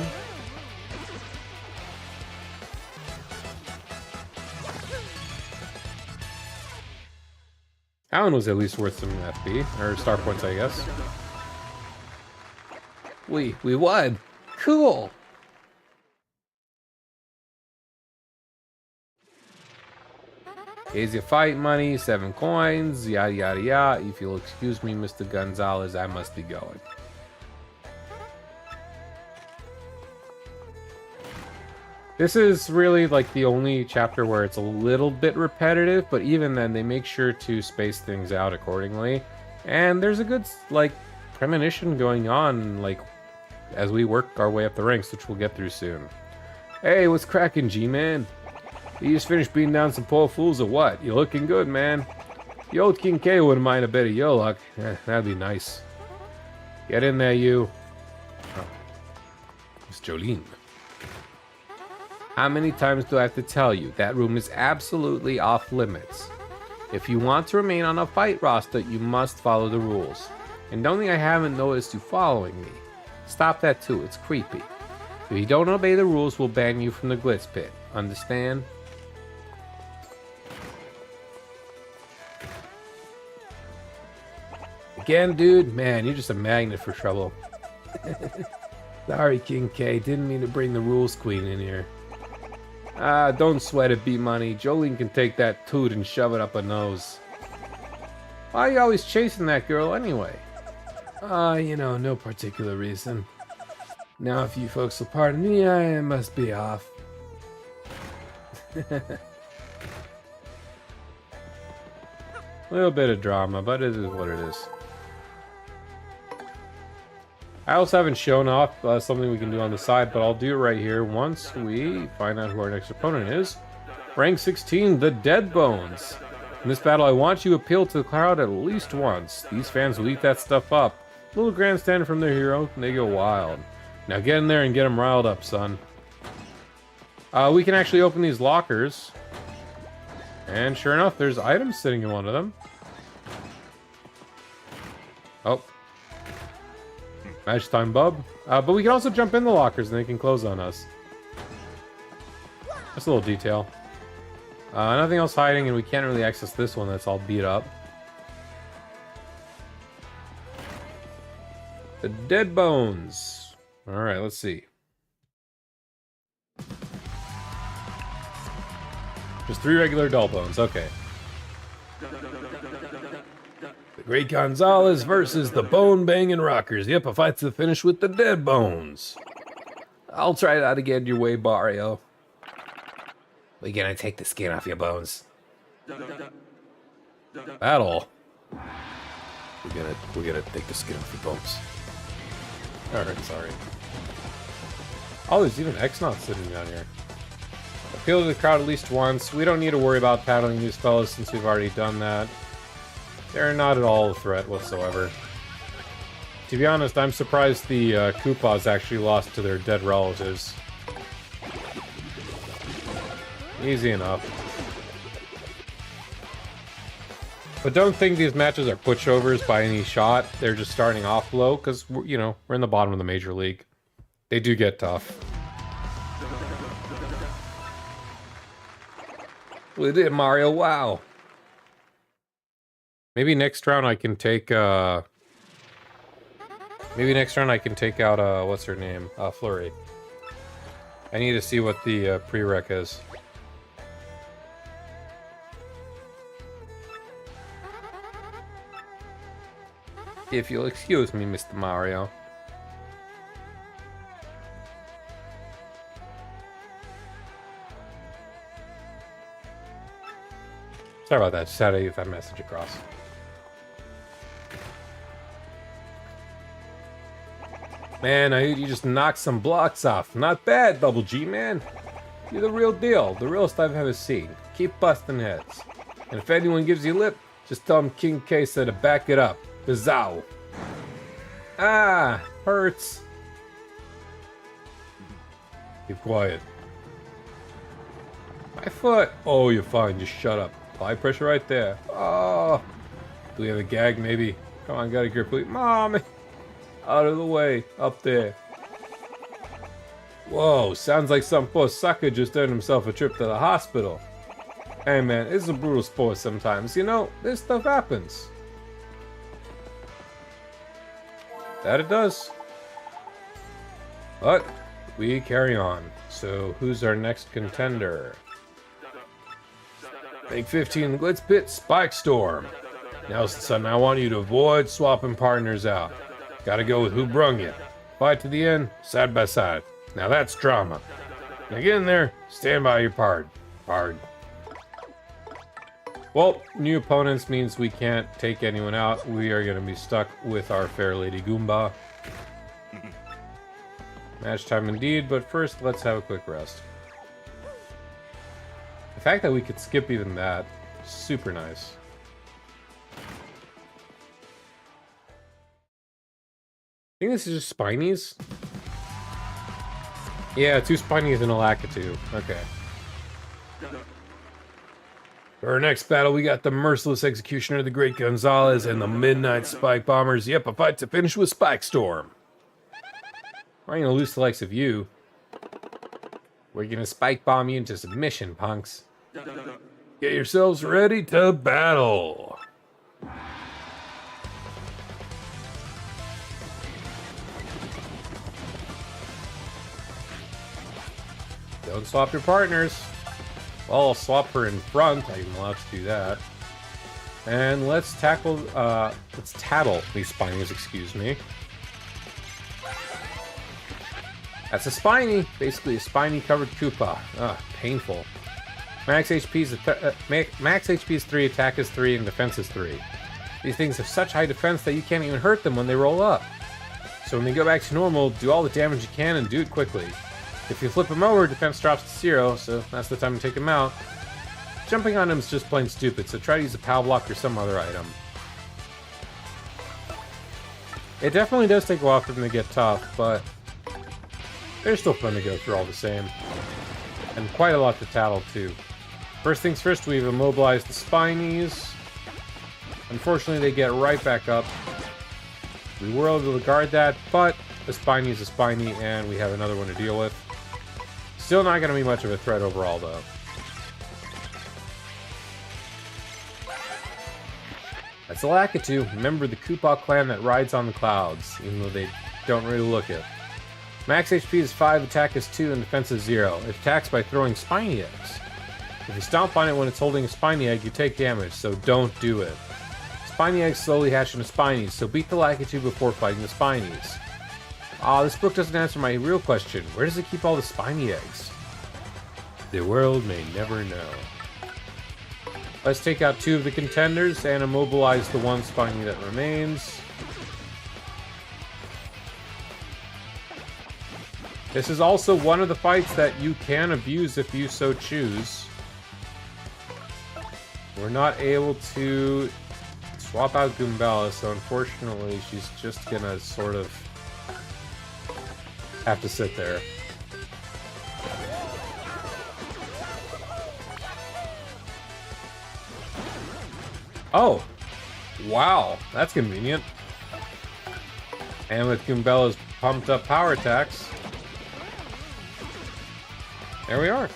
That one was at least worth some FP, or star points, I guess. We won. Cool. Here's your fight money, 7 coins, yada yada yada. If you'll excuse me, Mr. Gonzalez, I must be going. This is really like the only chapter where it's a little bit repetitive, but even then they make sure to space things out accordingly. And there's a good like premonition going on like as we work our way up the ranks, which we'll get through soon. Hey, what's cracking, G-Man? You just finished beating down some poor fools or what? You're looking good, man. The old King K wouldn't mind a bit of your luck. That'd be nice. Get in there, you. Oh. It's Jolene. How many times do I have to tell you? That room is absolutely off limits. If you want to remain on a fight roster, you must follow the rules. And don't think I haven't noticed you following me. Stop that too, it's creepy. If you don't obey the rules, we'll ban you from the Glitz Pit. Understand? Again, dude? Man, you're just a magnet for trouble. Sorry, King K. Didn't mean to bring the rules queen in here. Don't sweat it, B-Money. Jolene can take that toot and shove it up her nose. Why are you always chasing that girl anyway? You know, no particular reason. Now, if you folks will pardon me, I must be off. A little bit of drama, but it is what it is. I also haven't shown off something we can do on the side, but I'll do it right here once we find out who our next opponent is. Rank 16, the Dead Bones. In this battle, I want you to appeal to the crowd at least once. These fans will eat that stuff up. A little grandstand from their hero, and they go wild. Now get in there and get them riled up, son. We can actually open these lockers. And sure enough, there's items sitting in one of them. Oh. Match time, bub. But we can also jump in the lockers and they can close on us. That's a little detail. Nothing else hiding, and we can't really access this one that's all beat up. The Dead Bones. Alright, let's see. Just 3 regular dull bones, okay. The Great Gonzalez versus the Bone Banging Rockers. Yep, a fight to the finish with the Dead Bones. I'll try that again your way, Barrio. We're gonna take the skin off your bones. Battle. We're gonna take the skin off your bones. Alright, sorry. Oh, there's even X-Nauts sitting down here. Appeal to the crowd at least once. We don't need to worry about paddling these fellas since we've already done that. They're not at all a threat whatsoever. To be honest, I'm surprised the Koopas actually lost to their dead relatives. Easy enough. But don't think these matches are pushovers by any shot. They're just starting off low because, you know, we're in the bottom of the major league. They do get tough. We did, Mario. Wow. Maybe next round I can take, maybe next round I can take out, what's her name? Flurry. I need to see what the prereq is. If you'll excuse me, Mr. Mario. Sorry about that. Just had to get that message across. Man, I heard you just knocked some blocks off. Not bad, Double G, man. You're the real deal. The realest I've ever seen. Keep busting heads. And if anyone gives you lip, just tell them King K said to back it up. Bizow. Ah, hurts. Keep quiet. My foot. Oh, you're fine. Just shut up. High pressure right there. Oh. Do we have a gag, maybe? Come on, gotta grip, please. Mommy! Out of the way, up there. Whoa, sounds like some poor sucker just earned himself a trip to the hospital. Hey man, it's a brutal sport sometimes. You know, this stuff happens. That it does. But we carry on. So who's our next contender? Make 15 Glitz Pit Spike Storm. Now, son, I want you to avoid swapping partners out. Gotta go with who brung you. Fight to the end, side by side. Now that's drama. Now get in there, stand by your pard. Well, new opponents means we can't take anyone out. We are going to be stuck with our fair Lady Goomba. Match time indeed, but first let's have a quick rest. The fact that we could skip even that, super nice. I think this is just Spinies. Yeah, 2 Spinies and a Lakitu. Okay. For our next battle, we got the Merciless Executioner, the Great Gonzalez, and the Midnight Spike Bombers. Yep, a fight to finish with Spike Storm. We're gonna lose the likes of you. We're gonna spike bomb you into submission, punks. Get yourselves ready to battle. Don't swap your partners. Well, I'll swap her in front. I'm allowed to do that. And let's tattle these Spinies, excuse me. That's a Spiny. Basically a Spiny covered Koopa. Ugh, painful. Max HP is 3, attack is 3, and defense is 3. These things have such high defense that you can't even hurt them when they roll up. So when they go back to normal, do all the damage you can and do it quickly. If you flip them over, defense drops to 0, so that's the time to take them out. Jumping on them is just plain stupid, so try to use a POW block or some other item. It definitely does take a while for them to get tough, but they're still fun to go through all the same. And quite a lot to tattle, too. First things first, we've immobilized the Spinies. Unfortunately, they get right back up. We were able to guard that, but the Spiny is a Spiny, and we have another one to deal with. Still not going to be much of a threat overall, though. That's a Lakitu. Remember the Koopa clan that rides on the clouds, even though they don't really look it. Max HP is 5, attack is 2, and defense is 0. It attacks by throwing Spiny eggs. If you stomp on it when it's holding a Spiny egg, you take damage, so don't do it. Spiny eggs slowly hatch into Spinies, so beat the Lakitu before fighting the Spinies. This book doesn't answer my real question. Where does it keep all the Spiny eggs? The world may never know. Let's take out 2 of the contenders and immobilize the 1 Spiny that remains. This is also one of the fights that you can abuse if you so choose. We're not able to swap out Goombella, so unfortunately she's just gonna sort of have to sit there. Oh! Wow, that's convenient. And with Goombella's pumped up power attacks, there we are.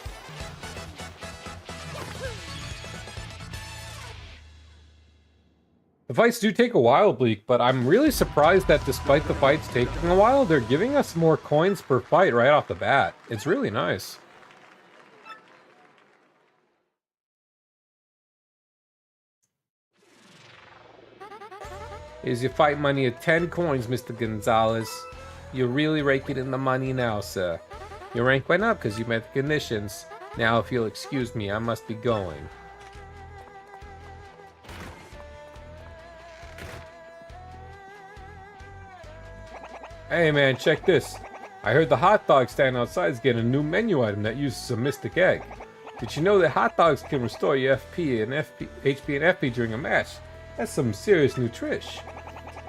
The fights do take a while, Bleak, but I'm really surprised that despite the fights taking a while, they're giving us more coins per fight right off the bat. It's really nice. Here's your fight money at 10 coins, Mr. Gonzalez. You're really raking in the money now, sir. Your rank went up because you met the conditions. Now, if you'll excuse me, I must be going. Hey man, check this. I heard the hot dog stand outside is getting a new menu item that uses a mystic egg. Did you know that hot dogs can restore your HP and FP during a match? That's some serious nutrish.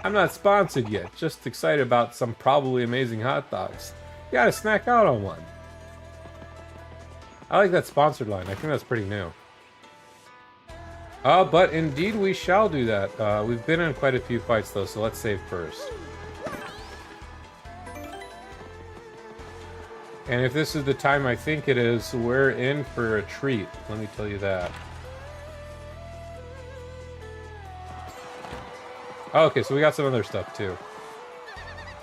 I'm not sponsored yet, just excited about some probably amazing hot dogs. You gotta snack out on one. I like that sponsored line. I think that's pretty new. But indeed we shall do that. We've been in quite a few fights though, so let's save first. And if this is the time I think it is, we're in for a treat. Let me tell you that. Oh, okay, so we got some other stuff too.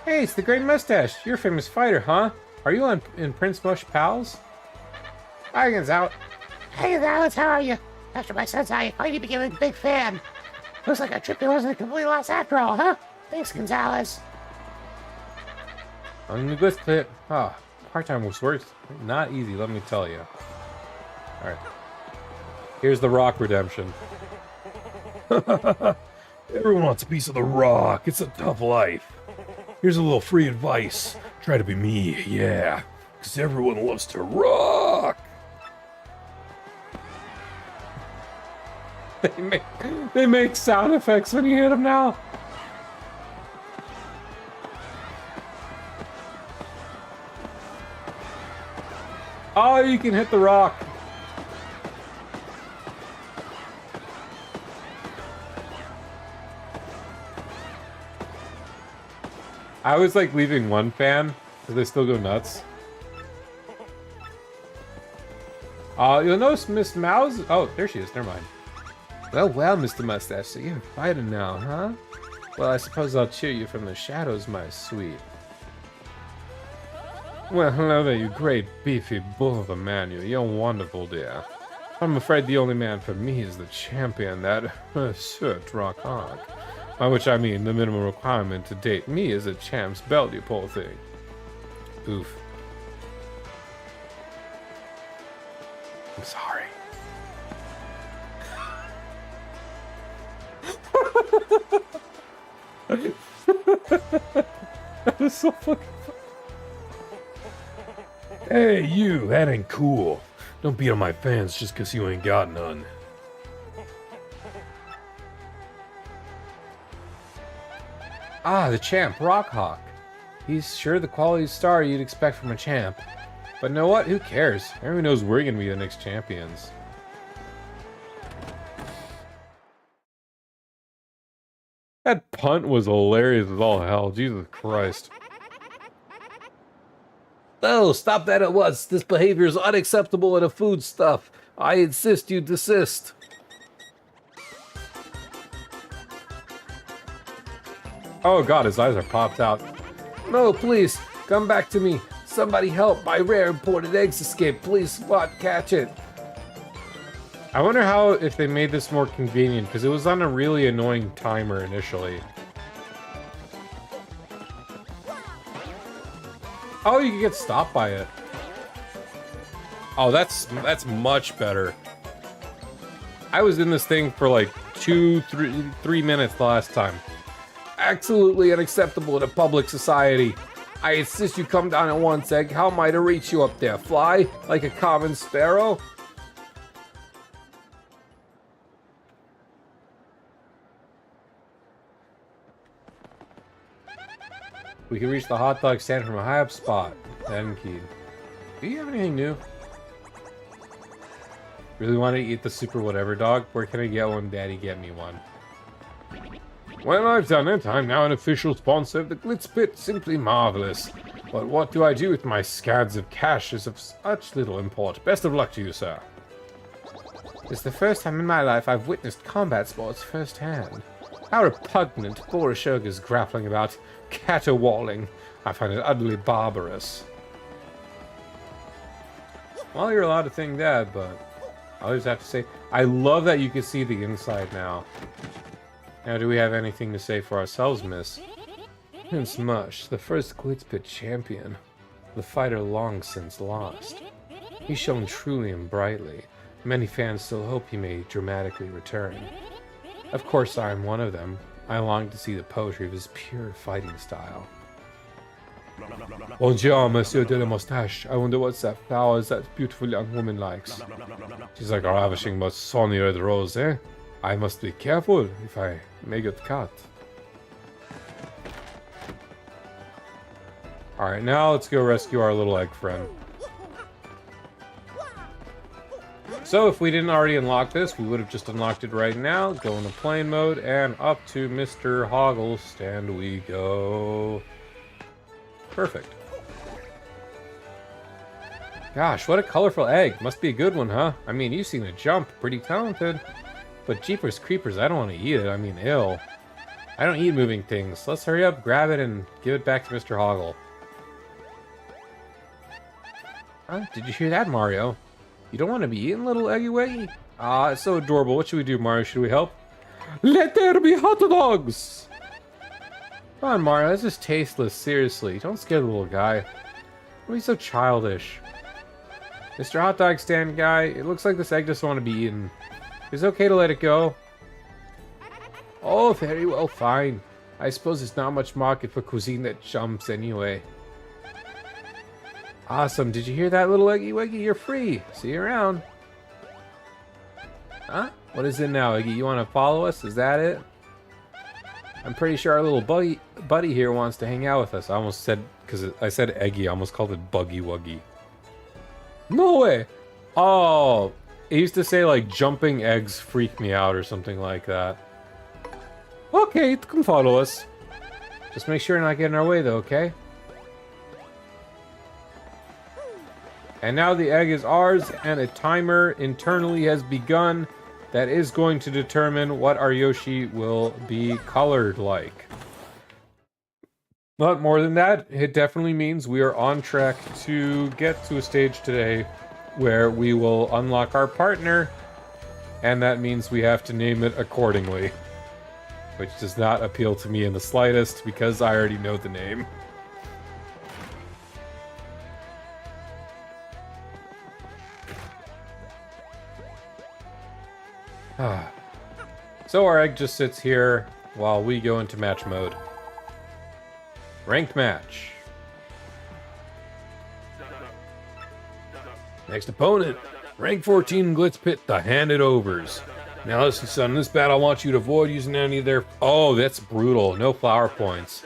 Hey, it's the Great Mustache. You're a famous fighter, huh? Are you in Prince Mush Pals? Hi, Gonzalo. Hey, Alex, how are you? After my son's eye, I finally became a big fan. Looks like our trip wasn't completely lost after all, huh? Thanks, Gonzalez. On the good clip. Ah, part-time was worth. Not easy, let me tell you. Alright. Here's the rock redemption. Everyone wants a piece of the rock. It's a tough life. Here's a little free advice. Try to be me, yeah. Because everyone loves to rock. They make sound effects when you hit them now. Oh, you can hit the rock. I was like leaving one fan because they still go nuts. You'll notice Miss Mouse. Oh, there she is. Never mind. Well, Mr. Mustache, so you're a fighter now, huh? Well, I suppose I'll cheer you from the shadows, my sweet. Well, hello there, you great beefy bull of a man. You're wonderful, dear. I'm afraid the only man for me is the champion, that Sir Drawcock. By which I mean the minimum requirement to date me is a champ's belt, you poor thing. Oof. I'm sorry. That is so fucking funny. Hey, you, that ain't cool. Don't beat on my fans just because you ain't got none. Ah, the champ, Rockhawk. He's sure the quality star you'd expect from a champ. But know what? Who cares? Everyone knows we're gonna be the next champions. That punt was hilarious as all hell. Jesus Christ. Oh, stop that at once. This behavior is unacceptable in a foodstuff. I insist you desist. Oh god, his eyes are popped out. No, please, come back to me. Somebody help. My rare imported eggs escaped. Please, spot, catch it. I wonder how if they made this more convenient, because it was on a really annoying timer initially. Oh, you can get stopped by it. Oh, that's much better. I was in this thing for like 3 minutes the last time. Absolutely unacceptable in a public society. I insist you come down at once, Egg. How am I to reach you up there? Fly? Like a common sparrow? We can reach the hot dog stand from a high up spot. Then key. Do you have anything new? Really want to eat the super whatever dog? Where can I get one? Daddy, get me one. Well, I've done it. I'm now an official sponsor of the Glitz Pit. Simply marvelous. But what do I do with my scads of cash is of such little import. Best of luck to you, sir. It's the first time in my life I've witnessed combat sports firsthand. How repugnant Boroshoga's grappling about caterwauling. I find it utterly barbarous. Well, you're allowed to think that, but others have to say... I love that you can see the inside now. Now, do we have anything to say for ourselves, miss? Prince Mush, the first Glitz Pit champion. The fighter long since lost. He shone truly and brightly. Many fans still hope he may dramatically return. Of course, I am one of them. I long to see the poetry of his pure fighting style. Bonjour, Monsieur de la Moustache. I wonder what's that flowers that beautiful young woman likes. She's like a ravishing but sunny red rose, eh? I must be careful if I may get cut. Alright, now let's go rescue our little egg friend. So if we didn't already unlock this, we would have just unlocked it right now. Go into plane mode and up to Mr. Hoggle stand we go. Perfect. Gosh, what a colorful egg. Must be a good one, huh? I mean, you seem to jump. Pretty talented. But jeepers creepers, I don't want to eat it. I mean, ill. I don't eat moving things. Let's hurry up, grab it, and give it back to Mr. Hoggle. Huh? Did you hear that, Mario? You don't want to be eating, little Eggy Weggy? Ah, it's so adorable. What should we do, Mario? Should we help? Let there be hot dogs! Come on, Mario. This is tasteless. Seriously. Don't scare the little guy. Don't be so childish. Mr. Hot Dog Stand Guy, it looks like this egg doesn't want to be eaten. Is it okay to let it go? Oh, very well, fine. I suppose there's not much market for cuisine that jumps anyway. Awesome. Did you hear that, little Eggy Weggy? You're free. See you around. Huh? What is it now, Eggy? You want to follow us? Is that it? I'm pretty sure our little buddy here wants to hang out with us. I almost said, because I said Eggy, I almost called it Buggy Wuggy. No way! Oh, it used to say like jumping eggs freak me out or something like that. Okay, come follow us. Just make sure you're not getting in our way though, okay? And now the egg is ours, and a timer internally has begun that is going to determine what our Yoshi will be colored like. But more than that, it definitely means we are on track to get to a stage today where we will unlock our partner, and that means we have to name it accordingly. Which does not appeal to me in the slightest, because I already know the name. So our egg just sits here while we go into match mode. Ranked match. Next opponent, rank 14 Glitz Pit, the Handed Overs. Now listen, son, in this battle I want you to avoid using any of their... Oh, that's brutal. No flower points.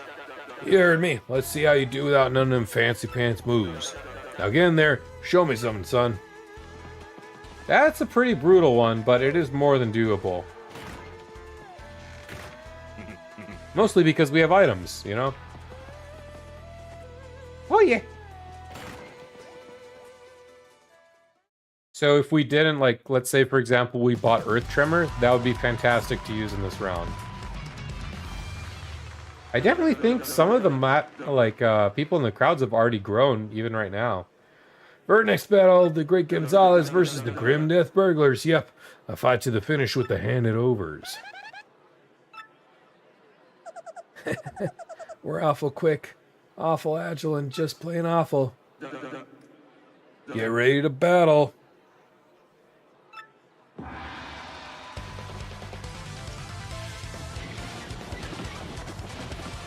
You heard me. Let's see how you do without none of them fancy pants moves. Now get in there, show me something, son. That's a pretty brutal one, but it is more than doable. Mostly because we have items, you know? Oh, yeah. So if we didn't, like, let's say, for example, we bought Earth Tremor, that would be fantastic to use in this round. I definitely think some of the people in the crowds have already grown, even right now. For our next battle, the Great Gonzalez versus the Grim Death Burglars. Yep, a fight to the finish with the Handed Overs. We're awful quick, awful agile, and just plain awful. Get ready to battle.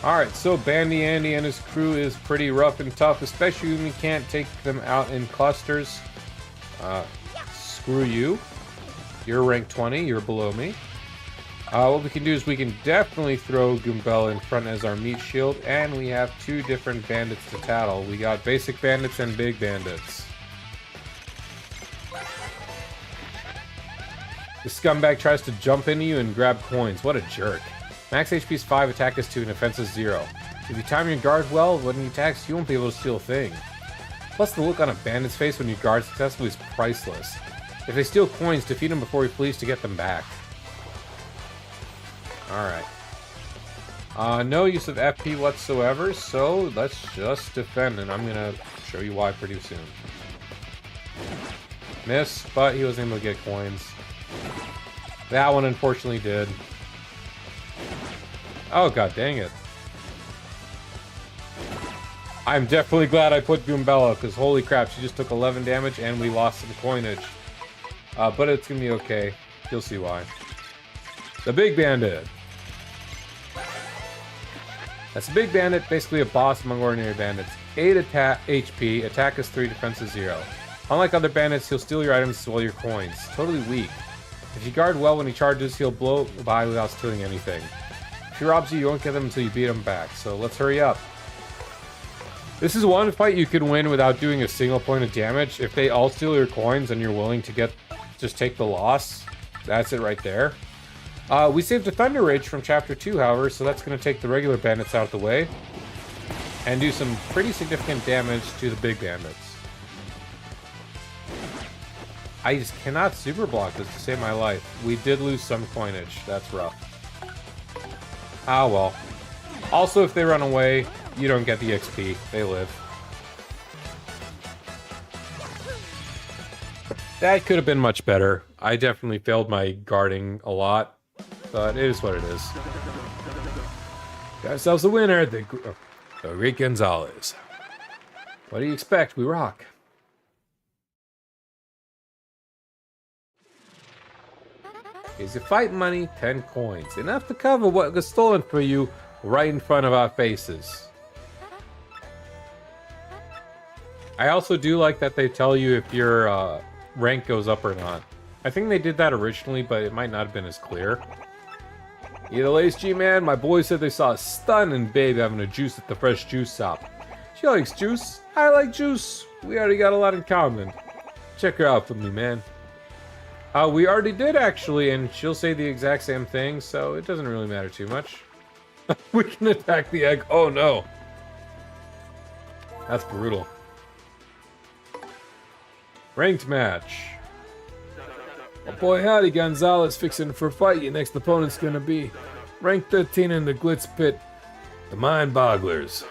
Alright, so Bandy Andy and his crew is pretty rough and tough, especially when we can't take them out in clusters. Screw you. You're rank 20, you're below me. What we can do is we can definitely throw Goombella in front as our meat shield, and we have two different bandits to tattle. We got basic bandits and big bandits. The scumbag tries to jump into you and grab coins. What a jerk. Max HP is 5, attack is 2, and defense is 0. If you time your guard well, when he attacks, you won't be able to steal a thing. Plus, the look on a bandit's face when you guard successfully is priceless. If they steal coins, defeat him before he flees to get them back. Alright. No use of FP whatsoever, so let's just defend, and I'm gonna show you why pretty soon. Miss, but he wasn't able to get coins. That one unfortunately did. Oh, god dang it. I'm definitely glad I put Goombella, because holy crap, she just took 11 damage and we lost some coinage. But it's gonna be okay. You'll see why. The Big Bandit. That's a Big Bandit, basically a boss among ordinary bandits. 8 HP, attack is 3, defense is 0. Unlike other bandits, he'll steal your items as well as your coins. Totally weak. If you guard well when he charges, he'll blow by without stealing anything. If he robs you, you won't get them until you beat him back, so let's hurry up. This is one fight you can win without doing a single point of damage. If they all steal your coins and you're willing to get just take the loss. That's it right there. We saved a Thunder Rage from Chapter 2, however, so that's going to take the regular bandits out of the way and do some pretty significant damage to the big bandits. I just cannot super block this to save my life. We did lose some coinage. That's rough. Ah, well. Also, if they run away, you don't get the XP. They live. That could have been much better. I definitely failed my guarding a lot, but it is what it is. Got ourselves a winner, the Great Gonzalez. What do you expect? We rock. Here's your fight money, 10 coins. Enough to cover what was stolen for you right in front of our faces. I also do like that they tell you if your rank goes up or not. I think they did that originally, but it might not have been as clear. Either Lace G-Man, my boys said they saw a stunning babe having a juice at the fresh juice shop. She likes juice. I like juice. We already got a lot in common. Check her out for me, man. We already did, actually, and she'll say the exact same thing, so it doesn't really matter too much. We can attack the egg. Oh, no. That's brutal. Ranked match. Oh boy, howdy, Gonzalez fixing for a fight. Your next opponent's gonna be rank 13 in the Glitz Pit, The Mind Bogglers.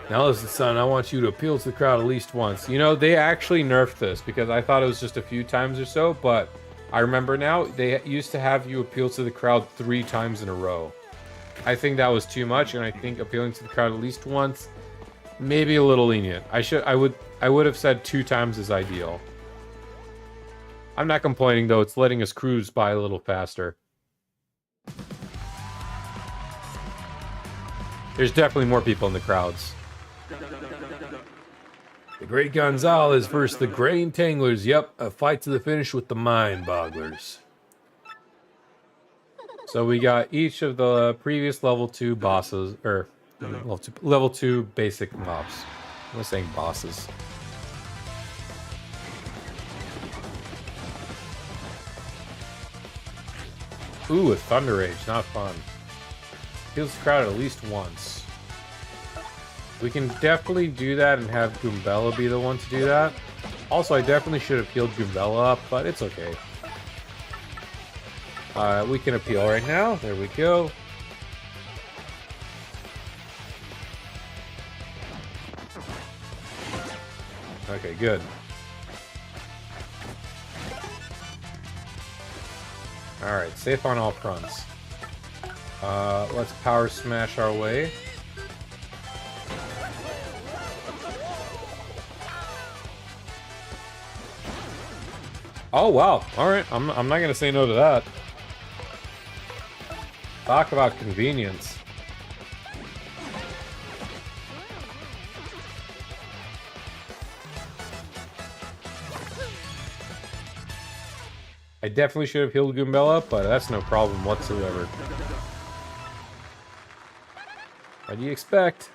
Now listen, son, I want you to appeal to the crowd at least once. You know, they actually nerfed this because I thought it was just a few times or so, but I remember now they used to have you appeal to the crowd 3 times in a row. I think that was too much, and I think appealing to the crowd at least once, maybe a little lenient. I would have said 2 times is ideal. I'm not complaining though, it's letting us cruise by a little faster. There's definitely more people in the crowds. The Great Gonzalez versus the Grain Tanglers. Yep, a fight to the finish with the Mind Bogglers. So we got each of the previous level 2 bosses, or level 2 basic mobs. I'm saying bosses. Ooh, a Thunder Rage, not fun. Heals the crowd at least once. We can definitely do that and have Goombella be the one to do that. Also, I definitely should have healed Goombella up, but it's okay. We can appeal right now. There we go. Okay, good. Alright, safe on all fronts. Let's power smash our way. Oh, wow. Alright, I'm not gonna say no to that. Talk about convenience. I definitely should have healed Goombella, but that's no problem whatsoever. What do you expect?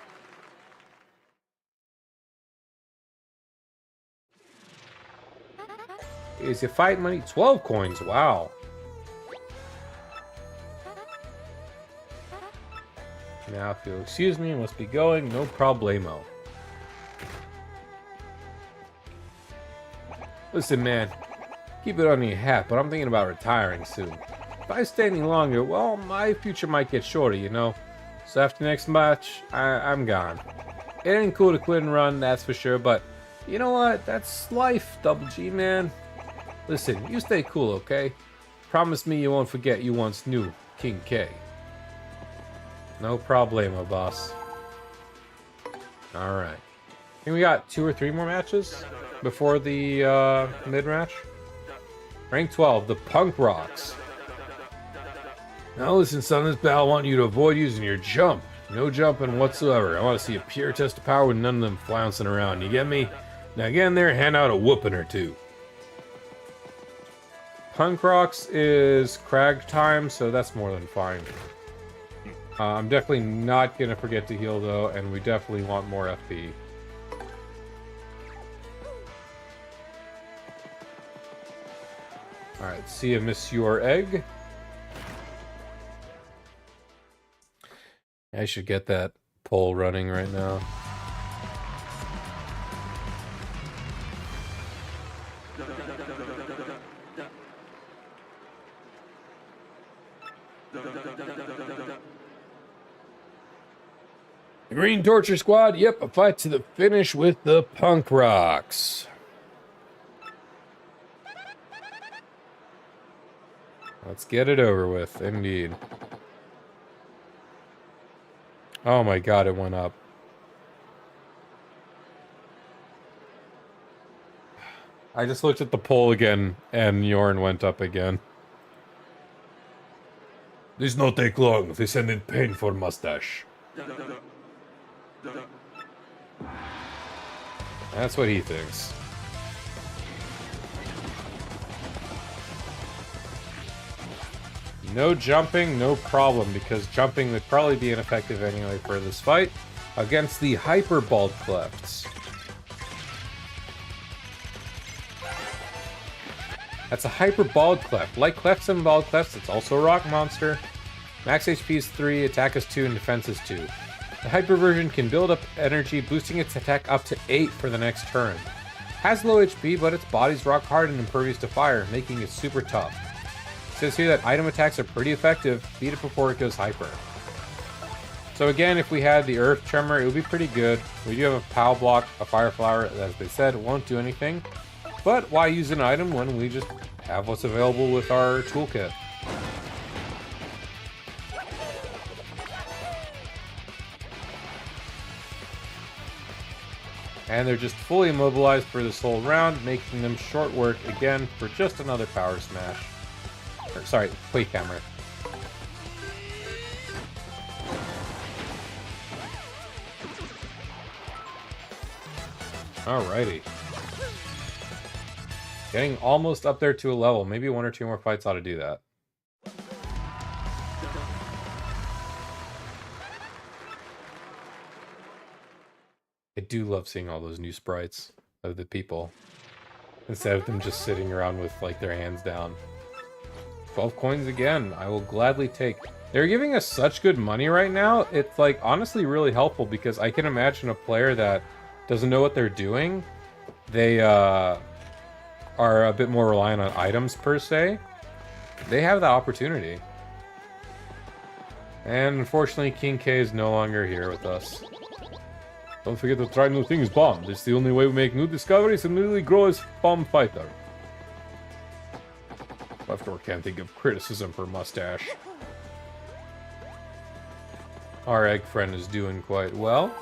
Is your fight money? 12 coins, wow. Now, if you'll excuse me, I must be going, no problemo. Listen, man. Keep it on your hat, but I'm thinking about retiring soon. If I stay any longer, well, my future might get shorter, you know? So after next match, I'm gone. It ain't cool to quit and run, that's for sure, but you know what? That's life, Double G, man. Listen, you stay cool, okay? Promise me you won't forget you once knew King K. No problemo, boss. Alright. I think we got 2 or 3 more matches before the mid-match. Rank 12, the Punk Rocks. Now listen, son, this battle I want you to avoid using your jump. No jumping whatsoever. I want to see a pure test of power with none of them flouncing around. You get me? Now get in there and hand out a whooping or two. Punk Rocks is Crag time, so that's more than fine. I'm definitely not going to forget to heal, though, and we definitely want more FP. Alright, see you, miss your egg. I should get that pole running right now. The Green Torture Squad, yep, a fight to the finish with the Punk Rocks. Let's get it over with, indeed. Oh my god, it went up. I just looked at the poll again, and Yorn went up again. This not take long. They send in pain for mustache. That's what he thinks. No jumping, no problem, because jumping would probably be ineffective anyway for this fight against the Hyper Bald Clefts. That's a Hyper Bald Cleft. Like Clefts and Bald Clefts, it's also a rock monster. Max HP is 3, attack is 2, and defense is 2. The Hyper version can build up energy, boosting its attack up to 8 for the next turn. Has low HP, but its body's rock hard and impervious to fire, making it super tough. It says here that item attacks are pretty effective. Beat it before it goes hyper. So again, if we had the Earth Tremor, it would be pretty good. We do have a POW block, a Fire Flower, as they said, won't do anything. But why use an item when we just have what's available with our toolkit? And they're just fully immobilized for this whole round, making them short work again for just another Power Smash. Or, sorry, Quake Hammer. Alrighty. Getting almost up there to a level. Maybe 1 or 2 more fights ought to do that. I do love seeing all those new sprites of the people, instead of them just sitting around with like their hands down. 12 coins again, I will gladly take. They're giving us such good money right now, it's like honestly really helpful, because I can imagine a player that doesn't know what they're doing, they are a bit more reliant on items per se. They have that opportunity. And unfortunately King K is no longer here with us. Don't forget to try new things, Bomb. This is the only way we make new discoveries and really grow as Bomb Fighter. Of course, can't think of criticism for Mustache. Our egg friend is doing quite well.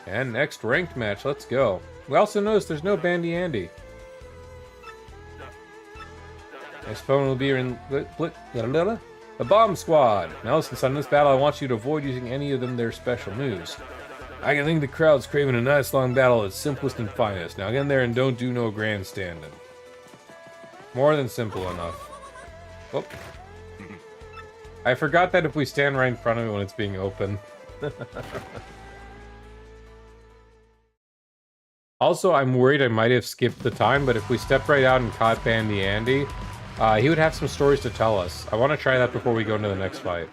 And next ranked match, let's go. We also noticed there's no Bandy Andy. Next opponent will be in the Bomb Squad. Now since on this battle I want you to avoid using any of them their special moves. I can think the crowd's craving a nice long battle at its simplest and finest. Now get in there and don't do no grandstanding. More than simple enough. Oh. I forgot that if we stand right in front of it when it's being open. Also, I'm worried I might have skipped the time, but if we stepped right out and caught Bandy Andy, he would have some stories to tell us. I want to try that before we go into the next fight.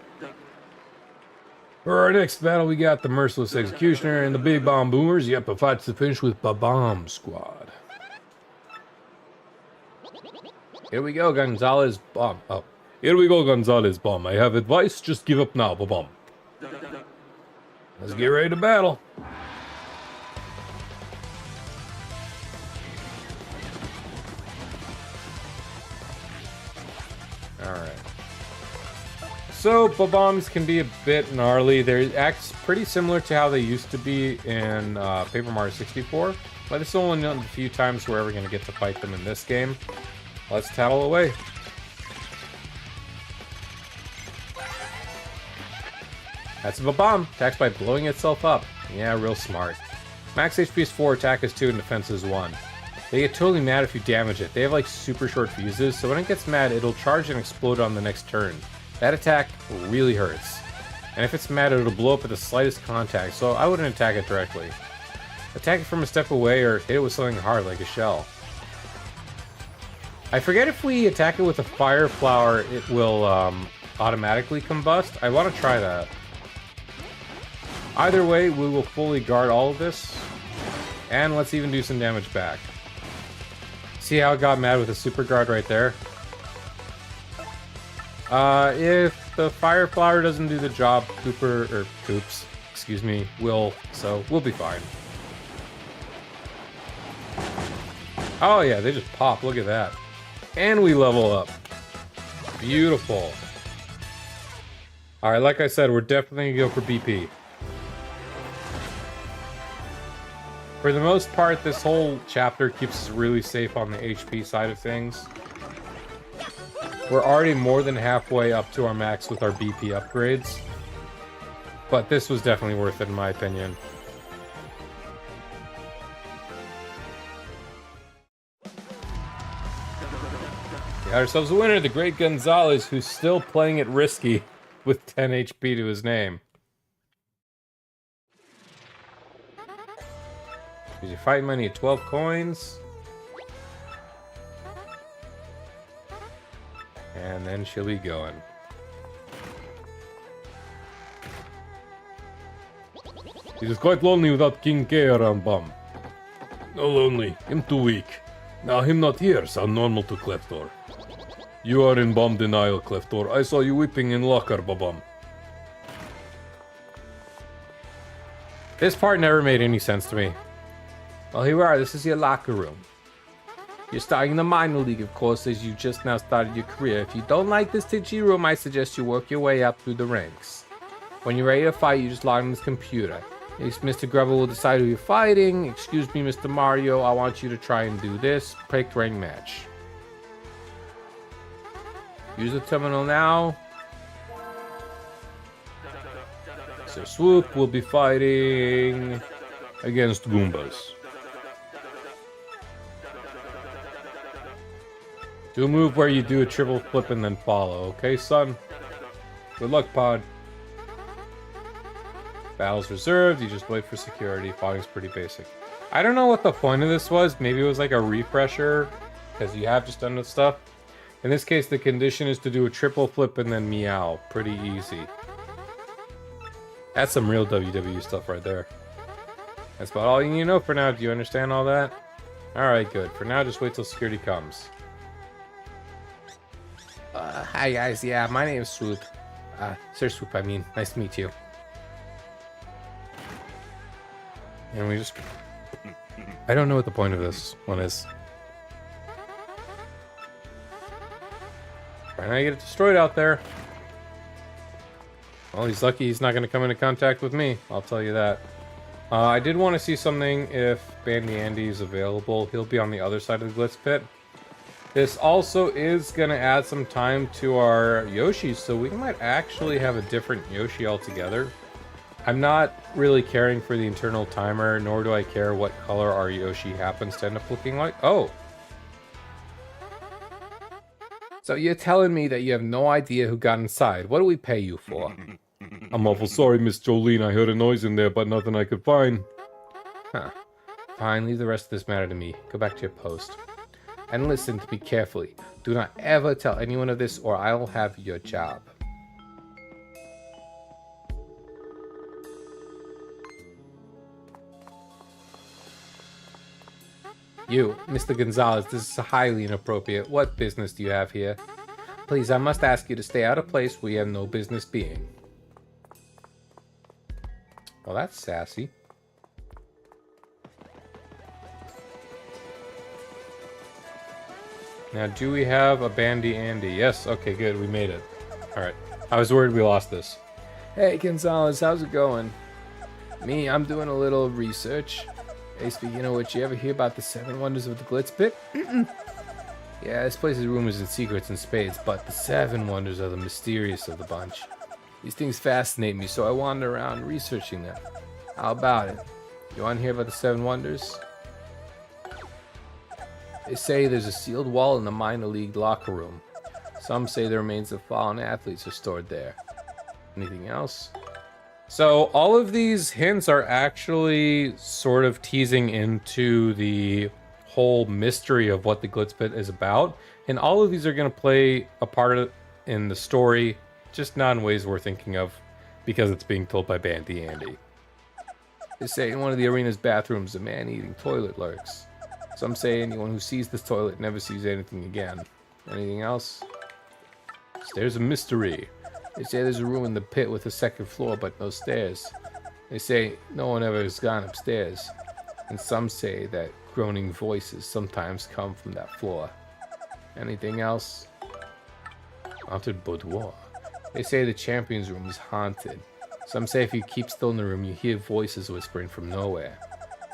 For our next battle, we got the Merciless Executioner and the Big Bomb Boomers. Yep, a fight to finish with the Bomb Squad. Here we go, Gonzalez Bomb. Oh, Here we go, Gonzalez Bomb. I have advice. Just give up now, Bomb. Let's get ready to battle. Alright. So, bombs can be a bit gnarly. They act pretty similar to how they used to be in Paper Mario 64, but it's only a few times we're ever going to get to fight them in this game. Let's tattle away. That's a bomb. Attacks by blowing itself up. Yeah, real smart. Max HP is 4, attack is 2, and defense is 1. They get totally mad if you damage it. They have like super short fuses, so when it gets mad, it'll charge and explode on the next turn. That attack really hurts. And if it's mad, it'll blow up at the slightest contact, so I wouldn't attack it directly. Attack it from a step away or hit it with something hard like a shell. I forget if we attack it with a fire flower, it will automatically combust. I want to try that. Either way, we will fully guard all of this. And let's even do some damage back. See how it got mad with a super guard right there? If the fire flower doesn't do the job, Koops, excuse me, will, so we'll be fine. Oh yeah, they just pop, look at that. And we level up. Beautiful. Alright, like I said, we're definitely gonna go for BP. For the most part, this whole chapter keeps us really safe on the HP side of things. We're already more than halfway up to our max with our BP upgrades. But this was definitely worth it in my opinion. We got ourselves a winner, the Great Gonzalez, who's still playing it risky with 10 HP to his name. Use your fight money at 12 coins. And then she'll be going. It is quite lonely without King K around, Bum. No lonely, him too weak. Now him not here sound normal to Kleptor. You are in bomb denial, Kleptor. I saw you weeping in locker, Babam. This part never made any sense to me. Well, here we are. This is your locker room. You're starting the minor league, of course, as you just now started your career. If you don't like this titchy room, I suggest you work your way up through the ranks. When you're ready to fight, you just log in this computer. Mr. Grubble will decide who you're fighting. Excuse me, Mr. Mario, I want you to try and do this. Pick rank match. Use the terminal now. Sir Swoop will be fighting against Goombas. Do a move where you do a triple flip and then follow, okay, son? Good luck, Pod. Battle's reserved, you just wait for security. Fighting's pretty basic. I don't know what the point of this was. Maybe it was like a refresher, because you have just done this stuff. In this case, the condition is to do a triple flip and then meow. Pretty easy. That's some real WWE stuff right there. That's about all you need to know for now. Do you understand all that? Alright, good. For now, just wait till security comes. Hi guys, yeah, my name is Swoop. Sir Swoop, I mean, nice to meet you. And we just... I don't know what the point of this one is. Try not to get it destroyed out there. Well, he's lucky he's not going to come into contact with me. I'll tell you that. I did want to see something if Bandy Andy is available. He'll be on the other side of the Glitz Pit. This also is going to add some time to our Yoshis, so we might actually have a different Yoshi altogether. I'm not really caring for the internal timer, nor do I care what color our Yoshi happens to end up looking like. Oh! So you're telling me that you have no idea who got inside. What do we pay you for? I'm awful sorry, Miss Jolene. I heard a noise in there, but nothing I could find. Huh. Fine, leave the rest of this matter to me. Go back to your post. And listen to me carefully. Do not ever tell anyone of this or I'll have your job. You, Mr. Gonzalez, this is highly inappropriate. What business do you have here? Please, I must ask you to stay out of place where you have no business being. Well, that's sassy. Now, do we have a Bandy Andy? Yes, okay, good, we made it. Alright, I was worried we lost this. Hey, Gonzalez, how's it going? Me, I'm doing a little research. Hey, speaking of which, you ever hear about the 7 wonders of the Glitz Pit? Yeah, this place is rumors and secrets and spades, but the 7 wonders are the mysterious of the bunch. These things fascinate me, so I wander around researching them. How about it? You want to hear about the 7 wonders? They say there's a sealed wall in the minor league locker room. Some say the remains of fallen athletes are stored there. Anything else? So all of these hints are actually sort of teasing into the whole mystery of what the Glitz Pit is about. And all of these are going to play a part in the story, just not in ways we're thinking of, because it's being told by Bandy Andy. They say in one of the arena's bathrooms, a man-eating toilet lurks. Some say anyone who sees this toilet never sees anything again. Anything else? There's a mystery. They say there's a room in the pit with a second floor, but no stairs. They say no one ever has gone upstairs. And some say that groaning voices sometimes come from that floor. Anything else? Haunted boudoir. They say the champion's room is haunted. Some say if you keep still in the room, you hear voices whispering from nowhere.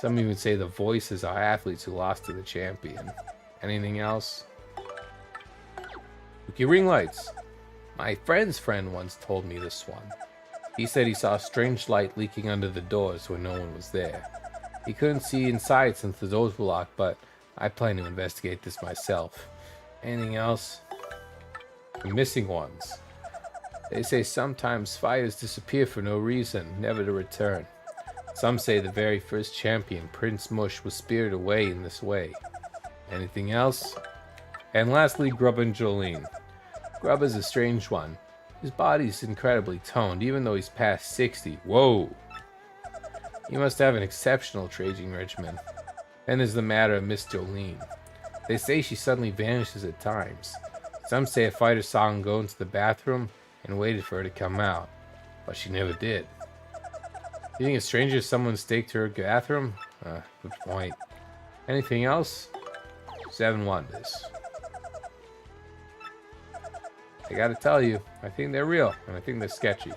Some even say the voices are athletes who lost to the champion. Anything else? Spooky ring lights. My friend's friend once told me this one. He said he saw a strange light leaking under the doors when no one was there. He couldn't see inside since the doors were locked, but I plan to investigate this myself. Anything else? The missing ones. They say sometimes fires disappear for no reason, never to return. Some say the very first champion, Prince Mush, was spirited away in this way. Anything else? And lastly, Grub and Jolene. Grub is a strange one. His body's incredibly toned, even though he's past 60. Whoa! He must have an exceptional training regimen. Then there's the matter of Miss Jolene. They say she suddenly vanishes at times. Some say a fighter saw him go into the bathroom and waited for her to come out, but she never did. You think a stranger someone staked her bathroom? Good point. Anything else? 7 wonders. I gotta tell you, I think they're real, and I think they're sketchy.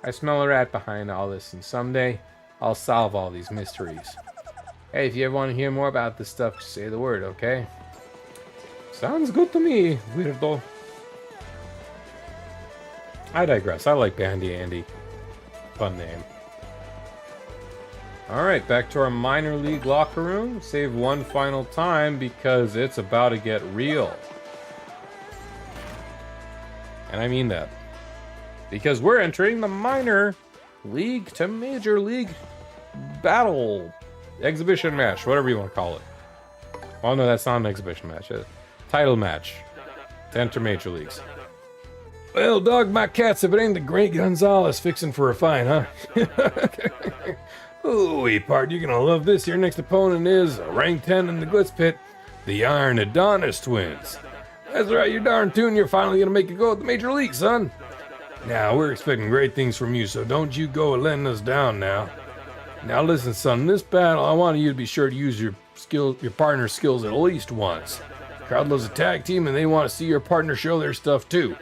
I smell a rat behind all this, and someday, I'll solve all these mysteries. Hey, if you ever want to hear more about this stuff, just say the word, okay? Sounds good to me, weirdo. I digress. I like Bandy Andy. Fun name. Alright, back to our minor league locker room. Save one final time because it's about to get real. And I mean that. Because we're entering the minor league to major league battle. Exhibition match, whatever you want to call it. Oh no, that's not an exhibition match. A title match. To enter major leagues. Well, dog my cats if it ain't the Great Gonzalez fixing for a fight, huh? Ooh, part, you're gonna love this. Your next opponent is rank 10 in the Glitz Pit, the Iron Adonis twins. That's right, you're darn tune you're finally gonna make a go at the major league, son. Now, we're expecting great things from you, so don't you go letting us down now. Now listen, son, in this battle, I want you to be sure to use your partner's skills at least once. The crowd loves a tag team, and they want to see your partner show their stuff too.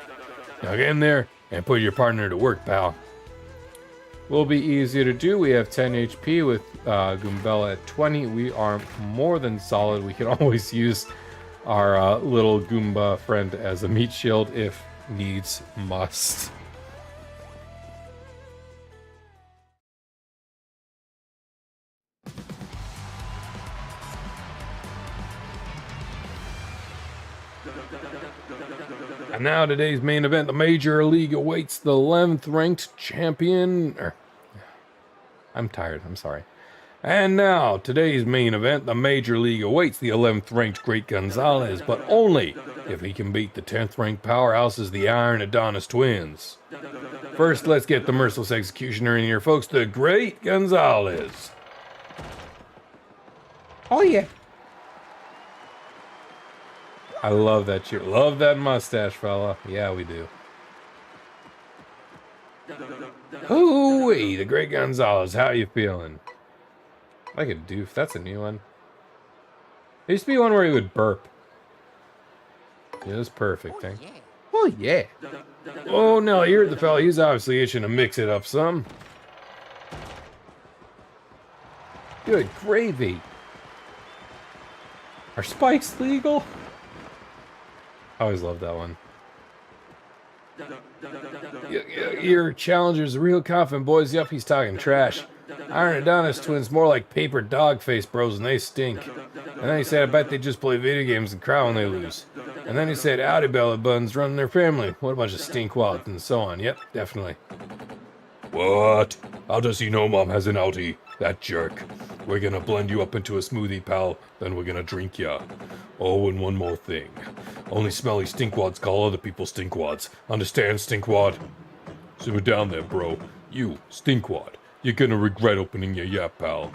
Now get in there and put your partner to work, pal. Will be easier to do. We have 10 HP with Goombella at 20. We are more than solid. We can always use our little Goomba friend as a meat shield if needs must. And now today's main event, the Major League awaits the 11th ranked champion. I'm tired, I'm sorry. And now, today's main event, the Major League awaits the 11th ranked Great Gonzalez, but only if he can beat the 10th ranked powerhouses, the Iron Adonis twins. First, let's get the merciless executioner in here, folks, the Great Gonzalez. Oh yeah. I love that cheer. Love that mustache, fella. Yeah, we do. Hooey, the Great Gonzalez, how you feeling? Like a doof. That's a new one. There used to be one where he would burp. Yeah, that's perfect thing. Oh yeah. Oh, no, you heard the fella. He's obviously itching to mix it up some. Good gravy. Are spikes legal? I always loved that one. Your challenger's real confident, boys. Yep, he's talking trash. Iron Adonis twins more like paper dog face bros, and they stink. And then he said, I bet they just play video games and cry when they lose. And then he said, howdy belly buttons running their family. What a bunch of stinkwads, and so on. Yep, definitely. What? How does he know Mom has an outie? That jerk. We're gonna blend you up into a smoothie, pal. Then we're gonna drink ya. Oh, and one more thing. Only smelly stinkwads call other people stinkwads. Understand, stinkwad? Simmer down there, bro. You, stinkwad. You're gonna regret opening your yap, pal.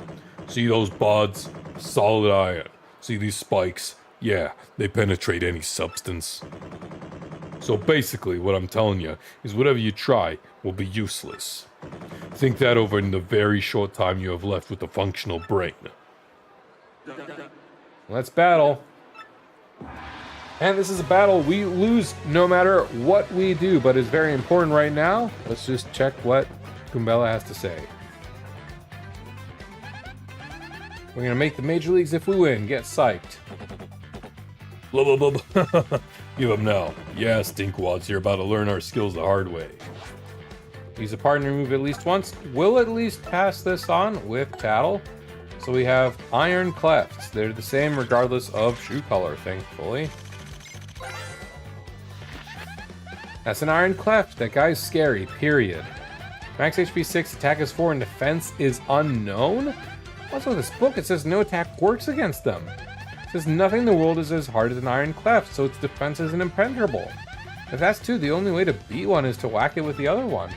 See those bods? Solid iron. See these spikes? Yeah, they penetrate any substance. So basically, what I'm telling you is whatever you try will be useless. Think that over in the very short time you have left with a functional brain. Let's battle. And this is a battle we lose no matter what we do, but it's very important right now. Let's just check what Goombella has to say. We're gonna make the major leagues if we win. Get psyched. Blah, blah, blah. Give up now. Yeah, stinkwads, you're about to learn our skills the hard way. Use a partner move at least once. We'll at least pass this on with Tattle. So we have Iron Clefts. They're the same regardless of shoe color, thankfully. That's an Iron Cleft. That guy's scary, period. Max HP 6, attack is 4, and defense is unknown? Also, this book, it says no attack works against them. It says nothing in the world is as hard as an Iron Cleft, so its defense is impenetrable. If that's true, the only way to beat one is to whack it with the other one.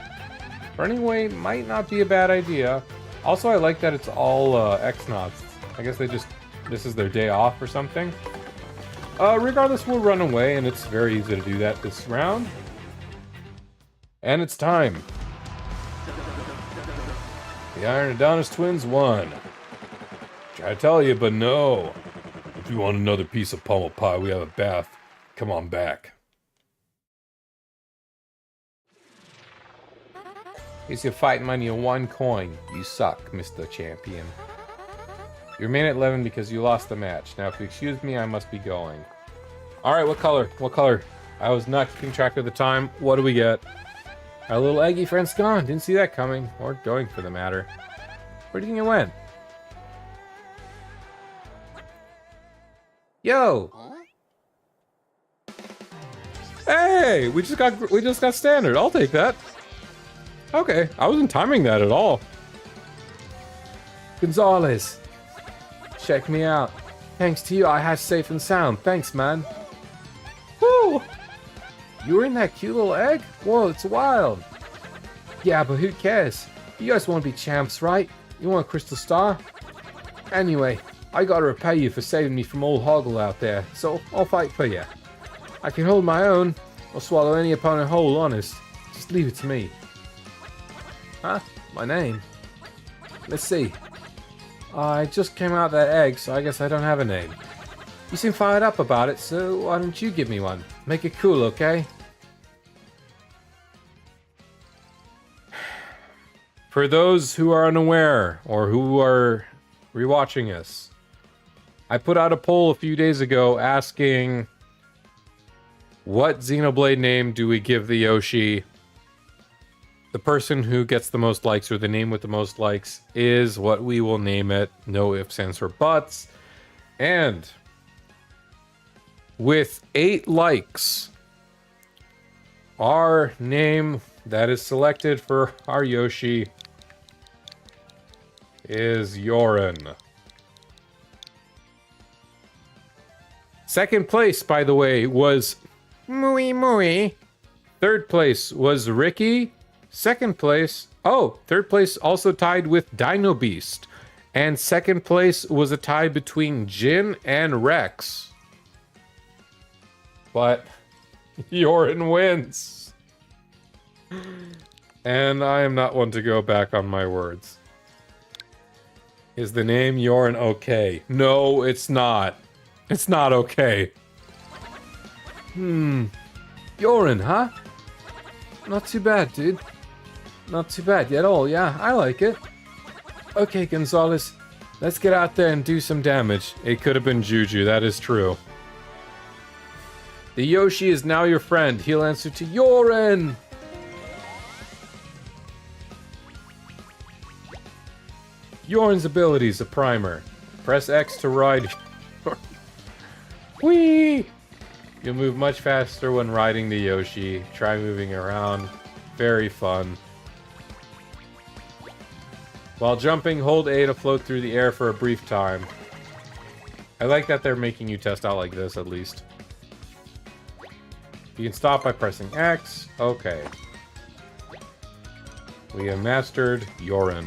Running away might not be a bad idea. Also, I like that it's all X-Nauts. I guess this is their day off or something. Regardless, we'll run away, and it's very easy to do that this round. And it's time. The Iron Adonis twins won. Try to tell you, but no. If you want another piece of pummel pie, we have a bath. Come on back. At least you're fighting money on 1 coin. You suck, Mr. Champion. You remain at 11 because you lost the match. Now, if you excuse me, I must be going. Alright, what color? What color? I was not keeping track of the time. What do we get? Our little Eggy friend's gone. Didn't see that coming. Or going, for the matter. Where do you think it went? Yo! Hey! We just got standard. I'll take that. Okay, I wasn't timing that at all. Gonzalez, check me out. Thanks to you, I had safe and sound. Thanks, man. Woo! You were in that cute little egg? Whoa, it's wild. Yeah, but who cares? You guys want to be champs, right? You want a crystal star? Anyway, I gotta repay you for saving me from old Hoggle out there, so I'll fight for you. I can hold my own, or swallow any opponent whole, honest. Just leave it to me. Huh? My name? Let's see. I just came out of that egg, so I guess I don't have a name. You seem fired up about it, so why don't you give me one? Make it cool, okay? For those who are unaware, or who are rewatching us, I put out a poll a few days ago asking, what Xenoblade name do we give the Yoshi? The person who gets the most likes, or the name with the most likes, is what we will name it. No ifs, ands, or buts. And with 8 likes, our name that is selected for our Yoshi is Yorin. Second place, by the way, was Mooey Mooey. Third place was Ricky. Second place, third place also tied with Dino Beast. And second place was a tie between Jin and Rex. But Yorin wins. And I am not one to go back on my words. Is the name Yorin okay? No, it's not. It's not okay. Yorin, huh? Not too bad, dude. Not too bad at all, yeah, I like it. Okay, Gonzalez, let's get out there and do some damage. It could have been Juju, that is true. The Yoshi is now your friend. He'll answer to Yorin! Yorin's abilities, a primer. Press X to ride. Whee! You'll move much faster when riding the Yoshi. Try moving around. Very fun. While jumping, hold A to float through the air for a brief time. I like that they're making you test out like this, at least. You can stop by pressing X. Okay. We have mastered Yorin.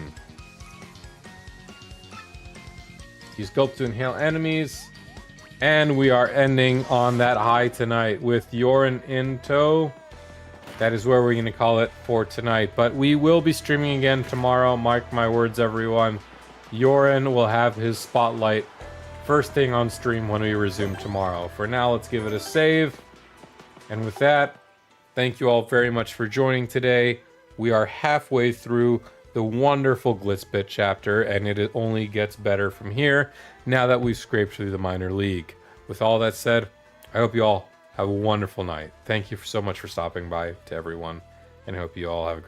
Use Gulp to inhale enemies. And we are ending on that high tonight with Yorin in tow. That is where we're going to call it for tonight. But we will be streaming again tomorrow. Mark my words, everyone. Yorin will have his spotlight first thing on stream when we resume tomorrow. For now, let's give it a save. And with that, thank you all very much for joining today. We are halfway through the wonderful Glitzbit chapter, and it only gets better from here now that we've scraped through the minor league. With all that said, I hope you all have a wonderful night. Thank you so much for stopping by to everyone, and I hope you all have a great